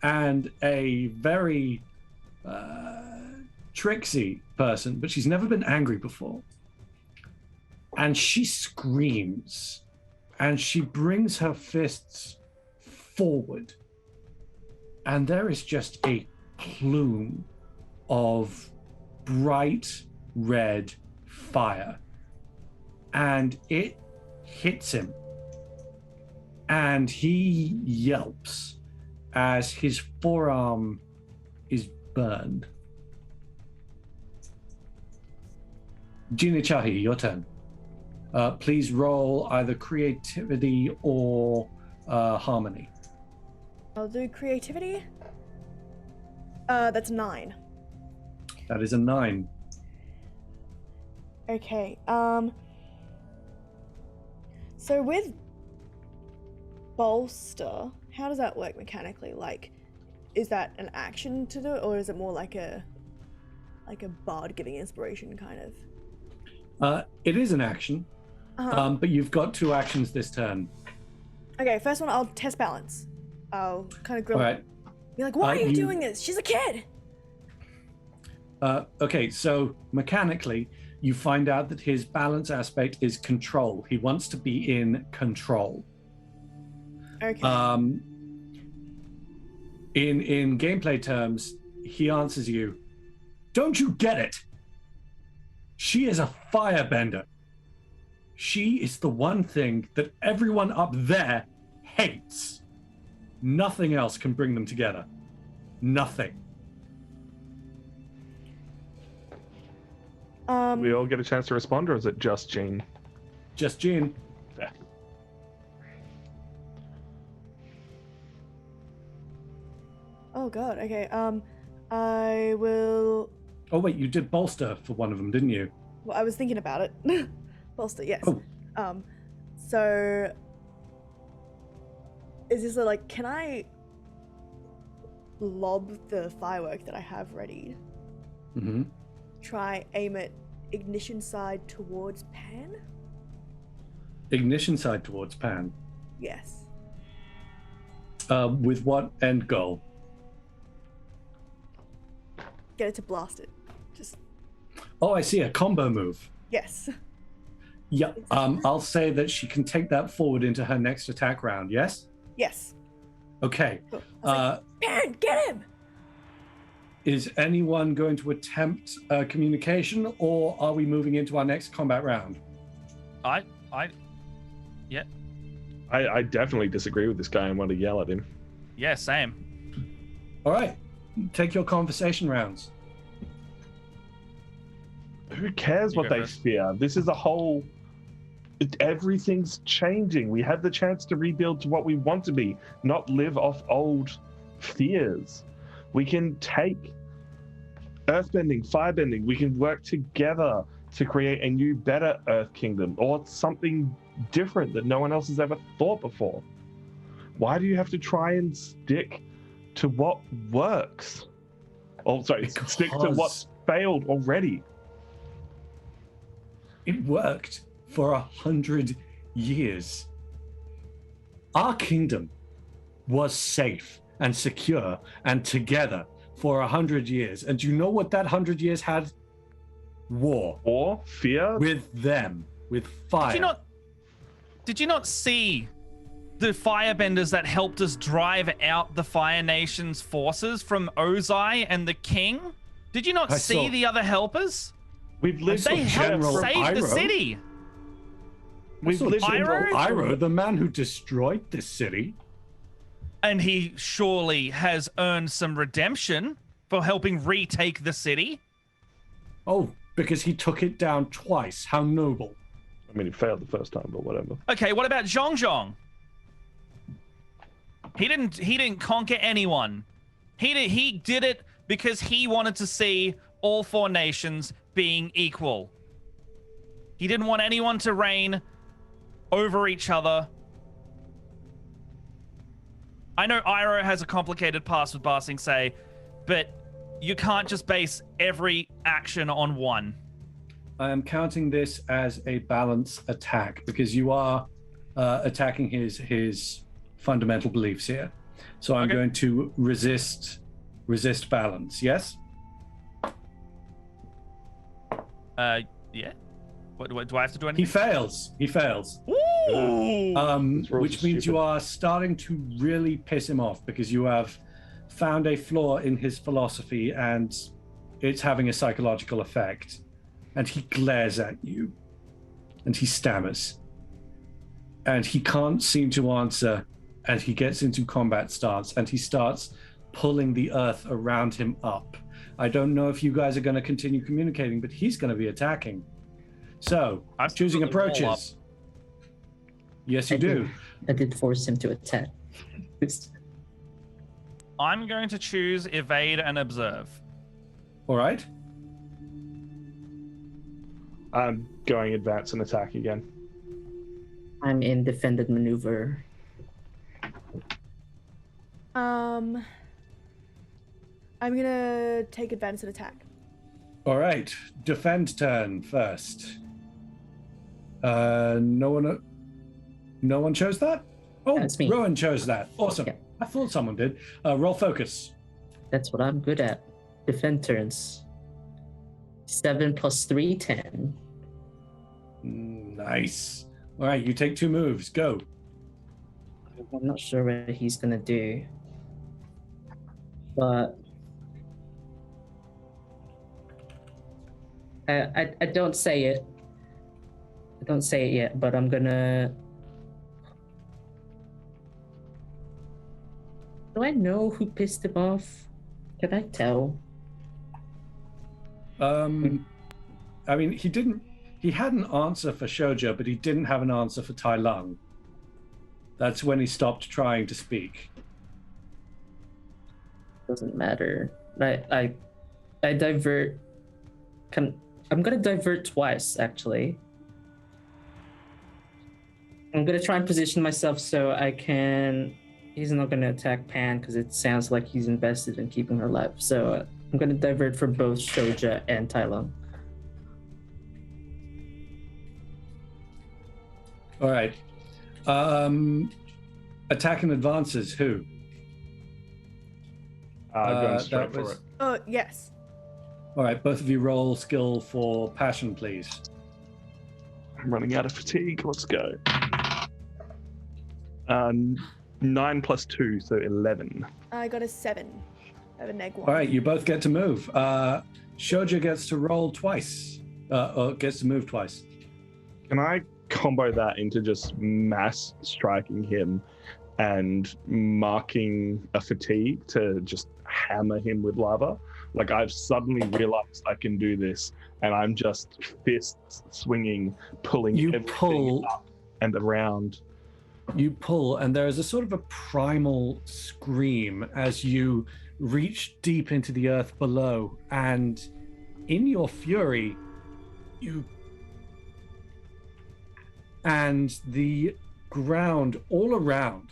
and a very tricksy person, but she's never been angry before. And she screams, and she brings her fists forward, and there is just a plume of bright red fire, and it hits him, and he yelps as his forearm is burned. Jinichahi, your turn. Please roll either creativity or harmony. I'll do creativity. That's 9. That is a 9. So with bolster, how does that work mechanically? Like, is that an action to do it, or is it more like a bard giving inspiration kind of? It is an action, Uh-huh. but you've got 2 actions this turn. Okay, first one, I'll test balance. I'll kind of grill All it. right. Be like, why are you you- doing this? She's a kid! Okay, so mechanically, you find out that his balance aspect is control. He wants to be in control. Okay. In gameplay terms, he answers you, "Don't you get it? She is a firebender. She is the one thing that everyone up there hates. Nothing else can bring them together. Nothing." We all get a chance to respond, or is it just Jean? Just Jean. Fair. Oh god, okay, I will... Oh wait, you did bolster for one of them, didn't you? Well, I was thinking about it. Bolster, yes. Oh. So... Is this like, can I lob the firework that I have ready? Mm-hmm. Try aim it ignition side towards Pan? Ignition side towards Pan. Yes. With what end goal? Get it to blast it. Just, Oh, I see, a combo move. yes. Yeah, I'll say that she can take that forward into her next attack round, yes? Yes. Okay. Cool. I was like, Pan, get him! Is anyone going to attempt communication, or are we moving into our next combat round? I I definitely disagree with this guy and want to yell at him. yeah, same. All right, take your conversation rounds. Who cares You what go they first. fear? This is a whole. Everything's changing. We have the chance to rebuild to what we want to be, not live off old fears. We can take earthbending, firebending. We can work together to create a new, better Earth Kingdom or something different that no one else has ever thought before. Why do you have to try and stick to what works? Oh, sorry, stick to Because- what's failed already. It worked for 100 years. Our kingdom was safe and secure and together for 100 years. And do you know what that 100 years had? War. Or fear. With them. With fire. Did you not see the firebenders that helped us drive out the Fire Nation's forces from Ozai and the king? Did you not I see saw- the other helpers? We've lived saw They helped General save the Iroh. city. We've lived in Iroh? Iroh, the man who destroyed this city. And he surely has earned some redemption for helping retake the city. Oh, because he took it down twice. How noble. I mean, he failed the first time, but whatever. Okay, what about Zhong Zhong? He didn't conquer anyone. He did it because he wanted to see all 4 nations being equal. He didn't want anyone to reign over each other. I know Iroh has a complicated past with Ba Sing Se, but you can't just base every action on one. I am counting this as a balance attack because you are attacking his fundamental beliefs here. So I'm Okay. going to resist balance. Yes. Yeah. What do I have to do He anything? fails. He fails. Ooh. These rolls Which are means you stupid. are starting to really piss him off because you have found a flaw in his philosophy and it's having a psychological effect. And he glares at you and he stammers. And he can't seem to answer. And he gets into combat stance and he starts pulling the earth around him up. I don't know if you guys are going to continue communicating, but he's going to be attacking. So, I'm choosing pulling the wall up. approaches. Yes, you do. I did force him to attack. I'm going to choose evade and observe. All right. I'm going advance and attack again. I'm in defended maneuver. I'm gonna take advantage and attack. All right, defend turn first. No one chose that. Oh, That's me. Rowan chose that. Awesome. Yeah. I thought someone did. Roll focus. That's what I'm good at. Defend turns. 7 + 3, 10. Nice. All right, you take 2 moves. Go. I'm not sure what he's gonna do, but I don't say it. I don't say it yet, but I'm gonna. Do I know who pissed him off? Can I tell? I mean, he had an answer for Shoujo, but he didn't have an answer for Tai Lung. That's when he stopped trying to speak. Doesn't matter. I divert. I'm gonna divert twice, actually. I'm gonna try and position myself so I can. He's not gonna attack Pan because it sounds like he's invested in keeping her alive. So I'm gonna divert for both Shoujo and Tai Lung. All right. Attack and advances. Who? Going straight that for was- it. Oh, yes. All right, both of you roll skill for passion, please. I'm running out of fatigue. Let's go. 9 + 2, so 11. I got a 7. I have a -1. All right, you both get to move. Shoujo gets to roll twice, or gets to move twice. Can I combo that into just mass striking him and marking a fatigue to just hammer him with lava? Like, I've suddenly realized I can do this, and I'm just fists swinging, pulling You everything pull. up and around. You pull, and there is a sort of a primal scream as you reach deep into the earth below, and in your fury, and the ground all around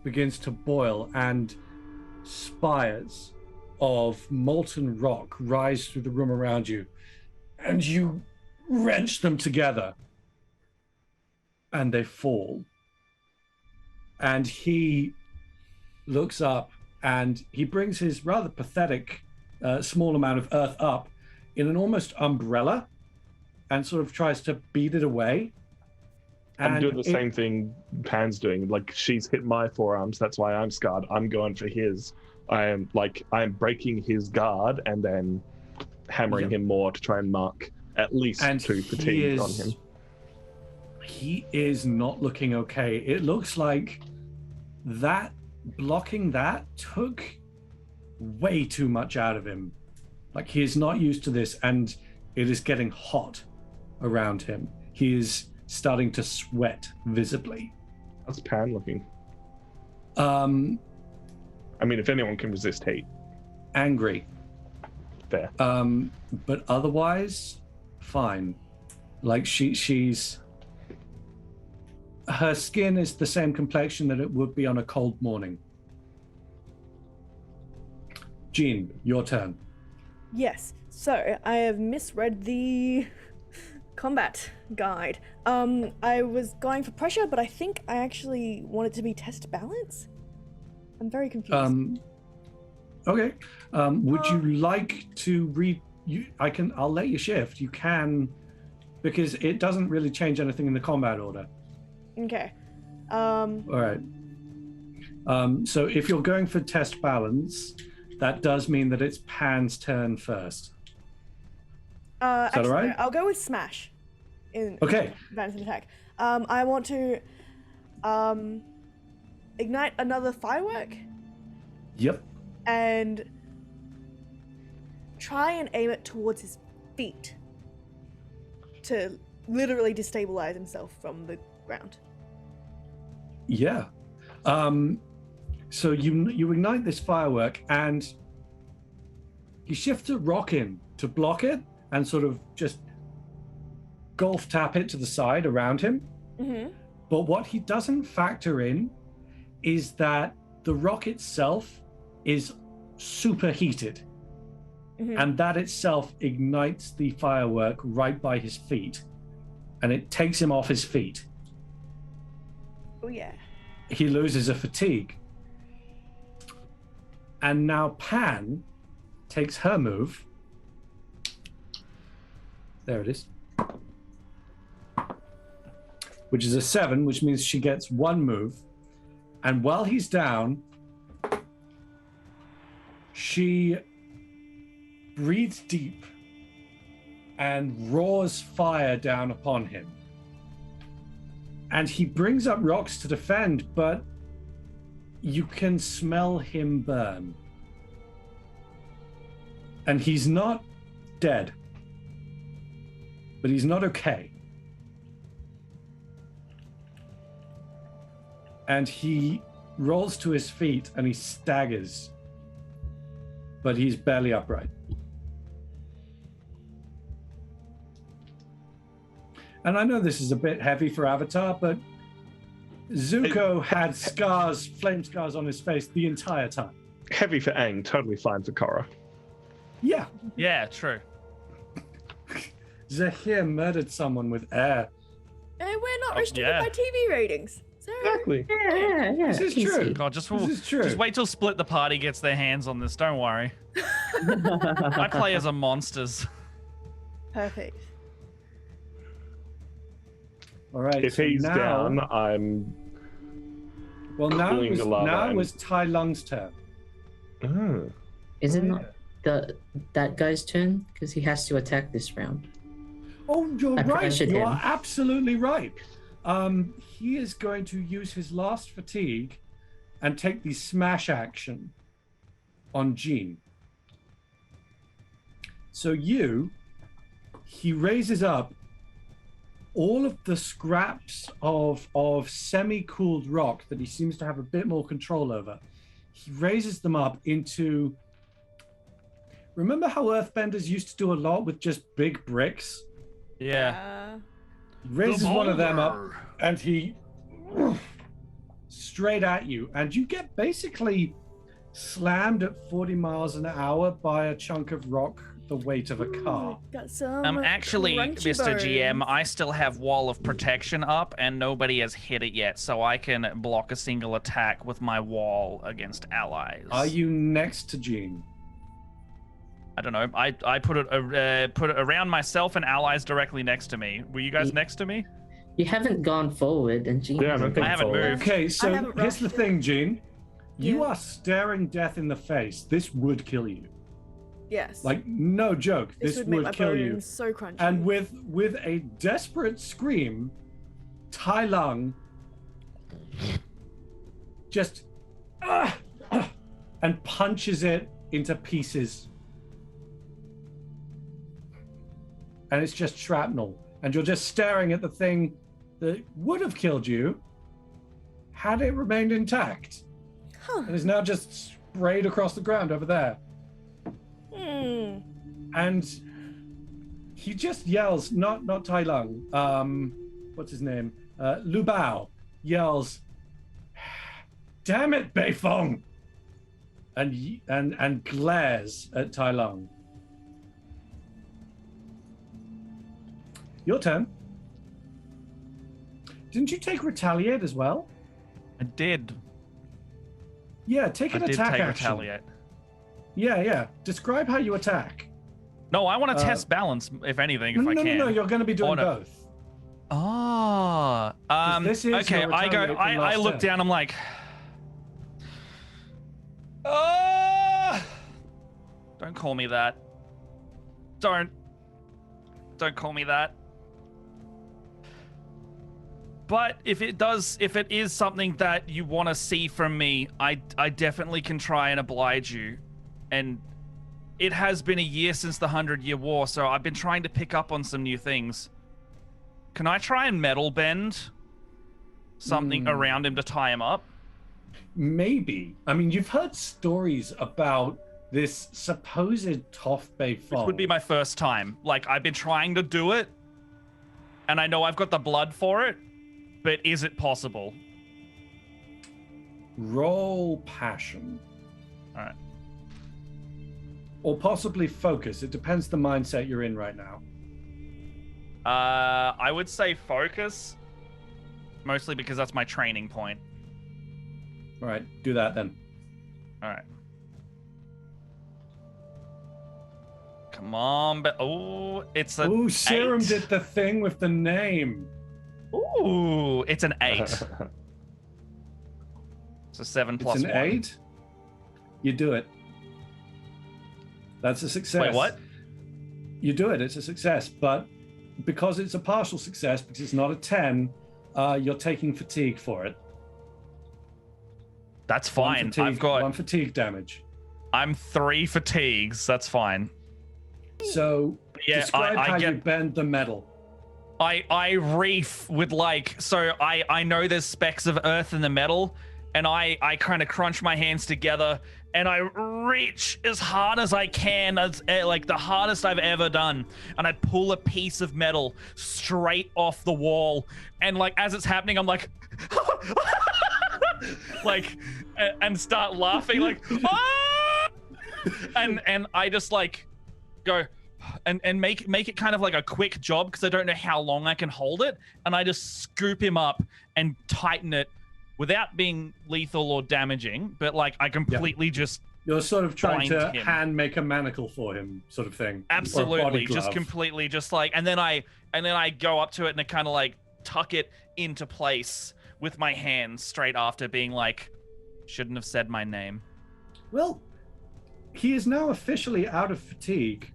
begins to boil, and spires of molten rock rise through the room around you, and you wrench them together, and they fall. And he looks up and he brings his rather pathetic small amount of earth up in an almost umbrella and sort of tries to beat it away. I'm And doing the same thing Pan's doing. Like, she's hit my forearms, that's why I'm scarred. I'm going for his. I'm breaking his guard and then hammering him more to try and mark at least And 2 fatigues on him. He is not looking okay. It looks like that blocking that took way too much out of him. Like, he is not used to this, and it is getting hot around him. He is starting to sweat visibly. How's Pan looking? I mean, if anyone can resist heat, angry. fair. But otherwise, fine. Like, she's her skin is the same complexion that it would be on a cold morning. Jean, your turn. Yes. So I have misread the combat guide. I was going for pressure, but I think I actually want it to be test balance. I'm very confused. Okay. Would you like to read? I'll let you shift. You can, because it doesn't really change anything in the combat order. Okay. All right. So if you're going for test balance, that does mean that it's Pan's turn first. Actually, all right? no, I'll go with smash. Okay. Advance and attack. I want to ignite another firework Yep. and try and aim it towards his feet to literally destabilize himself from the ground. Yeah. So you ignite this firework and you shift a rock in to block it and sort of just golf tap it to the side around him. Mm-hmm. But what he doesn't factor in is that the rock itself is superheated. And that itself ignites the firework right by his feet. And it takes him off his feet. Oh, yeah. He loses a fatigue. And now Pan takes her move. There it is. Which is a 7, which means she gets 1 move. And while he's down, she breathes deep and roars fire down upon him. And he brings up rocks to defend, but you can smell him burn. And he's not dead, but he's not okay. And he rolls to his feet and he staggers, but he's barely upright. And I know this is a bit heavy for Avatar, but Zuko had scars, flame scars on his face the entire time. Heavy for Aang, totally fine for Korra. Yeah. Yeah, true. Zahir murdered someone with air. And we're not restricted yeah. by TV ratings. So Exactly. Yeah. This is easy. true. God, This is true. just wait till Split the Party gets their hands on this. Don't worry. I play as a monsters. perfect. All right. If so he's now, down, I'm. well, now cooling the lava it and- was Tai Lung's turn. Oh. Is it not that guy's turn? Because he has to attack this round. Oh, you're I right. prevented You him. are absolutely right. He is going to use his last fatigue and take the smash action on Jean. So he raises up all of the scraps of semi-cooled rock that he seems to have a bit more control over. He raises them up into... Remember how Earthbenders used to do a lot with just big bricks? Yeah. He raises one of them up and he straight at you, and you get basically slammed at 40 miles an hour by a chunk of rock the weight of a car. Got some Actually, crunchy Mr. GM, bones. I still have Wall of Protection up, and nobody has hit it yet, so I can block a single attack with my wall against allies. Are you next to Jean? I don't know. I put it around myself and allies directly next to me. Were you guys next to me? You haven't gone forward, and Jean. Yeah, I don't think I haven't so. moved. Okay, I so haven't here's the rushed thing, Jean. You Yeah. are staring death in the face. This would kill you. Yes. Like, no joke. this This would make my would kill you. bones so crunchy. And with a desperate scream, Tai Lung just and punches it into pieces. And it's just shrapnel. And you're just staring at the thing that would have killed you had it remained intact. Huh. And is now just sprayed across the ground over there. And he just yells, not Tai Lung, what's his name? Lu Bao yells, "Damn it, Beifong!" and glares at Tai Lung. Your turn. Didn't you take retaliate as well? I did. Yeah, take I an did attack take action. retaliate. Yeah. Describe how you attack. No, I want to test balance, if anything, if I can. No, you're going to be doing no. both. Oh, this is okay. your I retaliate from I last look turn. down. I'm like, don't call me that. Don't call me that. But if it is something that you want to see from me, I definitely can try and oblige you. And it has been a year since the 100-Year War, so I've been trying to pick up on some new things. Can I try and metal bend something around him to tie him up? Maybe. I mean, you've heard stories about this supposed Toph Beifong. Which would be my first time. Like, I've been trying to do it, and I know I've got the blood for it, but is it possible? Roll passion. All right. Or possibly focus. It depends the mindset you're in right now. I would say focus, mostly because that's my training point. All right, do that then. All right. Come on, but it's a. Ooh, Serum 8. did the thing with the name. Ooh, it's an 8. It's a 7 plus It's an 1. 8. You do it. That's a success. Wait, what? You do it. It's a success, but because it's a partial success, because it's not a 10, you're taking fatigue for it. That's fine. I've got 1 fatigue damage. I'm 3 fatigues. That's fine. So Yeah, describe how get. you bend the metal. I reef with so I know there's specks of earth in the metal, and I kind of crunch my hands together and I reach as hard as I can, as like the hardest I've ever done, and I pull a piece of metal straight off the wall, and like as it's happening I'm like like and start laughing like ah! and I just like go and make it kind of like a quick job because I don't know how long I can hold it, and I just scoop him up and tighten it without being lethal or damaging, but like I completely just You're sort of trying to him. hand make a manacle for him, sort of thing. Or a Absolutely, body just glove. completely just like and then I go up to it and I kind of like tuck it into place with my hands straight after being like, shouldn't have said my name. Well, he is now officially out of fatigue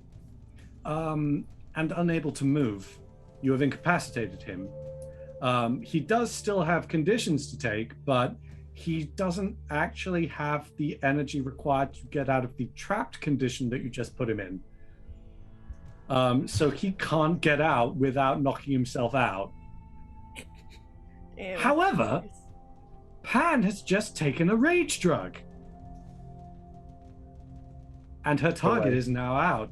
and unable to move. You have incapacitated him. He does still have conditions to take, but he doesn't actually have the energy required to get out of the trapped condition that you just put him in. So he can't get out without knocking himself out. Damn. However, Pan has just taken a rage drug. And her target is now out.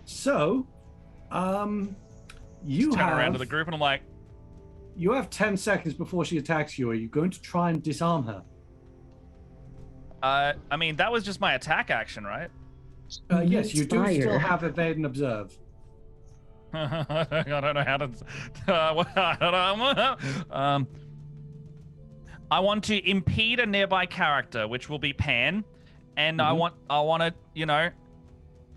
So, you Turn around to have the group and I'm like, you have 10 seconds before she attacks you. Are you going to try and disarm her? I mean, that was just my attack action, right? Yes, you do Inspire. still have evade and observe. I don't know how to. I want to impede a nearby character, which will be Pan, and I want to, you know,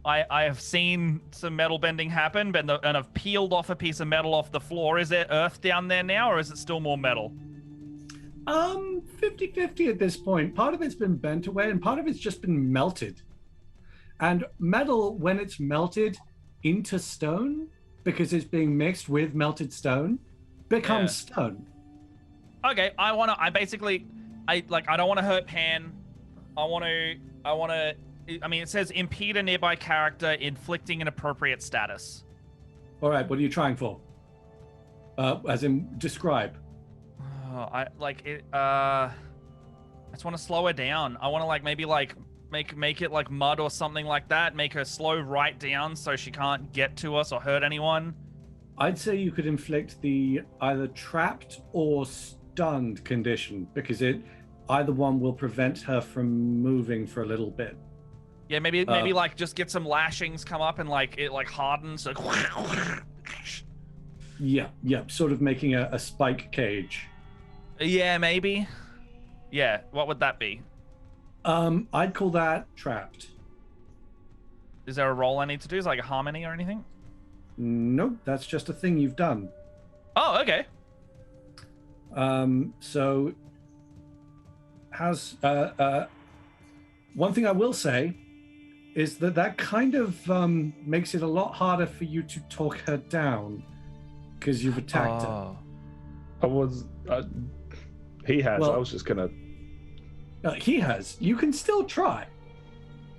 I have seen some metal bending happen, and I've peeled off a piece of metal off the floor. Is there earth down there now, or is it still more metal? 50-50 at this point. Part of it's been bent away, and part of it's just been melted. And metal, when it's melted into stone, because it's being mixed with melted stone, becomes stone. Okay, I don't want to hurt Pan. I mean, it says impede a nearby character, inflicting an appropriate status. All right, what are you trying for? As in, describe. I just want to slow her down. I want to make it like mud or something like that. Make her slow right down so she can't get to us or hurt anyone. I'd say you could inflict the either trapped or stunned condition, because either one will prevent her from moving for a little bit. Yeah, maybe like just get some lashings come up and like it like hardens. Like... Yeah, sort of making a spike cage. Yeah, maybe. Yeah, what would that be? I'd call that trapped. Is there a roll I need to do? Is it like a harmony or anything? Nope, that's just a thing you've done. Oh, okay. So how's one thing I will say is that kind of makes it a lot harder for you to talk her down because you've attacked her. He has. Well, I was just gonna. He has. You can still try.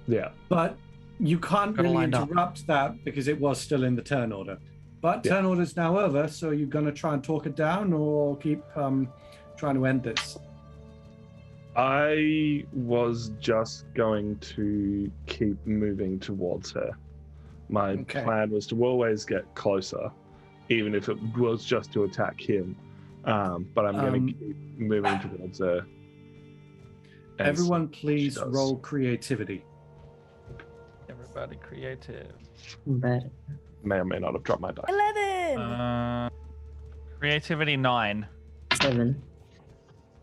Yeah. But you can't Gotta really line up. interrupt that because it was still in the turn order. But Yeah. turn order's now over, so you're going to try and talk it down or keep trying to end this? I was just going to keep moving towards her. My Okay. plan was to always get closer, even if it was just to attack him. But I'm going to keep moving towards her. and Everyone, see what she please does. roll creativity. Everybody creative. But May or may not have dropped my die. 11. Creativity 9. 7.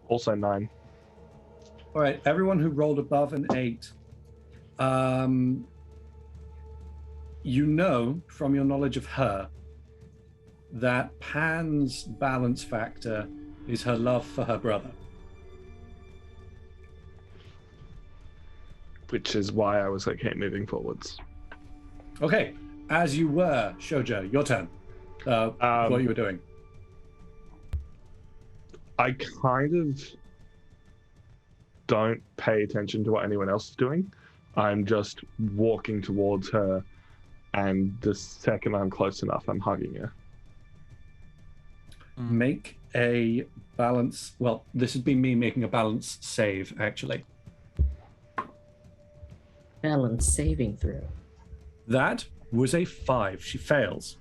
Also 9. All right, everyone who rolled above an 8, you know from your knowledge of her that Pan's balance factor is her love for her brother. Which is why I was okay moving forwards. Okay, as you were, Shoja, your turn. What you were doing. I kind of don't pay attention to what anyone else is doing. I'm just walking towards her, and the second I'm close enough, I'm hugging her. Make a balance. Well, this would be me making a balance save, actually. Balance saving throw. That was a 5. She fails.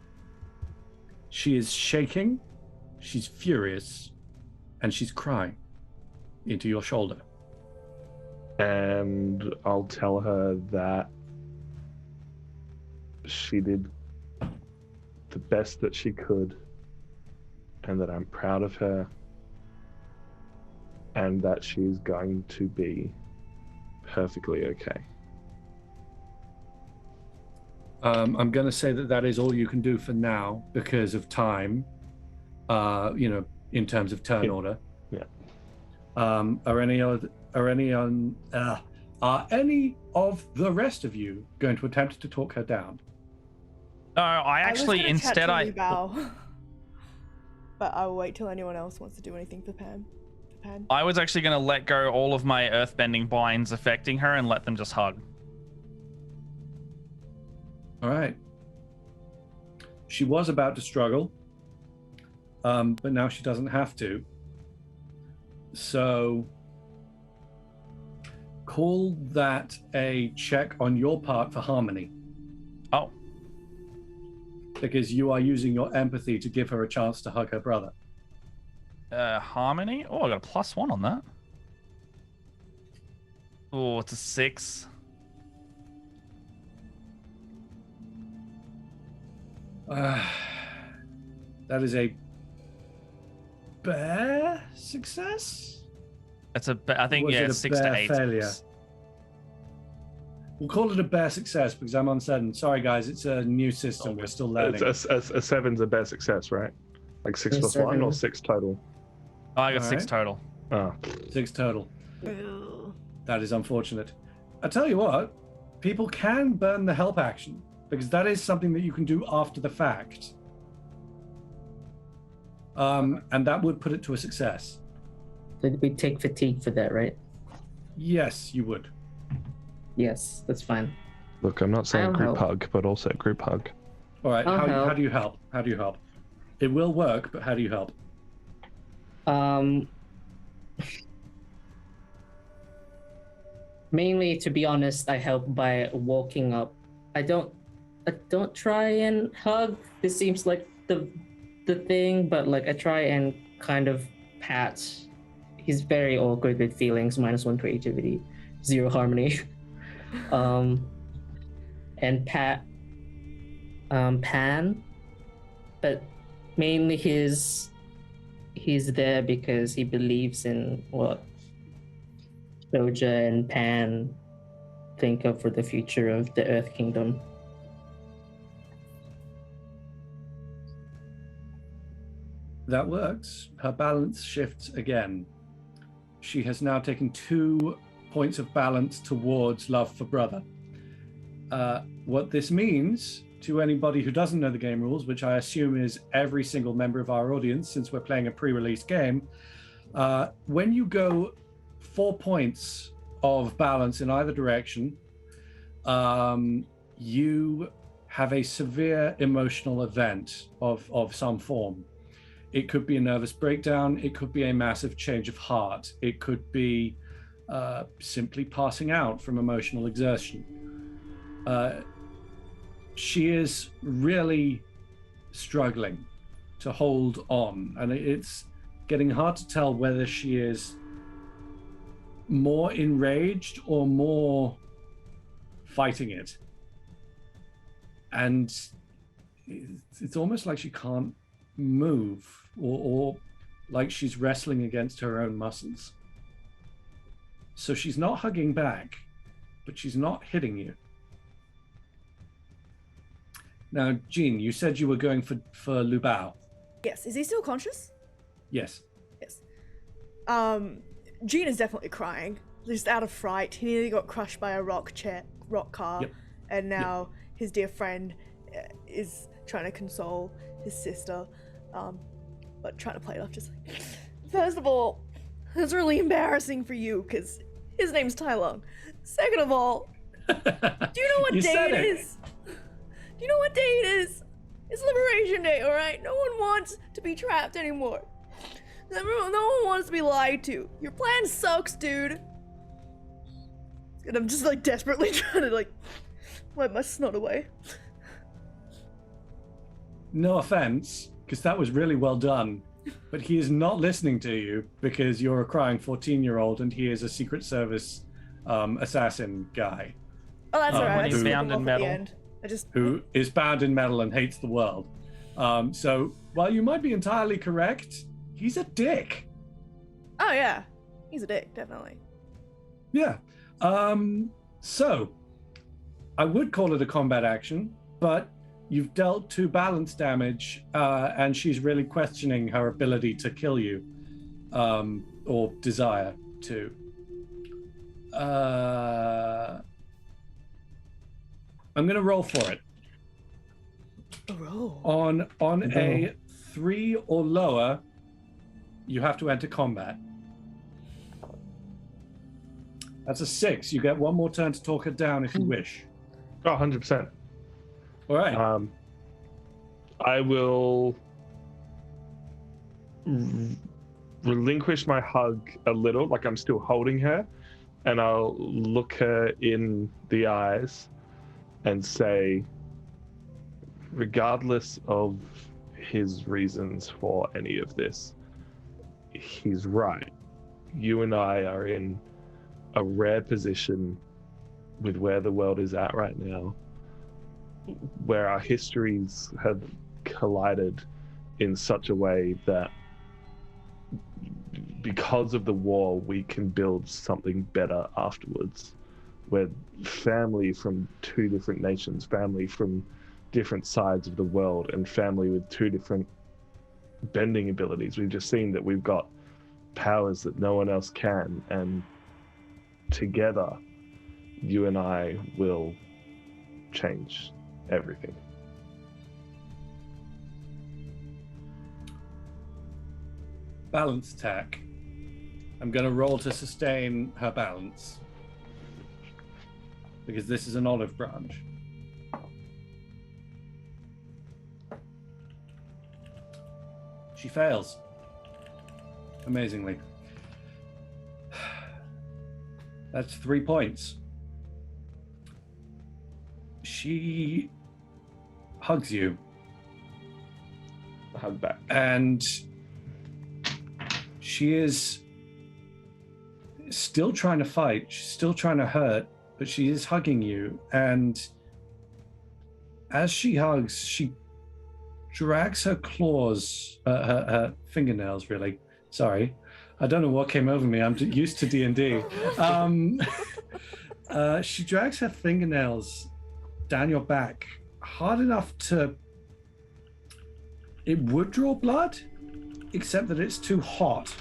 She is shaking, she's furious, and she's crying into your shoulder. And I'll tell her that she did the best that she could, and that I'm proud of her, and that she's going to be perfectly okay. I'm going to say that that is all you can do for now because of time, in terms of turn order. Yeah. Are any of the rest of you going to attempt to talk her down? No, I actually was gonna instead tattoo bow. But I'll wait till anyone else wants to do anything for Pan. I was actually going to let go all of my earthbending binds affecting her and let them just hug. All right. She was about to struggle, but now she doesn't have to. So call that a check on your part for harmony. Oh. Because you are using your empathy to give her a chance to hug her brother. Harmony? Oh, I got a +1 on that. Oh, it's a 6. That is a bare success? It's I think, Was yeah, it a 6 to bare 8. failure? We'll call it a bare success because I'm uncertain. Sorry, guys, it's a new system. We're still learning. A 7's a bare success, right? Like 6 plus 1 or 6 total? Oh, I got All 6 right. total. Oh. 6 total. Ew. That is unfortunate. I tell you what, people can burn the help action because that is something that you can do after the fact. And that would put it to a success. So we take fatigue for that, right? Yes, you would. Yes, that's fine. Look, I'm not saying I'll group help. hug, but also group hug. All right, I'll how help. do you help? How do you help? It will work, but how do you help? Mainly, to be honest, I help by walking up. I don't try and hug. This seems like the thing, but like I try and kind of pat. He's very awkward with feelings. -1 creativity, 0 harmony. And pat Pan, but mainly he's there because he believes in what Soja and Pan think of for the future of the Earth Kingdom. That works. Her balance shifts again. She has now taken 2 points of balance towards love for brother. What this means to anybody who doesn't know the game rules, which I assume is every single member of our audience since we're playing a pre-release game, when you go 4 points of balance in either direction, you have a severe emotional event of some form. It could be a nervous breakdown. It could be a massive change of heart. It could be simply passing out from emotional exertion. She is really struggling to hold on, and it's getting hard to tell whether she is more enraged or more fighting it. And it's almost like she can't move, or like she's wrestling against her own muscles. So she's not hugging back, but she's not hitting you. Now, Jean, you said you were going for Lubao. Yes. Is he still conscious? Yes. Yes. Jean is definitely crying, just out of fright. He nearly got crushed by a rock car, Yep. and now his dear friend is trying to console his sister, but trying to play it off just like, first of all, it's really embarrassing for you because his name's Tai Lung. Second of all, do you know what day it is? Do you know what day it is? It's Liberation Day, alright? No one wants to be trapped anymore. No one wants to be lied to. Your plan sucks, dude. And I'm just like desperately trying to like wipe my snot away. No offense, because that was really well done, but he is not listening to you because you're a crying 14-year-old and he is a Secret Service assassin guy. Oh, that's alright. I he's just bound looked in him off at the metal. end. I just Who is bound in metal and hates the world. So while you might be entirely correct, he's a dick. Oh yeah, he's a dick, definitely. Yeah. So I would call it a combat action, but you've dealt 2 balance damage, and she's really questioning her ability to kill you, or desire to. I'm gonna roll for it. A roll. On a 3 or lower, you have to enter combat. That's a 6. You get 1 more turn to talk her down if you wish. Oh, 100%. All right. I will relinquish my hug a little, like I'm still holding her, and I'll look her in the eyes and say, regardless of his reasons for any of this, he's right. You and I are in a rare position with where the world is at right now, where our histories have collided in such a way that because of the war, we can build something better afterwards. Where family from 2 different nations, family from different sides of the world, and family with 2 different bending abilities. We've just seen that we've got powers that no one else can, and together, you and I will change everything. Balance attack. I'm going to roll to sustain her balance, because this is an olive branch. She fails. Amazingly. That's 3 points. She hugs you. Hug back. And she is still trying to fight. She's still trying to hurt, but she is hugging you. And as she hugs, she drags her claws, her fingernails, really. Sorry. I don't know what came over me. I'm used to D&D. She drags her fingernails down your back hard enough to... It would draw blood, except that it's too hot.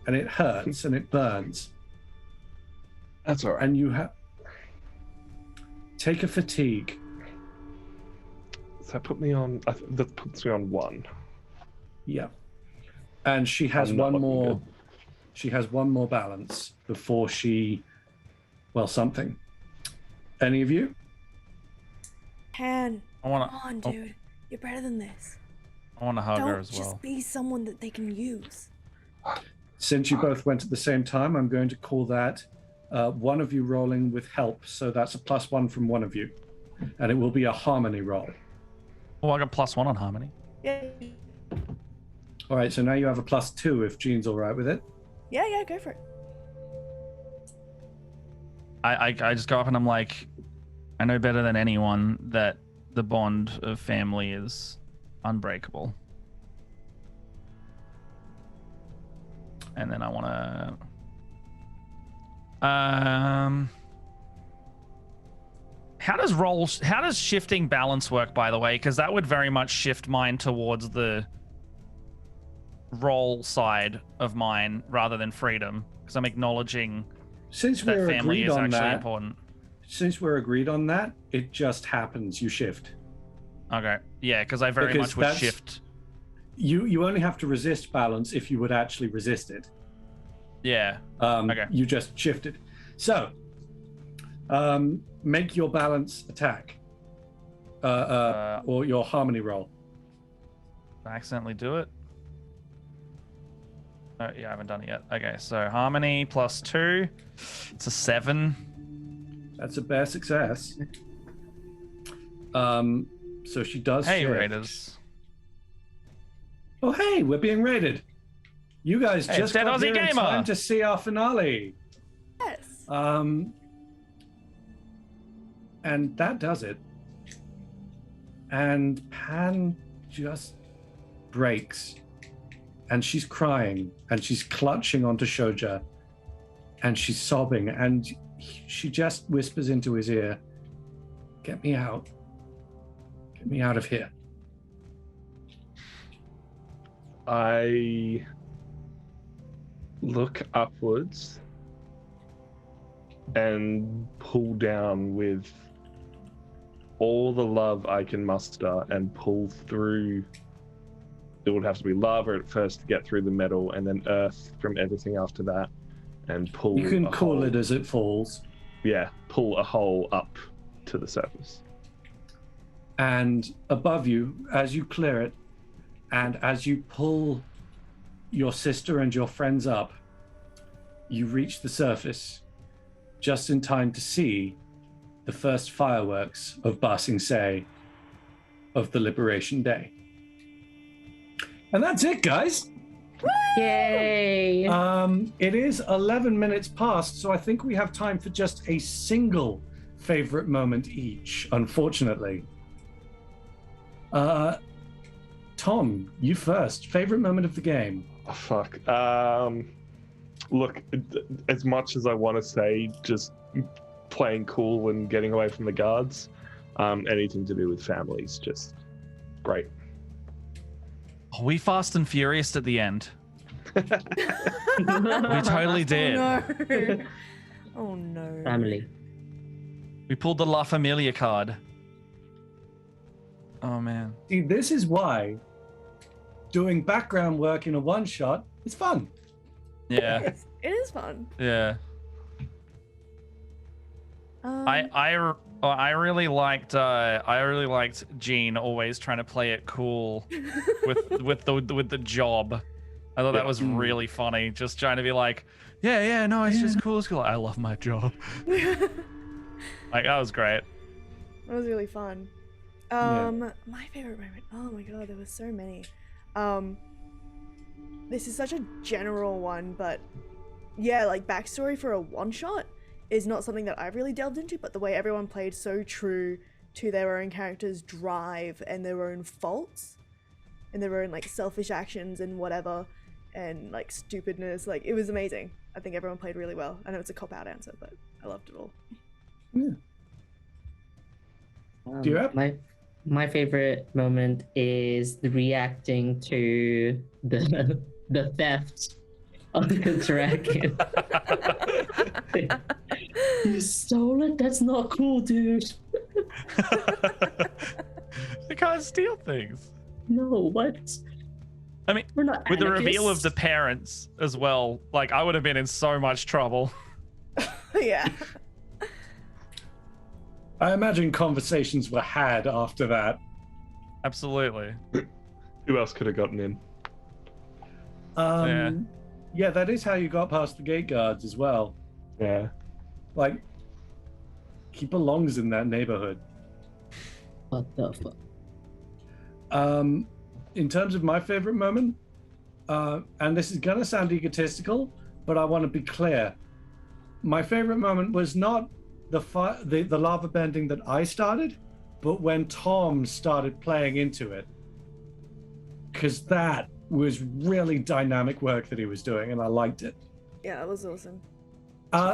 And it hurts and it burns. That's all right. And you have... Take a fatigue. So that put me on... that puts me on 1. Yeah. And she has I'm not one looking more... good. She has one more balance before she... Well, something. Any of you? Pan, I want come on, dude. You're better than this. to hug her Don't as just well. be someone that they can use. Since you both went at the same time, I'm going to call that one of you rolling with help. So that's a +1 from one of you. And it will be a harmony roll. Oh, I got +1 on harmony. Yeah. All right, so now you have a +2 if Jean's all right with it. Yeah, go for it. I just go up and I'm like, I know better than anyone that the bond of family is unbreakable. And then I want to how does shifting balance work, by the way? Because that would very much shift mine towards the role side of mine rather than freedom, because I'm acknowledging Since that we're family agreed is on actually that, important. since we're agreed on that, it just happens. You shift. Okay, yeah, because I very Because much would that's- shift. You only have to resist balance if you would actually resist it. Yeah. Okay. You just shifted. So, make your balance attack, or your harmony roll. I accidentally do it. Oh, yeah, I haven't done it yet. Okay, so harmony +2. It's a 7. That's a bare success. So she does. Hey, shift. Raiders. Oh, hey, we're being raided. You guys Hey, just it's Dead got Aussie here in Gamer. time to see our finale. Yes. And that does it. And Pan just breaks. And she's crying. And she's clutching onto Shoja. And she's sobbing. And she just whispers into his ear, "Get me out. Get me out of here." I look upwards and pull down with all the love I can muster and pull through. It would have to be lava at first to get through the metal, and then earth from everything after that, and pull. You can a cool hole. it as it falls. Yeah, pull a hole up to the surface. And above you, as you clear it, and as you pull your sister and your friends up, you reach the surface just in time to see the first fireworks of Ba Sing Se of the Liberation Day. And that's it, guys. Yay! It is 11 minutes past, so I think we have time for just a single favorite moment each, unfortunately. Tom, you first. Favorite moment of the game? Oh, fuck. Look, as much as I want to say just playing cool and getting away from the guards, anything to do with families, just great. Oh, we fast and furious at the end. We totally did. Oh no. Oh no. Family. We pulled the La Familia card. Oh man. See, this is why doing background work in a one-shot is fun. Yeah. It is fun. Yeah. I really liked Jean always trying to play it cool with the job. I thought that was really funny. Just trying to be like, yeah, no, it's just cool. It's cool. I love my job. Like that was great. That was really fun. My favorite moment. Oh my god, there were so many. This is such a general one, but yeah, like backstory for a one-shot is not something that I've really delved into, but the way everyone played so true to their own character's drive and their own faults and their own like selfish actions and whatever and like stupidness, like it was amazing. I think everyone played really well. I know it's a cop-out answer, but I loved it all. Do you have? My favorite moment is reacting to the theft of the dragon. You stole it? That's not cool, dude. You can't steal things. No, what? I mean, We're not with the reveal of anarchists. the parents as well, like I would have been in so much trouble. Yeah. I imagine conversations were had after that. Absolutely. Who else could have gotten in? Yeah, that is how you got past the gate guards as well. Yeah. Like, he belongs in that neighborhood. What the fuck? In terms of my favorite moment, and this is gonna sound egotistical, but I want to be clear. My favorite moment was not the lava bending that I started, but when Tom started playing into it, because that was really dynamic work that he was doing, and I liked it. Yeah, that was awesome.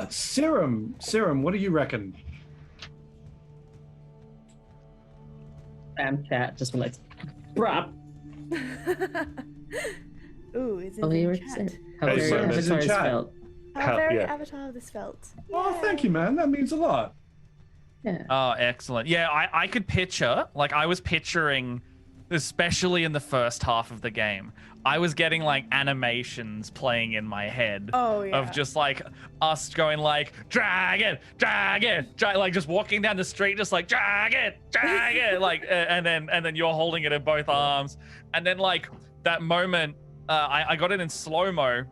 Serum, what do you reckon? Chat just like, brap. Ooh, it's Oh, in you were the chat. saying how Hey, very so this is in Avatar is chat. felt. How very yeah. Avatar this felt. Oh, thank you, man. That means a lot. Yeah. Oh, excellent. Yeah, I could picture, like I was picturing, especially in the first half of the game, I was getting like animations playing in my head Oh, yeah. of just like us going like, dragon, like just walking down the street, just like dragon, like, and then you're holding it in both arms. And then like that moment, I got it in slow-mo.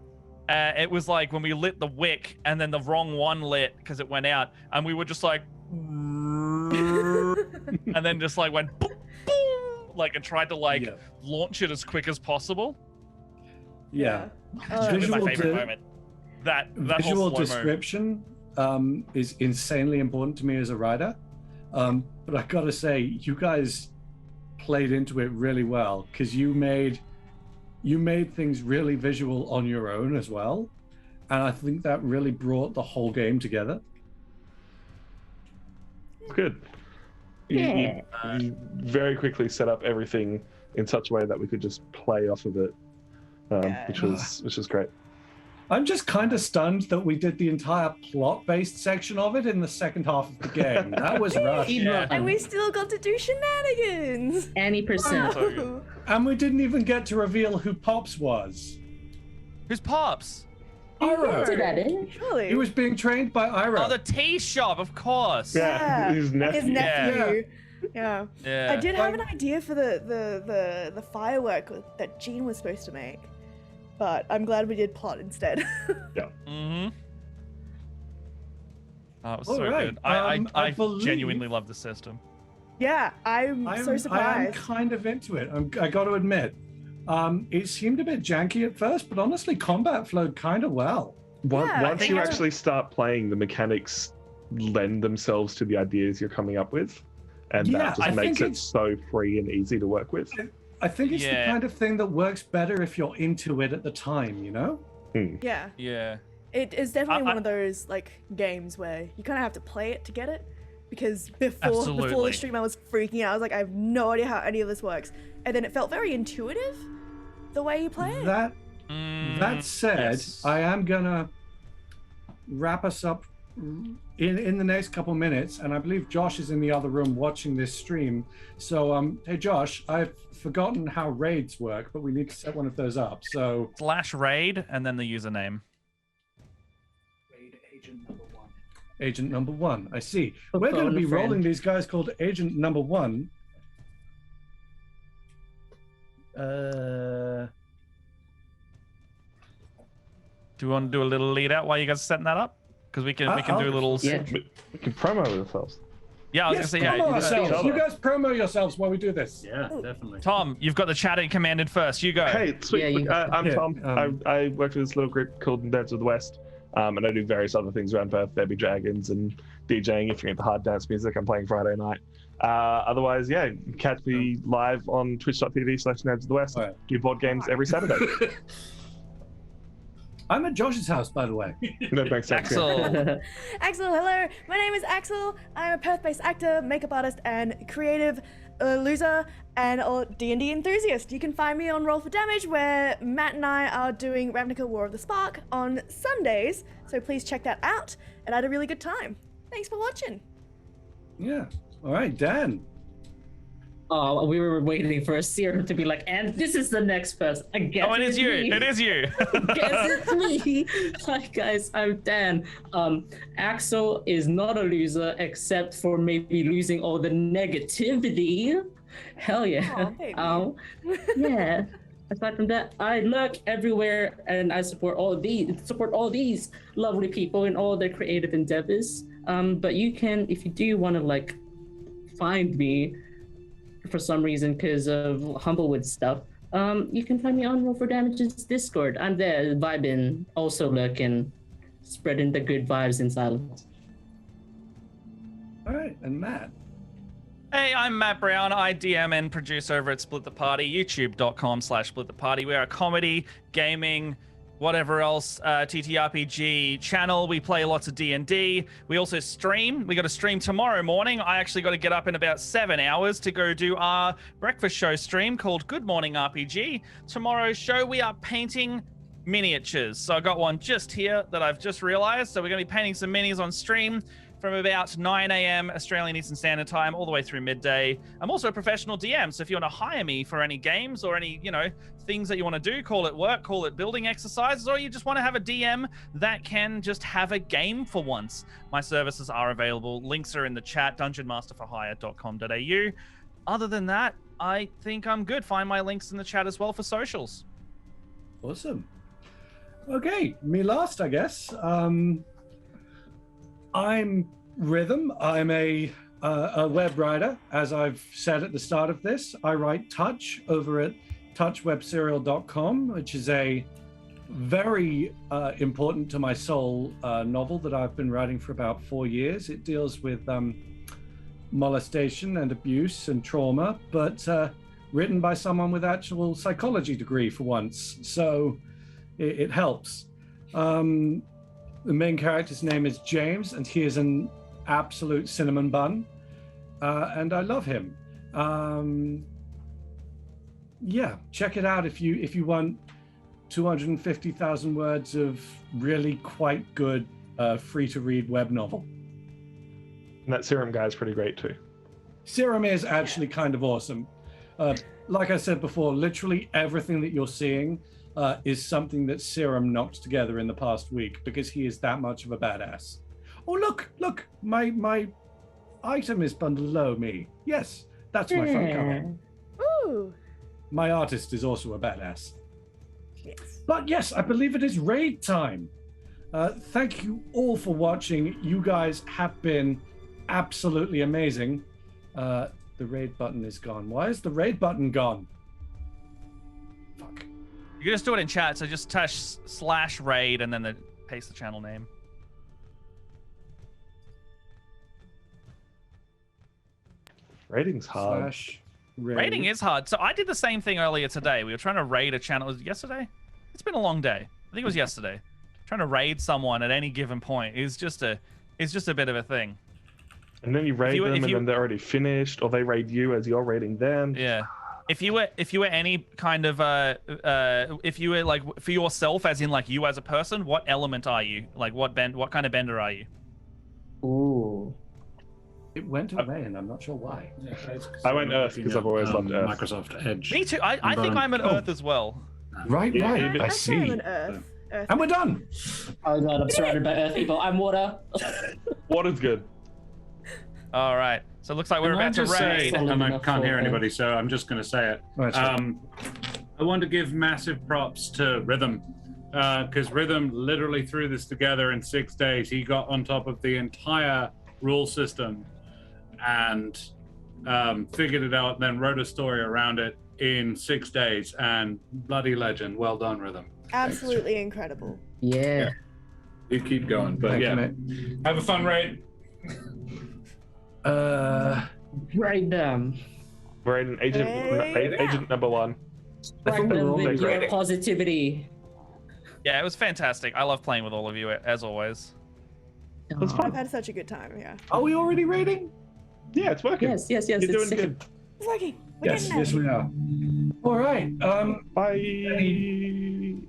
It was like when we lit the wick and then the wrong one lit because it went out, and we were just like, and then just like went boom, boom, like and tried to like launch it as quick as possible. Yeah. That was my Visual favorite de- moment. That Visual whole slow-mo. description is insanely important to me as a writer. But I gotta say, you guys played into it really well, because you made things really visual on your own as well, and I think that really brought the whole game together. Good. You very quickly set up everything in such a way that we could just play off of it, which was great. I'm just kind of stunned that we did the entire plot-based section of it in the second half of the game. That was rushed. Yeah. And we still got to do shenanigans. Any percent. So good. And we didn't even get to reveal who Pops was. Who's Pops? Ira. Did that in? Surely. He was being trained by Ira. Oh, the tea shop, of course. Yeah, his nephew. His nephew. Yeah. Yeah. I did have an idea for the firework that Jean was supposed to make, but I'm glad we did plot instead. Mm-hmm. Oh, it was All so right. good. I I believe- genuinely love the system. Yeah, I'm so I am surprised. kind of into it. I got to admit, it seemed a bit janky at first, but honestly, combat flowed kind of well. Yeah, I Once think you it's- actually start playing, the mechanics lend themselves to the ideas you're coming up with, and Yeah, that I just makes think it it's- so free and easy to work with. I think it's the Yeah. kind of thing that works better if you're into it at the time, you know? Yeah, Yeah. it is definitely I- one of those like games where you kind of have to play it to get it. Because before Absolutely. the stream, I was freaking out. I was like, I have no idea how any of this works. And then it felt very intuitive, the way you play it. That said, yes. I am gonna wrap us up in the next couple minutes, and I believe Josh is in the other room watching this stream. So, hey Josh, I've forgotten how raids work, but we need to set one of those up. So, /raid and then the username. raid agent number one. I see. A We're going to phone be a friend. rolling these guys called Agent Number One. Do you want to do a little lead out while you guys are setting that up? Because we can I'll- do a little. Yeah. We can promo ourselves. Yeah, I was Yes, gonna say promo yeah. ourselves. yeah. You guys promo yourselves while we do this. Yeah, definitely. Tom, you've got the chatting commanded first. You go. Hey, sweet. Yeah, you- I'm Yeah, Tom. I work with this little group called Nerds of the West, and I do various other things around Perth. There be dragons and DJing. If you're into hard dance music, I'm playing Friday night. Otherwise, yeah, catch me live on twitch.tv/Nerds of the West. All right. Do board games every Saturday. I'm at Josh's house, by the way. That makes sense. yeah. Axel. Axel, hello. My name is Axel. I'm a Perth-based actor, makeup artist, and creative loser and D&D enthusiast. You can find me on Roll for Damage, where Matt and I are doing Ravnica War of the Spark on Sundays. So please check that out, and I had a really good time. Thanks for watching. Yeah. All right, Dan. Oh, we were waiting for a serum to be like, and this is the next person. I guess Oh, it is you. me. It is you. Guess it's me. Hi guys, I'm Dan. Axel is not a loser except for maybe losing all the negativity. Hell yeah. Aw, baby. Yeah. Aside from that, I lurk everywhere and I support all these lovely people in all their creative endeavors. But you can, if you do want to like find me for some reason because of Humblewood stuff, You can find me on Roll for Damage's Discord. I'm there vibing, also lurking, spreading the good vibes in silence. All right, and Matt. Hey, I'm Matt Brown. I DM and produce over at Split the Party, youtube.com/Split the Party. We are a comedy, gaming, whatever else, TTRPG channel. We play lots of D&D. We also stream. We got a stream tomorrow morning. I actually got to get up in about 7 hours to go do our breakfast show stream called Good Morning RPG. Tomorrow's show, we are painting miniatures. So I got one just here that I've just realized. So we're going to be painting some minis on stream from about 9 a.m. Australian Eastern Standard Time all the way through midday. I'm also a professional DM, so if you want to hire me for any games or any, things that you want to do, call it work, call it building exercises, or you just want to have a DM that can just have a game for once, my services are available. Links are in the chat, dungeonmasterforhire.com.au. Other than that, I think I'm good. Find my links in the chat as well for socials. Awesome. Okay, me last, I guess. I'm Rhythm. I'm a web writer. As I've said at the start of this, I write Touch over at touchwebserial.com, which is a very important to my soul novel that I've been writing for about 4 years. It deals with molestation and abuse and trauma, but written by someone with actual psychology degree for once. So it helps. The main character's name is James, and he is an absolute cinnamon bun, and I love him. Yeah, check it out if you want 250,000 words of really quite good free-to-read web novel. And that Serum guy is pretty great too. Serum is actually kind of awesome. Like I said before, literally everything that you're seeing is something that Serum knocked together in the past week because he is that much of a badass. Oh, look, my item is below me. Yes, that's my front cover. Ooh. My artist is also a badass. Yes. But yes, I believe it is raid time. Thank you all for watching. You guys have been absolutely amazing. The raid button is gone. Why is the raid button gone? Fuck. You can just do it in chat, so just touch /raid and then paste the channel name. Rating's hard. Raiding is hard. So I did the same thing earlier today. We were trying to raid a channel. Was it yesterday? It's been a long day. I think it was yesterday. Trying to raid someone at any given point is just a bit of a thing. And then you raid them, and then they're already finished, or they raid you as you're raiding them. Yeah. If you were any kind of if you were like for yourself, as in like you as a person, what element are you? Like what kind of bender are you? Ooh. It went away, and I'm not sure why. I went Earth because I've always loved Earth. Microsoft Edge. Me too. I think I'm an Earth as well. Right. I I'm see. an Earth. And we're done. Oh god, I'm surrounded by Earth people. I'm water. Water's good. All right. So it looks like we're Can I about to just raid. say, and I can't hear anybody, so I'm just going to say it. Right, I want to give massive props to Rhythm, because Rhythm literally threw this together in 6 days. He got on top of the entire rule system and figured it out, then wrote a story around it in 6 days. And bloody legend. Well done, Rhythm. Absolutely incredible. Yeah. You keep going, but Thank you, yeah, mate. have a fun raid. Raid them. We're in agent number 1. Spread them with your raiding. positivity. Yeah, it was fantastic. I love playing with all of you as always. It's fun. I've had such a good time. Yeah. Are we already raiding? Yeah, it's working. Yes. You're It's doing sick. good. It's working. We're Yes, getting there. yes we are. All right. Bye.